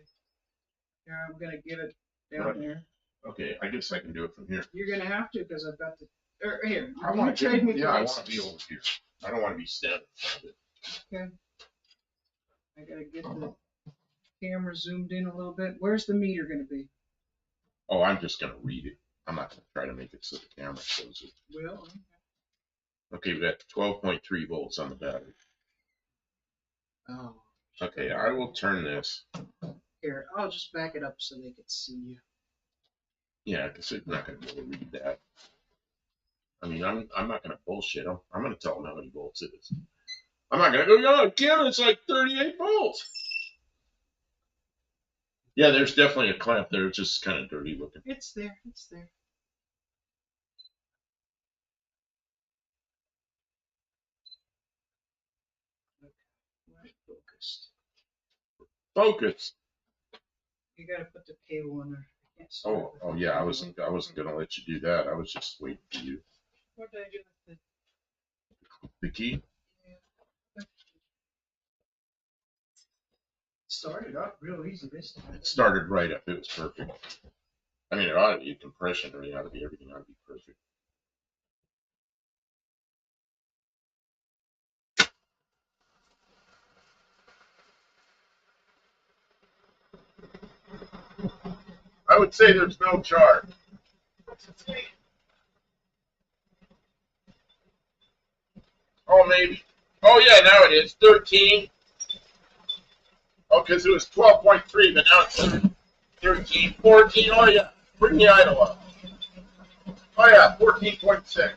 Here, I'm gonna give it down here. Okay, I guess I can do it from here. You're gonna have to because I've got the Or here, I you want to trade me yeah, I want places. to be over here. I don't want to be standing in front of it. Okay. I gotta get the camera zoomed in a little bit. Where's the meter gonna be? Oh, I'm just going to read it. I'm not going to try to make it so the camera shows it. Well, Okay, we got 12.3 volts on the battery. oh, Okay, I will turn this. here, I'll just back it up so they can see you. Yeah, because they're not going to be able to read that. I mean, I'm not going to bullshit them. I'm going to tell them how many volts it is. I'm not going to go, no, Kim, it's like 38 volts. Yeah, there's definitely a clamp there. It's just kind of dirty looking. It's there. It's there. Okay. Right, focused. Focus. You gotta put the cable in there. I can't start Oh, with oh the yeah, I cable. wasn't going to let you do that. I was just waiting for you. What did I do with The key? the? Started up real easy this time. It started right up. It was perfect. I mean, it ought to be compression, or it ought to be everything ought to be perfect. I would say there's no charge. Oh, maybe. Oh, yeah, now it is. 13. Oh, because it was 12.3, but now it's 13, 14. Oh, yeah. Bring the idle up. Oh, yeah, 14.6.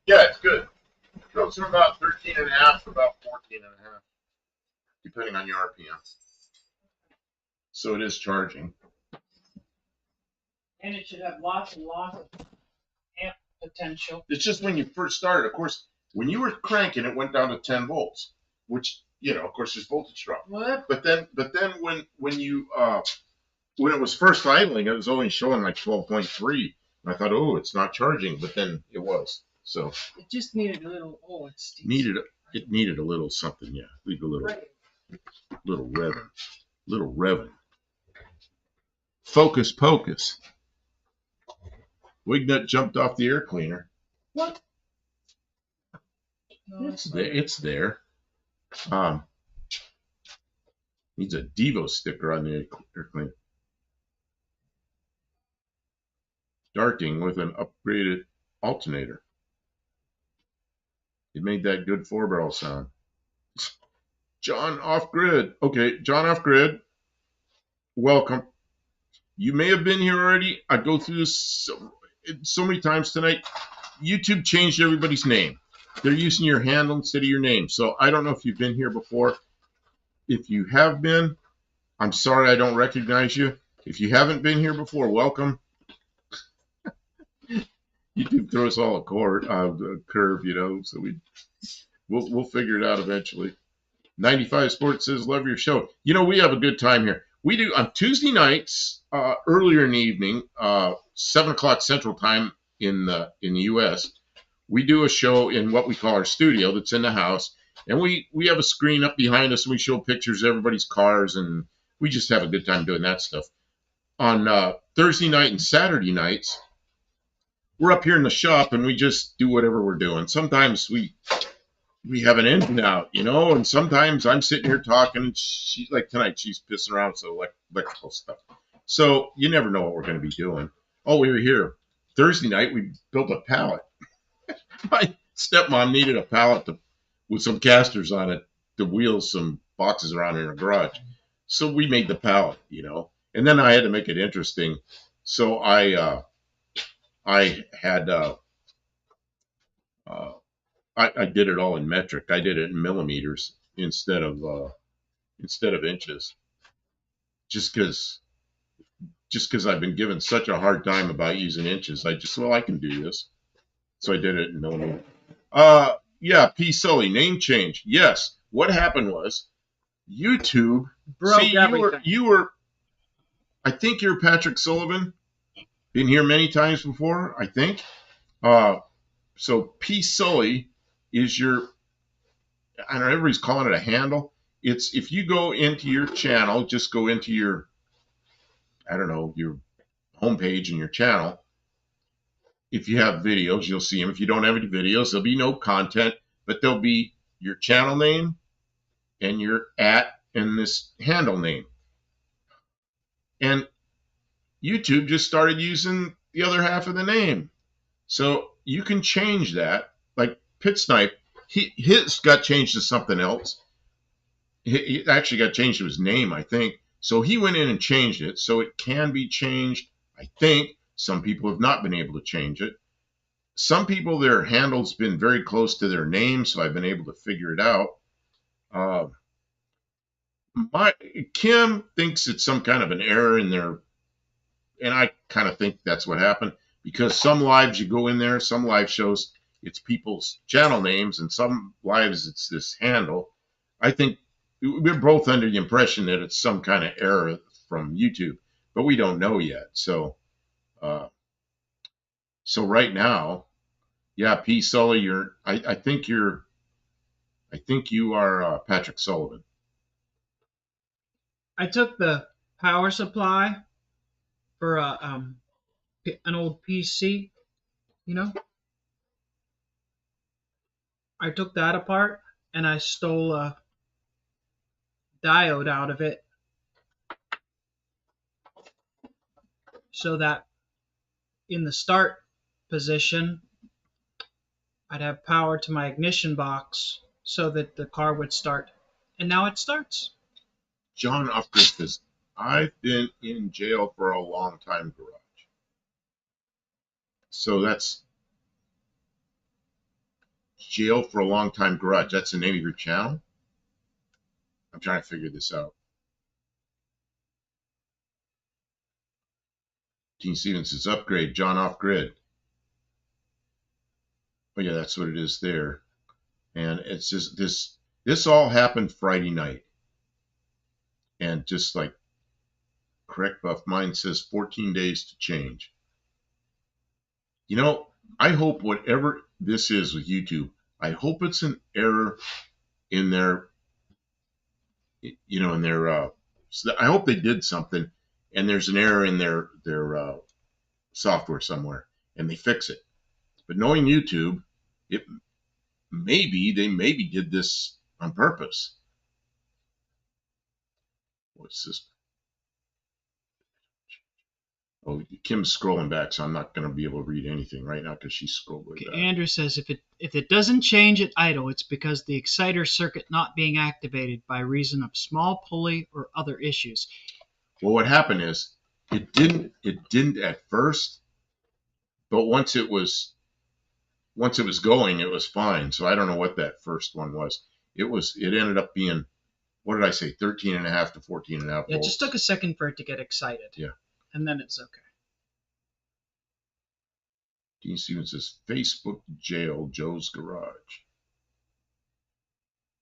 Yeah, it's good. It goes from about 13 and a half to about 14 and a half, depending on your RPM. So it is charging. And it should have lots and lots of amp potential. It's just when you first started, of course, when you were cranking, it went down to 10 volts, which, you know, of course, there's voltage drop. What? But then when you when it was first idling, it was only showing like 12.3. And I thought, oh, it's not charging, but then it was. So It just needed a little. Oh, it's it needed a little something, yeah. Leave a little revving. Focus pocus. Wignut jumped off the air cleaner. What? No, It's there. It's there. Needs a Devo sticker on the air cleaner. Darting with an upgraded alternator. It made that good 4-barrel sound. John off grid. Okay, John off grid. Welcome. You may have been here already. I go through this so many times tonight. YouTube changed everybody's name. They're using your handle instead of your name. So I don't know if you've been here before. If you have been, I'm sorry I don't recognize you. If you haven't been here before, welcome. YouTube throws all a curve, you know. So we'll figure it out eventually. 95 Sports says, love your show. You know, we have a good time here. We do on Tuesday nights, earlier in the evening, 7 o'clock Central Time in the U.S. We do a show in what we call our studio that's in the house, and we have a screen up behind us, and we show pictures of everybody's cars, and we just have a good time doing that stuff. On Thursday night and Saturday nights, we're up here in the shop, and we just do whatever we're doing. Sometimes we have an engine out, you know, and sometimes I'm sitting here talking, and she, like tonight, she's pissing around with electrical stuff. So you never know what we're going to be doing. Oh, we were here Thursday night. We built a pallet. My stepmom needed a pallet with some casters on it to wheel some boxes around in her garage. So we made the pallet, you know, and then I had to make it interesting. So I did it all in metric. I did it in millimeters instead of inches, just because I've been given such a hard time about using inches. I can do this. So I did it in millimeters. Yeah, P. Sully, name change. Yes. What happened was YouTube Broke everything. you were I think you're Patrick Sullivan. Been here many times before, I think. So P. Sully is your, I don't know, everybody's calling it a handle. It's if you go into your channel, just go into your, I don't know, your homepage in your channel. If you have videos, you'll see them. If you don't have any videos, there'll be no content, but there'll be your channel name and your and this handle name. And YouTube just started using the other half of the name. So you can change that. Like Pit Snipe, his got changed to something else. He actually got changed to his name, I think. So he went in and changed it. So it can be changed, I think. Some people have not been able to change it. Some people, their handle's been very close to their name, so I've been able to figure it out. Kim thinks it's some kind of an error in their, and I kind of think that's what happened, because some lives you go in there, some live shows, it's people's channel names, and some lives it's this handle. I think we're both under the impression that it's some kind of error from YouTube, but we don't know yet. So, so right now, yeah, P. Sully, I think you are Patrick Sullivan. I took the power supply for an old PC, you know. I took that apart and I stole a diode out of it so that in the start position I'd have power to my ignition box so that the car would start. And now it starts. John Upgrid says, I've been in jail for a long time, garage. So that's jail for a long time, garage. That's the name of your channel? I'm trying to figure this out. Gene Stevens says, upgrade, John off grid. Oh yeah, that's what it is there. And it's just this all happened Friday night. And just like correct buff, mine says 14 days to change. You know, I hope whatever this is with YouTube, I hope it's an error in their, you know, in their, so I hope they did something and there's an error in their software somewhere and they fix it. But knowing YouTube, they maybe did this on purpose. What's this? Oh, Kim's scrolling back, so I'm not going to be able to read anything right now because she's scrolling back. Andrew says if it doesn't change at idle, it's because the exciter circuit not being activated by reason of small pulley or other issues. Well, what happened is it didn't at first, but once it was going, it was fine. So I don't know what that first one was. It ended up being, what did I say, 13.5 to 14.5 volts. Yeah, it just took a second for it to get excited. Yeah. And then it's okay. Dean Stevens says, Facebook jail, Joe's garage.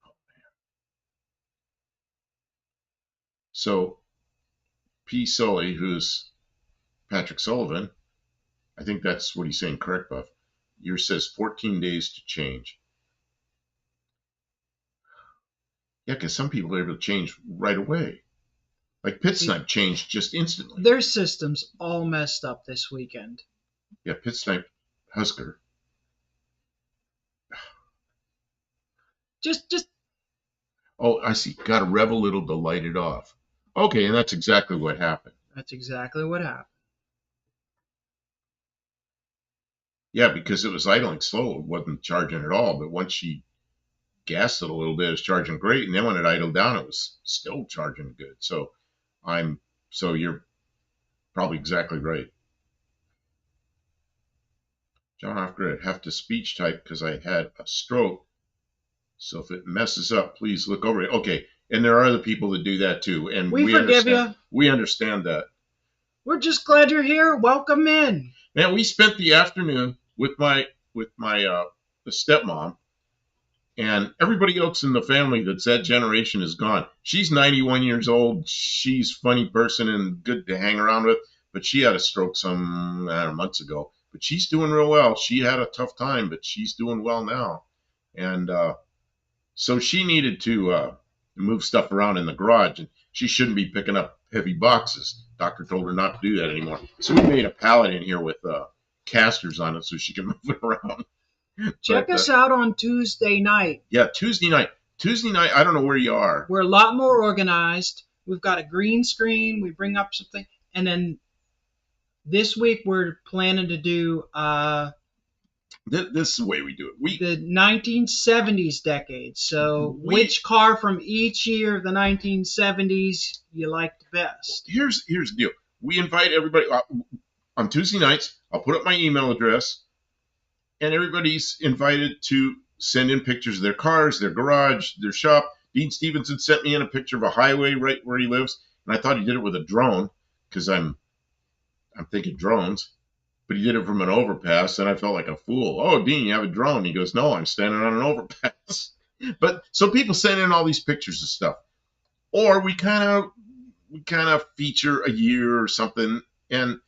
Oh, man. So, P. Sully, who's Patrick Sullivan, I think that's what he's saying, correct, Buff? Yours says 14 days to change. Yeah, because some people are able to change right away. Like Pit Snipe changed just instantly. Their system's all messed up this weekend. Yeah, Pit Snipe Husker. Just. Oh, I see. Got to rev a little to light it off. Okay, and that's exactly what happened. That's exactly what happened. Yeah, because it was idling slow. It wasn't charging at all. But once she gassed it a little bit, it was charging great. And then when it idled down, it was still charging good. So you're probably exactly right. John Off-Grid, have to speech type because I had a stroke. So if it messes up, please look over it. Okay, and there are other people that do that too. And we forgive you. We understand that. We're just glad you're here. Welcome in. Man, we spent the afternoon with my the stepmom, and everybody else in the family that generation is gone. She's 91 years old. She's a funny person and good to hang around with, but she had a stroke some months ago. But she's doing real well. She had a tough time, but she's doing well now. And so she needed to move stuff around in the garage. And she shouldn't be picking up heavy boxes. Doctor told her not to do that anymore. So we made a pallet in here with casters on it so she can move it around. Check us out on Tuesday night. Yeah, Tuesday night. Tuesday night, I don't know where you are. We're a lot more organized. We've got a green screen. We bring up something. And then this week we're planning to do this is the way we do it. The 1970s decade. So which car from each year of the 1970s you liked best? Here's the deal. We invite everybody on Tuesday nights. I'll put up my email address, and everybody's invited to send in pictures of their cars, their garage, their shop. Dean Stevenson sent me in a picture of a highway right where he lives, and I thought he did it with a drone because I'm thinking drones. But he did it from an overpass, and I felt like a fool. Oh, Dean, you have a drone? He goes, no, I'm standing on an overpass. But so people send in all these pictures of stuff, or we kind of feature a year or something, and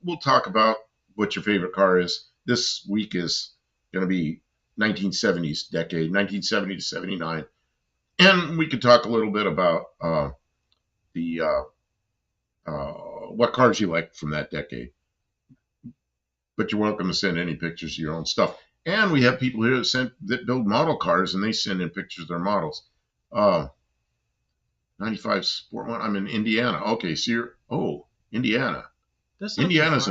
we'll talk about what your favorite car is. This week is going to be 1970s decade, 1970 to 79, and we could talk a little bit about what cars you like from that decade. But you're welcome to send any pictures of your own stuff. And we have people here that build model cars, and they send in pictures of their models. 95 Sport One. I'm in Indiana. Okay, so Indiana. Indiana's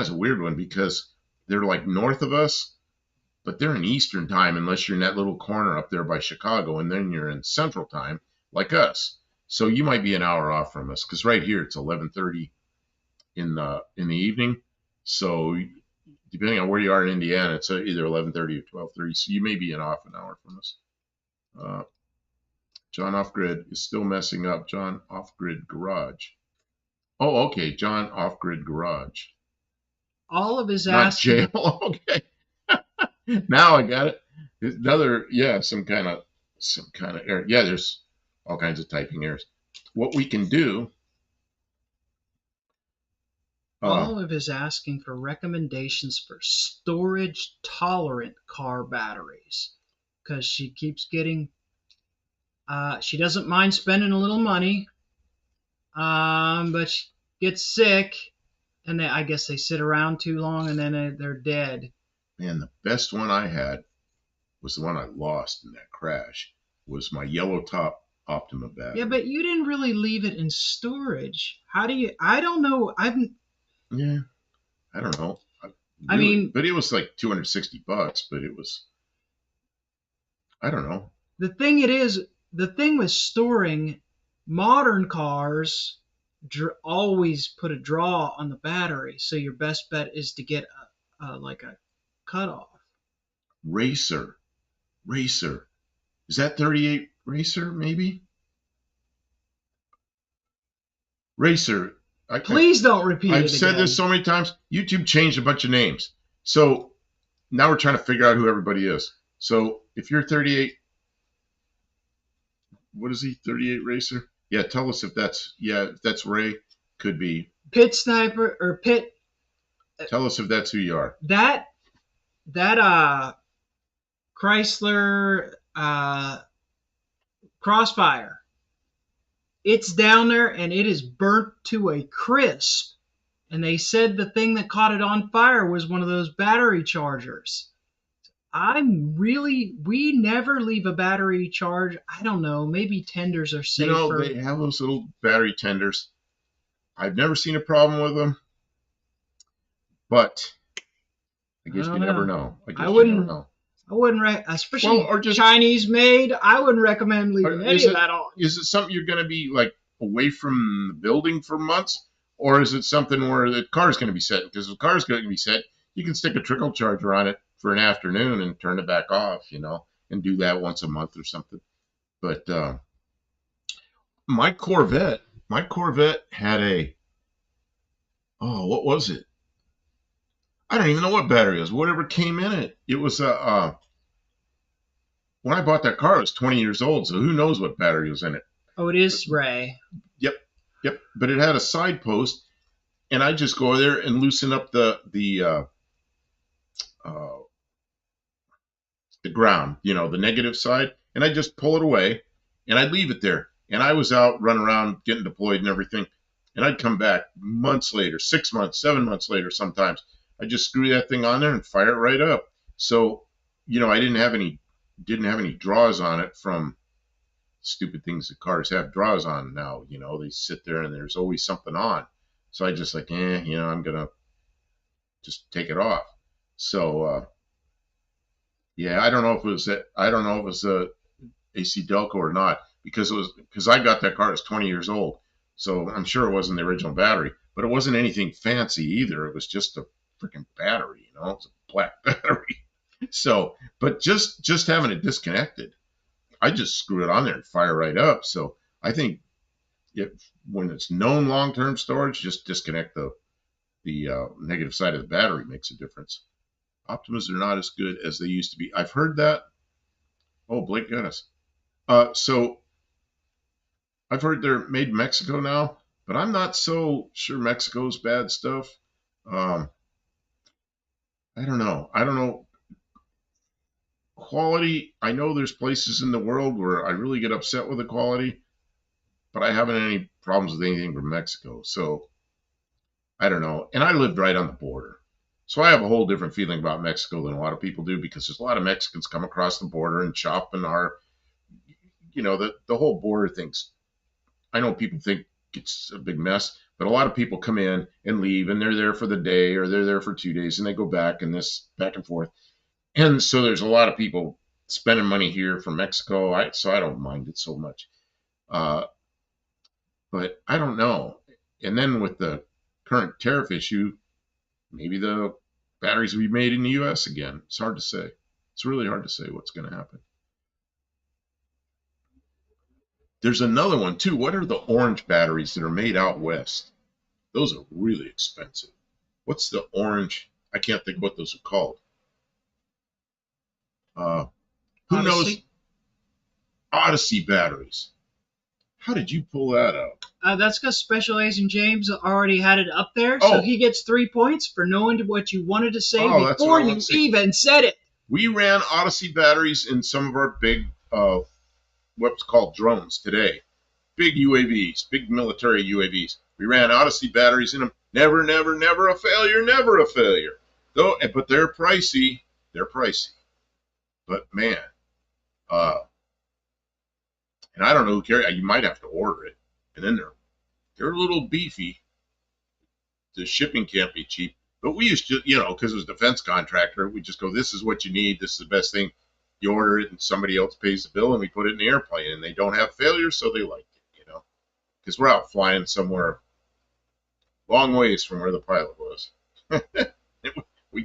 a weird one because they're like north of us, but they're in Eastern time unless you're in that little corner up there by Chicago, and then you're in Central time like us. So you might be an hour off from us because right here it's 11:30 in the evening. So depending on where you are in Indiana, it's either 11:30 or 12:30. So you may be an hour from us. John Off-Grid is still messing up. John Off-Grid Garage. Oh, okay. John Off-Grid Garage. All of his Not asking. jail. Okay. Now I got it. Another, some kind of error. Yeah, there's all kinds of typing errors. What we can do. Olive is asking for recommendations for storage-tolerant car batteries because she keeps getting. She doesn't mind spending a little money, but she gets sick, and I guess they sit around too long, and then they're dead. Man, the best one I had was the one I lost in that crash. Was my yellow top Optima battery. Yeah, but you didn't really leave it in storage. How do you? I don't know. Yeah, I don't know. But it was like $260, but it was, I don't know. The thing with storing modern cars always put a draw on the battery, so your best bet is to get like a cutoff. Racer. Is that 38 Racer, maybe? Racer. Please don't repeat it again. I've said this so many times. YouTube changed a bunch of names. So now we're trying to figure out who everybody is. So if you're 38, what is he? 38 Racer? Yeah, tell us if that's Ray. Could be. Pit Sniper or Pit. Tell us if that's who you are. That Chrysler Crossfire. It's down there and it is burnt to a crisp. And they said the thing that caught it on fire was one of those battery chargers. We never leave a battery charge. I don't know, maybe tenders are safer. They have those little battery tenders. I've never seen a problem with them. But I guess you never know. I wouldn't, especially Chinese made. I wouldn't recommend leaving any of that on. Is it something you're going to be like away from the building for months, or is it something where the car's going to be set? Because if the car's going to be set, you can stick a trickle charger on it for an afternoon and turn it back off, and do that once a month or something. But my Corvette had what was it? I don't even know what battery it was. Whatever came in it. It was when I bought that car, it was 20 years old, so who knows what battery was in it. Oh, it is Ray. Yep. But it had a side post, and I just go there and loosen up the ground, the negative side, and I just pull it away, and I'd leave it there. And I was out running around getting deployed and everything. And I'd come back months later, 6 months, 7 months later sometimes. I just screw that thing on there and fire it right up. So, you know, I didn't have any draws on it from stupid things that cars have draws on now. You know, they sit there and there's always something on. So I just like, you know, I'm gonna just take it off. So yeah, I don't know if it was AC Delco or not, because I got that car, it's 20 years old. So I'm sure it wasn't the original battery, but it wasn't anything fancy either. It was just a freaking battery, you know, it's a black battery. So, but just having it disconnected, I just screw it on there and fire right up. So I think when it's known long-term storage, just disconnect the negative side of the battery makes a difference. Optimas are not as good as they used to be. I've heard that. Oh, Blake got us. So I've heard they're made in Mexico now, but I'm not so sure Mexico's bad stuff. I don't know. Quality, I know there's places in the world where I really get upset with the quality, but I haven't had any problems with anything from Mexico. So I don't know. And I lived right on the border. So I have a whole different feeling about Mexico than a lot of people do, because there's a lot of Mexicans come across the border and shop in our, you know, the whole border thing's, I know people think it's a big mess, but a lot of people come in and leave, and they're there for the day or they're there for 2 days and they go back, and this back and forth. And so there's a lot of people spending money here from Mexico. So I don't mind it so much. But I don't know. And then with the current tariff issue, maybe the batteries will be made in the U.S. again. It's hard to say. It's really hard to say what's going to happen. There's another one, too. What are the orange batteries that are made out west? Those are really expensive. What's the orange? I can't think what those are called. Who knows? Odyssey batteries. How did you pull that out? That's because Special Agent James already had it up there, so he gets 3 points for knowing what you wanted to say before you even said it. We ran Odyssey batteries in some of our big, what's called drones today. Big UAVs, big military UAVs. We ran Odyssey batteries in them. Never a failure, never a failure. Though, but they're pricey. They're pricey. But man, and I don't know who carries. You might have to order it, and then they're a little beefy. The shipping can't be cheap. But we used to, you know, because it was a defense contractor, we just go, this is what you need. This is the best thing. You order it, and somebody else pays the bill, and we put it in the airplane, and they don't have failures, so they like it, you know, because we're out flying somewhere long ways from where the pilot was. We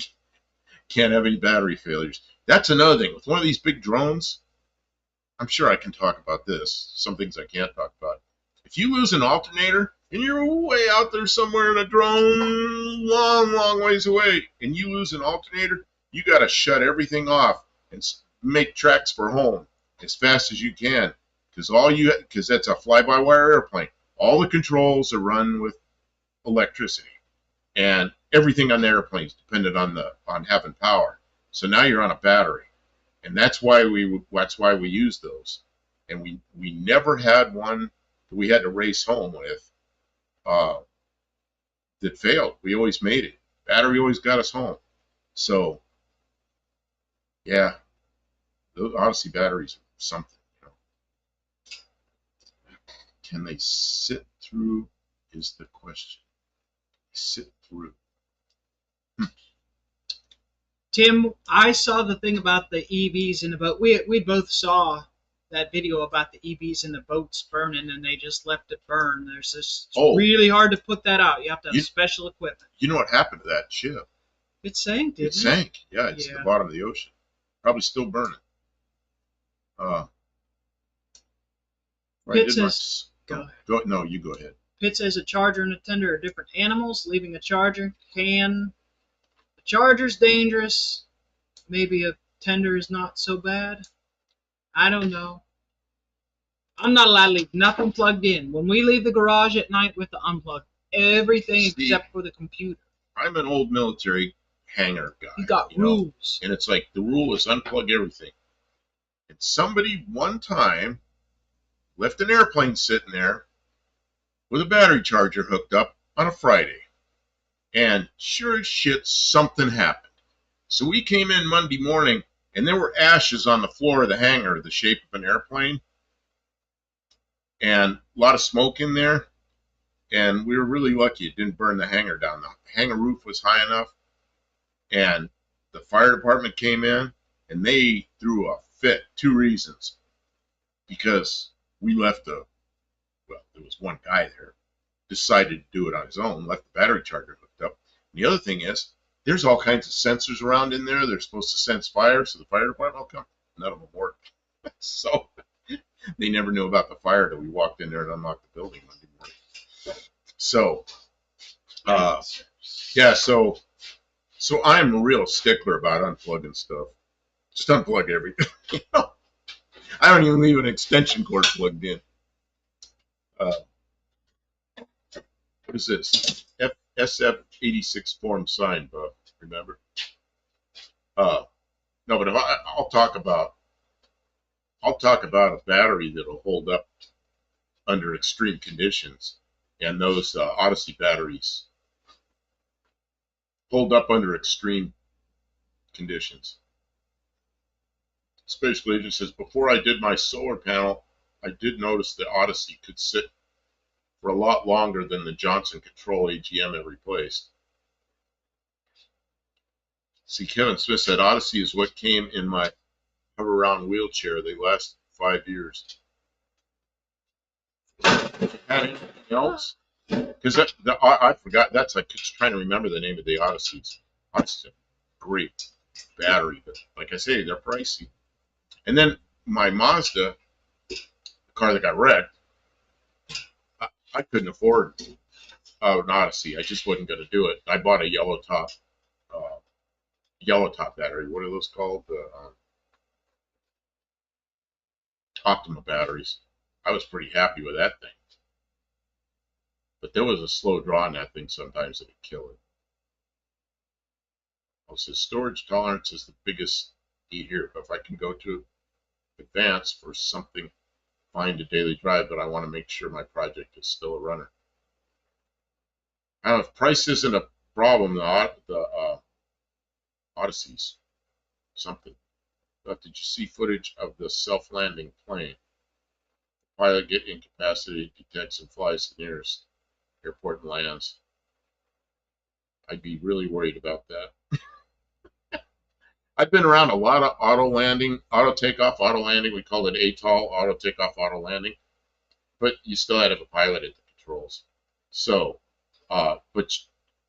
can't have any battery failures. That's another thing. With one of these big drones, I'm sure I can talk about this. Some things I can't talk about. If you lose an alternator and you're way out there somewhere in a drone, long ways away, and you lose an alternator, you got to shut everything off and make tracks for home as fast as you can, because that's a fly-by-wire airplane. All the controls are run with electricity, and everything on the airplane is dependent on having power. So now you're on a battery. And that's why we use those. And we never had one that we had to race home with that failed. We always made it. Battery always got us home. So yeah, those Odyssey batteries are something, you know. Can they sit through is the question. Sit through. Tim, I saw the thing about the EVs in the boat. We both saw that video about the EVs in the boats burning, and they just left it burn. There's this really hard to put that out. You have to have special equipment. You know what happened to that ship? It sank, didn't it? It sank. Yeah, it's at the bottom of the ocean. Probably still burning. Pitt says, no, you go ahead. Pitt says a charger and a tender are different animals. Leaving a charger the charger's dangerous. Maybe a tender is not so bad. I don't know. I'm not allowed to leave nothing plugged in. When we leave the garage at night, we have to unplug everything except for the computer. I'm an old military hangar guy. You got rules. And it's like the rule is unplug everything. And somebody one time left an airplane sitting there with a battery charger hooked up on a Friday. And sure as shit, something happened. So we came in Monday morning, and there were ashes on the floor of the hangar, the shape of an airplane, and a lot of smoke in there. And we were really lucky it didn't burn the hangar down. The hangar roof was high enough, and the fire department came in, and they threw a fit. 2 reasons. Because we left there was one guy there, decided to do it on his own, left the battery charger hooked up. And the other thing is, there's all kinds of sensors around in there. They're supposed to sense fire, so the fire department will come. None of them worked. So they never knew about the fire till we walked in there and unlocked the building Monday morning. So, yeah, so I'm a real stickler about unplugging stuff. Just unplug everything. You know? I don't even leave an extension cord plugged in. What is this? SF86 form signed, Bob. Remember? No, but if I'll talk about a battery that'll hold up under extreme conditions, and those Odyssey batteries hold up under extreme conditions. Space Agent says, before I did my solar panel, I did notice the Odyssey could sit for a lot longer than the Johnson Control AGM it replaced. See, Kevin Smith said, Odyssey is what came in my hover-around wheelchair. They lasted 5 years. Had anything else? Because I forgot. I was trying to remember the name of the Odysseys. Odyssey, great battery, but like I say, they're pricey. And then my Mazda, the car that got wrecked, I couldn't afford an Odyssey. I just wasn't going to do it. I bought a yellow top battery. What are those called? Optima batteries. I was pretty happy with that thing. But there was a slow draw on that thing sometimes that would kill it. Also, storage tolerance is the biggest need here. But if I can go to advanced for something fine to daily drive, but I want to make sure my project is still a runner. I don't know if price isn't a problem. The Odysseys, something. But did you see footage of the self-landing plane? The pilot get incapacitated, detects and flies to the nearest airport and lands. I'd be really worried about that. I've been around a lot of auto takeoff, auto landing. We call it ATOL, auto takeoff, auto landing. But you still have a pilot at the controls. So, but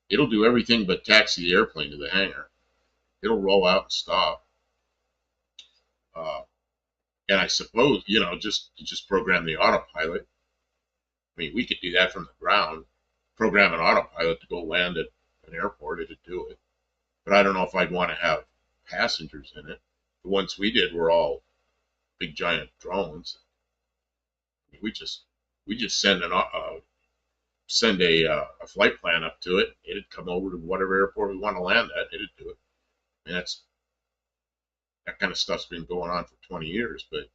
it'll do everything but taxi the airplane to the hangar. It'll roll out and stop. And I suppose, you just program the autopilot. I mean, we could do that from the ground. Program an autopilot to go land at an airport. It'd do it. But I don't know if I'd want to have passengers in it. The ones we did were all big giant drones. I mean, we just send a flight plan up to it. It'd come over to whatever airport we want to land at. It'd do it. I mean, that kind of stuff's been going on for 20 years. But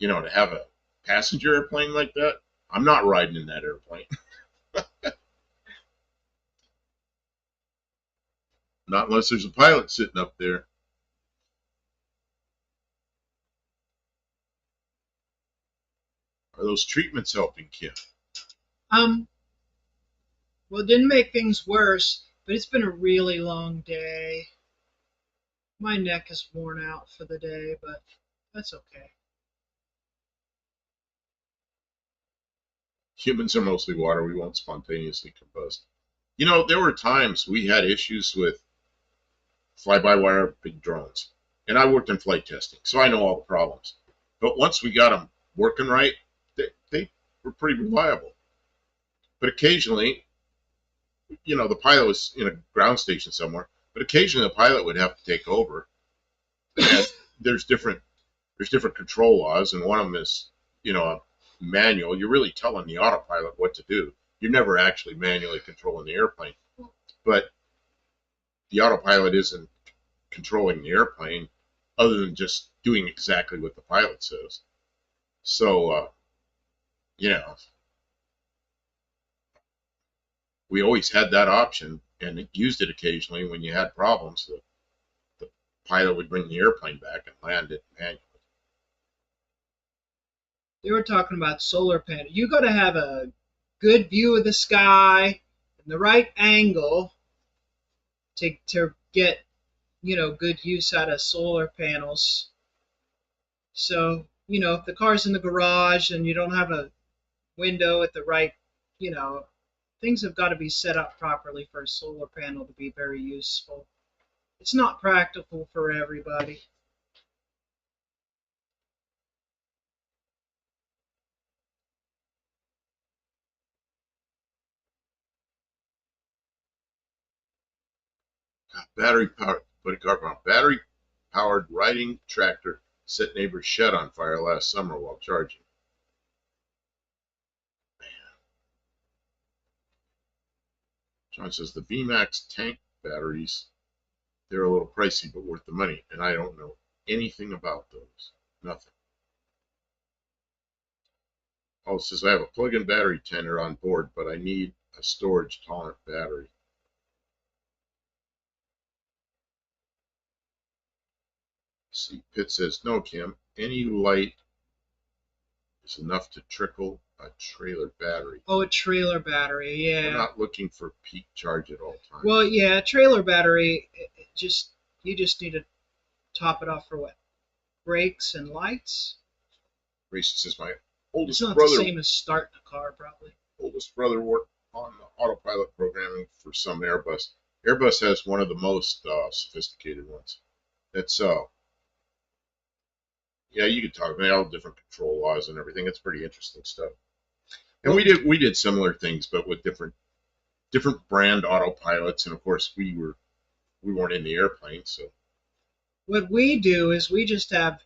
to have a passenger airplane like that, I'm not riding in that airplane. Not unless there's a pilot sitting up there. Are those treatments helping, Kim? Well, it didn't make things worse, but it's been a really long day. My neck is worn out for the day, but that's okay. Humans are mostly water. We won't spontaneously combust. There were times we had issues with fly-by-wire big drones. And I worked in flight testing, so I know all the problems. But once we got them working right, they were pretty reliable. But occasionally, the pilot was in a ground station somewhere, but occasionally the pilot would have to take over. And there's different control laws, and one of them is, a manual. You're really telling the autopilot what to do. You're never actually manually controlling the airplane. But the autopilot isn't controlling the airplane other than just doing exactly what the pilot says. So you know, we always had that option and used it occasionally when you had problems. The pilot would bring the airplane back and land it manually. They were talking about solar panel. You got to have a good view of the sky and the right angle to get, good use out of solar panels. So, if the car's in the garage and you don't have a window at the right, things have got to be set up properly for a solar panel to be very useful. It's not practical for everybody. Battery powered riding tractor set neighbor's shed on fire last summer while charging. Man. John says the VMAX tank batteries, they're a little pricey but worth the money, and I don't know anything about those. Nothing. Oh, it says I have a plug-in battery tender on board, but I need a storage tolerant battery. See, Pitt says, no, Kim, any light is enough to trickle a trailer battery. Oh, a trailer battery, yeah. We're not looking for peak charge at all times. Well, yeah, trailer battery, you just need to top it off for what? Brakes and lights? Grace says, my oldest It's not brother, the same as starting a car, probably. oldest brother worked on the autopilot programming for some Airbus. Airbus has one of the most sophisticated ones. It's yeah, you could talk about all different control laws and everything. It's pretty interesting stuff. And we did similar things, but with different brand autopilots. And of course, we weren't in the airplane, so. What we do is we just have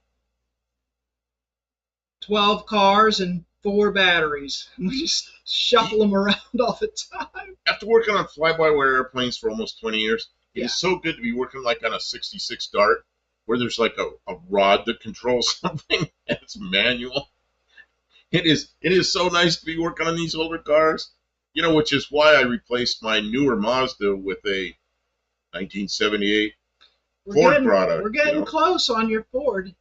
12 cars and 4 batteries. We just shuffle them around all the time. After working on fly-by-wire airplanes for almost 20 years, it Yeah. is so good to be working like on a 66 Dart, where there's like a rod that controls something and it's manual. It is so nice to be working on these older cars, which is why I replaced my newer Mazda with a 1978 Ford product. We're getting close on your Ford.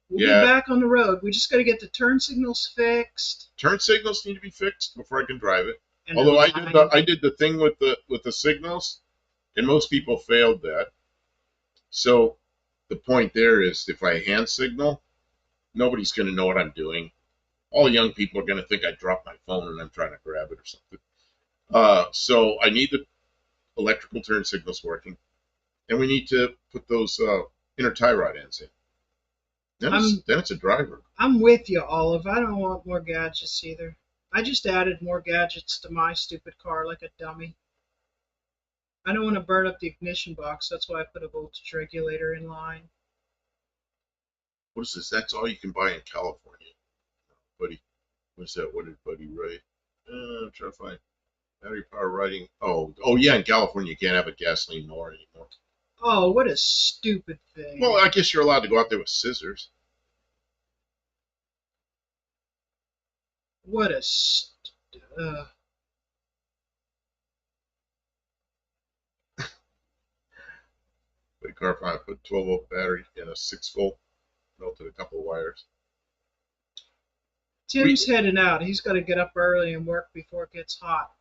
We'll Yeah. be back on the road. We just got to get the turn signals fixed. Turn signals need to be fixed before I can drive it. And Although I did the thing with the signals, and most people failed that. So the point there is, if I hand signal, nobody's going to know what I'm doing. All young people are going to think I dropped my phone and I'm trying to grab it or something. So I need the electrical turn signals working, and we need to put those inner tie rod ends in. Then it's a driver. I'm with you, Olive. I don't want more gadgets either. I just added more gadgets to my stupid car like a dummy. I don't want to burn up the ignition box. That's why I put a voltage regulator in line. What is this? That's all you can buy in California. Buddy, what's that? What did Buddy write? I'm trying to find battery power riding. Oh yeah, in California you can't have a gasoline mower anymore. Oh, what a stupid thing. Well, I guess you're allowed to go out there with scissors. What a But car pilot put 12-volt battery in a 6-volt, melted a couple of wires. Tim's heading out. He's got to get up early and work before it gets hot.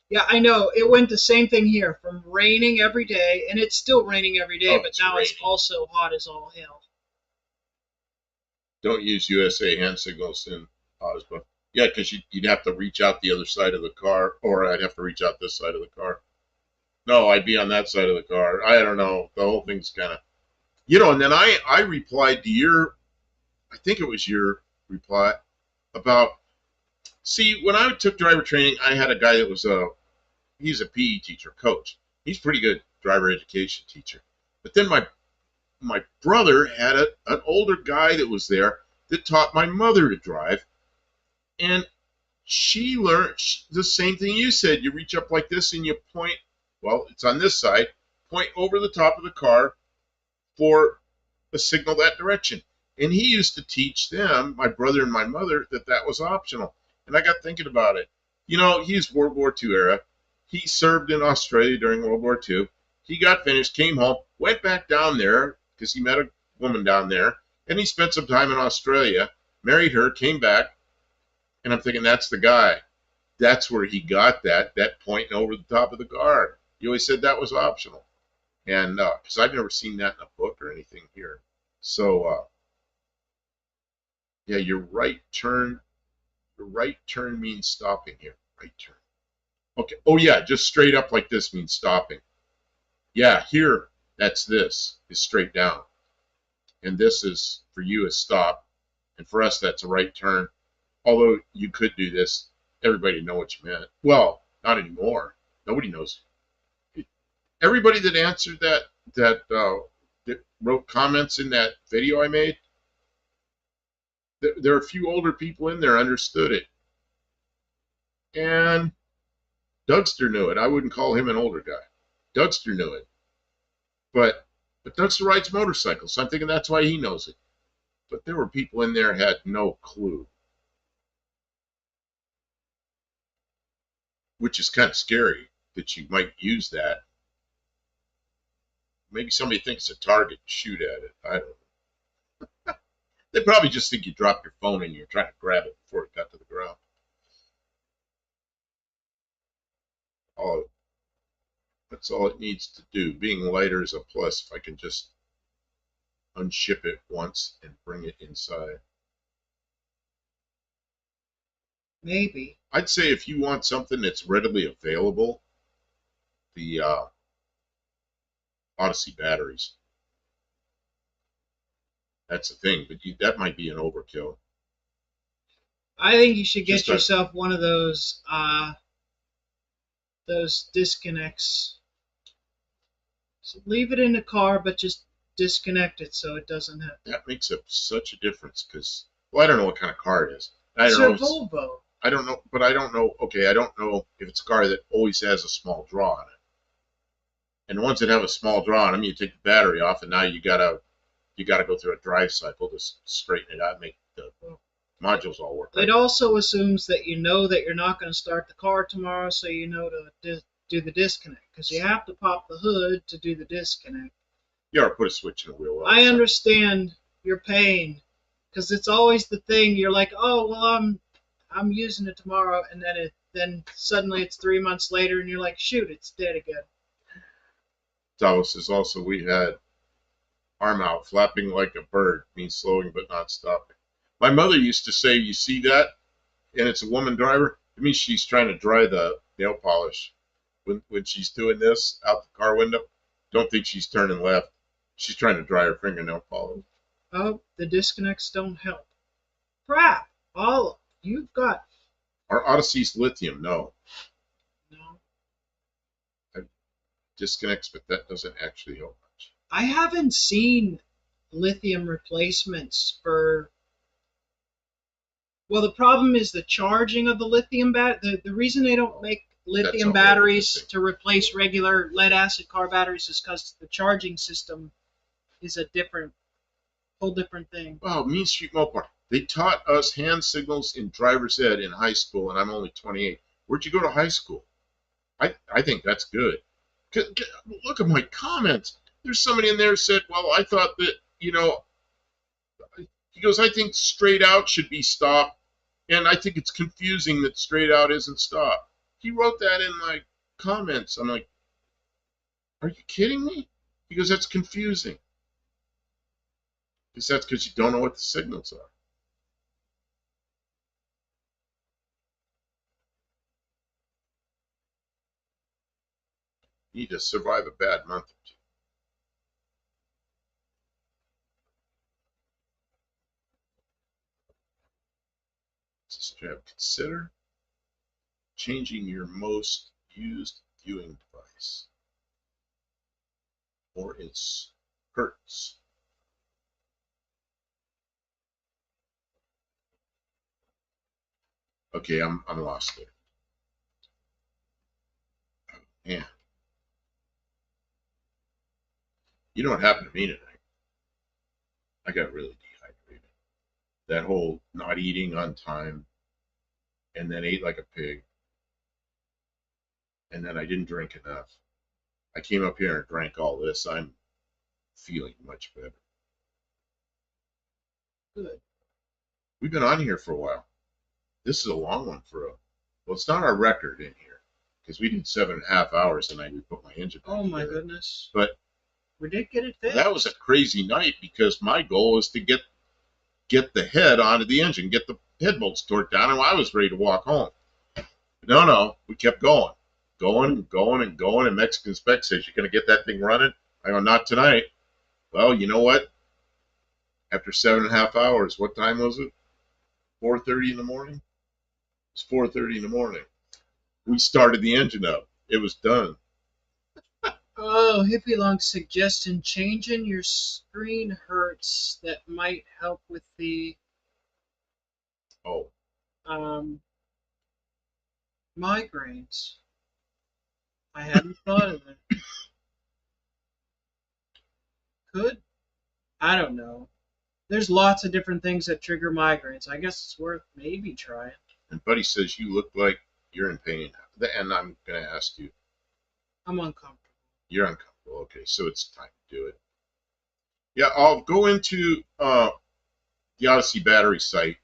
Yeah, I know. It went the same thing here, from raining every day, and it's still raining every day, but now it's also hot as all hell. Don't use USA hand signals in Osba. Yeah, because you'd have to reach out the other side of the car, or I'd have to reach out this side of the car. No, I'd be on that side of the car. I don't know. The whole thing's kind of, and then I replied to I think it was your reply about, see, when I took driver training, I had a guy that was he's a PE teacher, coach. He's a pretty good driver education teacher. But then my brother had an older guy that was there that taught my mother to drive. And she learned the same thing you said. You reach up like this and you point, well, it's on this side, point over the top of the car for a signal that direction. And he used to teach them, my brother and my mother, that was optional. And I got thinking about it. You know, he's World War II era. He served in Australia during World War II. He got finished, came home, went back down there because he met a woman down there, and he spent some time in Australia, married her, came back, and I'm thinking that's the guy. That's where he got that pointing over the top of the guard. He always said that was optional. And because I've never seen that in a book or anything here. So, yeah, your right turn means stopping here. Right turn. Okay. Oh, yeah, just straight up like this means stopping. Yeah, here, that's this, is straight down. And this is, for you, is stop. And for us, that's a right turn. Although you could do this, everybody know what you meant. Well, not anymore. Nobody knows. Everybody that answered that wrote comments in that video I made, there are a few older people in there understood it. And Dougster knew it. I wouldn't call him an older guy. Dougster knew it. But Dougster rides motorcycles, so I'm thinking that's why he knows it. But there were people in there had no clue. Which is kind of scary that you might use that. Maybe somebody thinks a target, shoot at it. I don't know. They probably just think you dropped your phone and you're trying to grab it before it got to the ground. Oh, that's all it needs to do. Being lighter is a plus if I can just unship it once and bring it inside. Maybe. I'd say if you want something that's readily available, the Odyssey batteries. That's the thing, but that might be an overkill. I think you should get yourself one of those disconnects. So leave it in the car, but just disconnect it so it doesn't have. That makes such a difference because, well, I don't know what kind of car it is. It's a Volvo. I don't know, but I don't know. Okay, I don't know if it's a car that always has a small draw on it. And the ones that have a small draw on them, you take the battery off, and now you gotta go through a drive cycle to straighten it out, and make the modules all work. It also assumes that you know that you're not going to start the car tomorrow, so you know to do the disconnect, because you have to pop the hood to do the disconnect. You ought to put a switch in the wheel. I understand your pain, because it's always the thing. You're like, oh well, I'm using it tomorrow, and then suddenly it's 3 months later, and you're like, shoot, it's dead again. Dallas says also we had arm out, flapping like a bird, means slowing but not stopping. My mother used to say, you see that, and it's a woman driver, it means she's trying to dry the nail polish. When she's doing this out the car window, don't think she's turning left. She's trying to dry her fingernail polish. Oh, the disconnects don't help. Crap! All you've got. Our Odyssey's lithium, no. Disconnects, but that doesn't actually help much. I haven't seen lithium replacements for. Well, the problem is the charging of the lithium battery. The reason they don't make lithium batteries to replace regular lead acid car batteries is because the charging system is a whole different thing. Wow, Mean Street Mopar. They taught us hand signals in driver's ed in high school, and I'm only 28. Where'd you go to high school? I think that's good. Look at my comments. There's somebody in there who said, well, I thought that, he goes, I think straight out should be stop, and I think it's confusing that straight out isn't stop. He wrote that in my comments. I'm like, are you kidding me? He goes, that's confusing. Because that's because you don't know what the signals are. You need to survive a bad month or two. Consider changing your most used viewing device, or it hurts. Okay, I'm lost there. Yeah. You know what happened to me tonight? I got really dehydrated. That whole not eating on time, and then ate like a pig. And then I didn't drink enough. I came up here and drank all this. I'm feeling much better. Good. We've been on here for a while. This is a long one well, it's not our record in here because we did 7.5 hours the night we put my engine back Oh my together. goodness. But we did get it fixed. that was a crazy night because my goal was to get the head onto the engine, get the head bolts torqued down, and I was ready to walk home. No, we kept going. And Mexican Spec says, "You're going to get that thing running?" I go, "Not tonight." Well, you know what? After 7.5 hours, what time was it? 4:30 in the morning? It was 4:30 in the morning. We started the engine up. It was done. Oh, Hippie Long suggestion, changing your screen hurts. That might help with the migraines. I hadn't thought of it. Could? I don't know. There's lots of different things that trigger migraines. I guess it's worth maybe trying. And Buddy says, "You look like you're in pain." And I'm going to ask you. I'm uncomfortable. You're uncomfortable. Okay, so it's time to do it. Yeah, I'll go into the Odyssey battery site.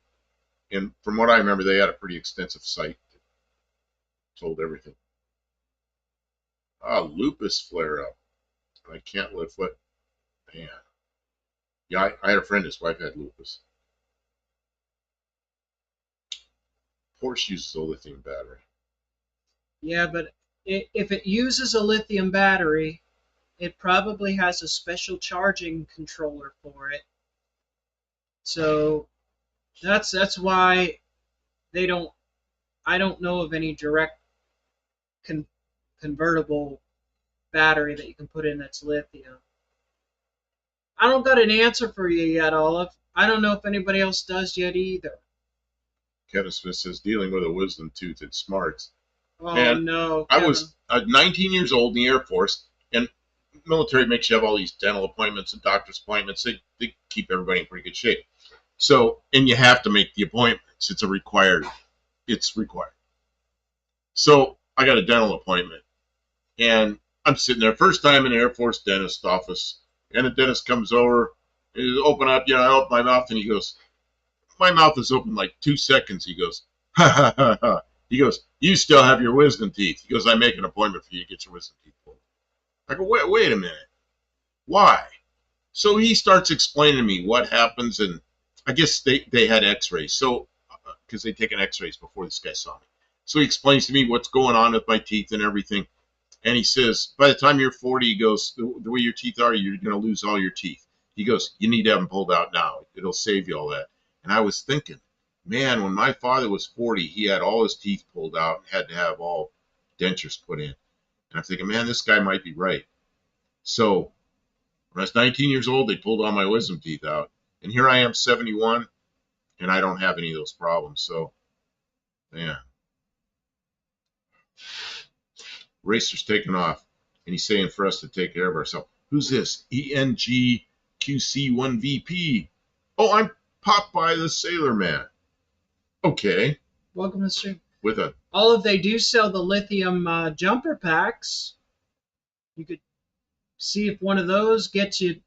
And from what I remember, they had a pretty extensive site that told everything. Lupus flare up. I can't lift what? Man. Yeah, I had a friend, his wife had lupus. Porsche uses a lithium battery. Yeah, but if it uses a lithium battery, it probably has a special charging controller for it. So that's why they don't. I don't know of any direct convertible battery that you can put in that's lithium. I don't got an answer for you yet, Olive. I don't know if anybody else does yet either. Kevin Smith says, "Dealing with a wisdom tooth at Smarts." Oh, and no. Kevin. I was 19 years old in the Air Force, and military makes you have all these dental appointments and doctor's appointments. They keep everybody in pretty good shape. So, and you have to make the appointments. It's required. So I got a dental appointment, and I'm sitting there, first time in the Air Force dentist office, and the dentist comes over, and open up, I open my mouth, and he goes, my mouth is open like 2 seconds. He goes, "Ha ha ha ha." He goes, "You still have your wisdom teeth." He goes, "I make an appointment for you to get your wisdom teeth pulled." I go, wait a minute. Why? So he starts explaining to me what happens, and I guess they had x-rays. So, because they taken x-rays before this guy saw me. So he explains to me what's going on with my teeth and everything. And he says, by the time you're 40, he goes, the way your teeth are, you're going to lose all your teeth. He goes, "You need to have them pulled out now. It'll save you all that." And I was thinking, man, when my father was 40, he had all his teeth pulled out and had to have all dentures put in. And I'm thinking, man, this guy might be right. So when I was 19 years old, they pulled all my wisdom teeth out. And here I am, 71, and I don't have any of those problems. So, yeah. Racer's taking off, and he's saying for us to take care of ourselves. Who's this? ENGQC1VP. Oh, I'm Popeye the Sailor Man. Okay. Welcome to the stream. With a Olive, they do sell the lithium jumper packs. You could see if one of those gets you.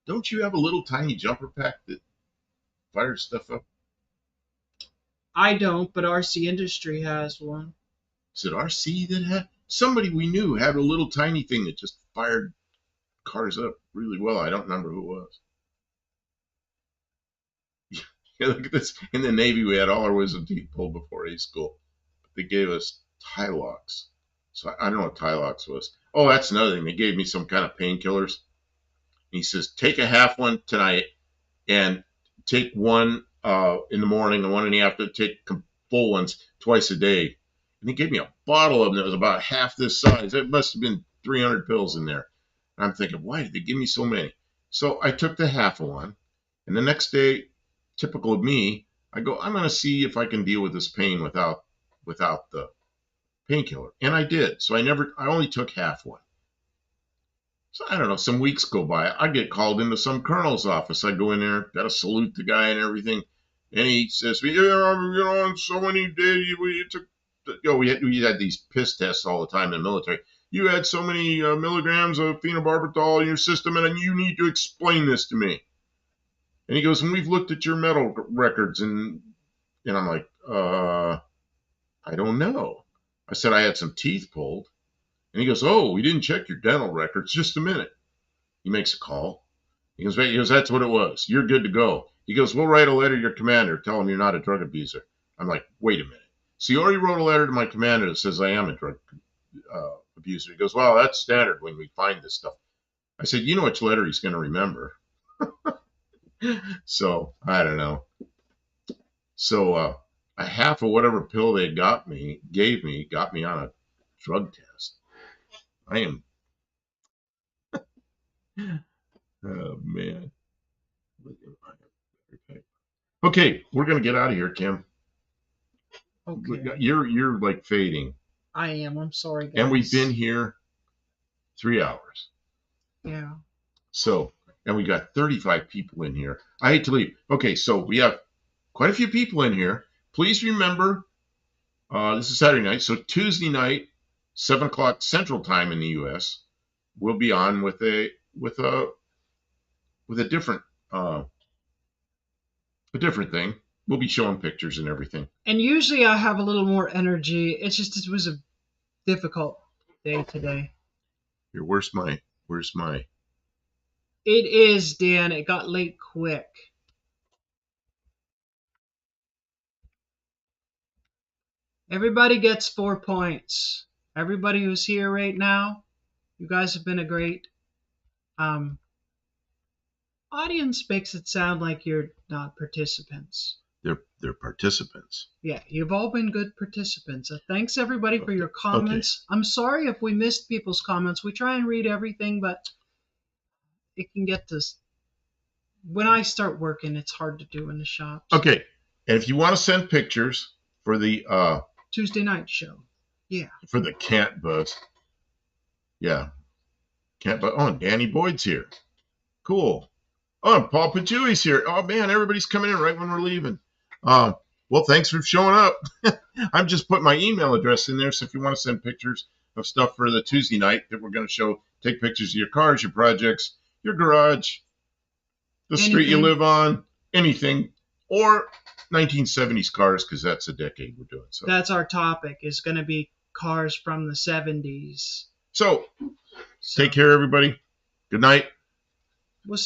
Don't you have a little tiny jumper pack that fires stuff up? I don't, but RC Industry has one. Is it RC that had? Somebody we knew had a little tiny thing that just fired cars up really well. I don't remember who it was. Yeah, look at this. In the Navy, we had all our wisdom teeth pulled before A school. But they gave us Tylox. So I don't know what Tylox was. Oh, that's another thing. They gave me some kind of painkillers. He says, take a half one tonight and take one in the morning and one in the afternoon. Take full ones twice a day. And he gave me a bottle of them that was about half this size. It must have been 300 pills in there. And I'm thinking, why did they give me so many? So I took the half of one. And the next day, typical of me, I go, I'm going to see if I can deal with this pain without the painkiller. And I did. So I only took half one. So I don't know, some weeks go by. I get called into some colonel's office. I go in there, got to salute the guy and everything. And he says, on so many days, we took, we had these piss tests all the time in the military. You had so many milligrams of phenobarbital in your system, and you need to explain this to me. And he goes, and we've looked at your medical records, and I'm like, I don't know. I said I had some teeth pulled. And he goes, oh, we didn't check your dental records. Just a minute. He makes a call. He goes, that's what it was. You're good to go. He goes, we'll write a letter to your commander. Tell him you're not a drug abuser. I'm like, wait a minute. So he already wrote a letter to my commander that says I am a drug abuser. He goes, well, that's standard when we find this stuff. I said, you know which letter he's going to remember. So, I don't know. So, a half of whatever pill they gave me, got me on a drug test. I am. Oh, man. Okay, we're going to get out of here, Kim. Okay. You're like fading. I am. I'm sorry, guys. And we've been here 3 hours. Yeah. So, and we got 35 people in here. I hate to leave. Okay, so we have quite a few people in here. Please remember, this is Saturday night. So Tuesday night, 7 o'clock Central Time in the U.S., we'll be on with a different thing. We'll be showing pictures and everything. And usually I have a little more energy. It's just it was a difficult day today. Here, where's my? It is, Dan. It got late quick. Everybody gets 4 points. Everybody who's here right now, you guys have been a great audience. Makes it sound like you're not participants. They're participants. Yeah, you've all been good participants. Thanks everybody for your comments. Okay. I'm sorry if we missed people's comments. We try and read everything, but it can get to, when I start working, it's hard to do in the shops. Okay, and if you want to send pictures for the Tuesday night show, yeah, for the Can't Bus, yeah, Can't Bus. Oh, Danny Boyd's here. Cool. Oh, Paul Pajui's here. Oh man, everybody's coming in right when we're leaving. Well, thanks for showing up. I'm just putting my email address in there, so if you want to send pictures of stuff for the Tuesday night that we're going to show, take pictures of your cars, your projects, your garage, the street you live on, anything, or 1970s cars, because that's the decade we're doing. So that's our topic, is going to be cars from the 70s. So take care, everybody. Good night. We'll see.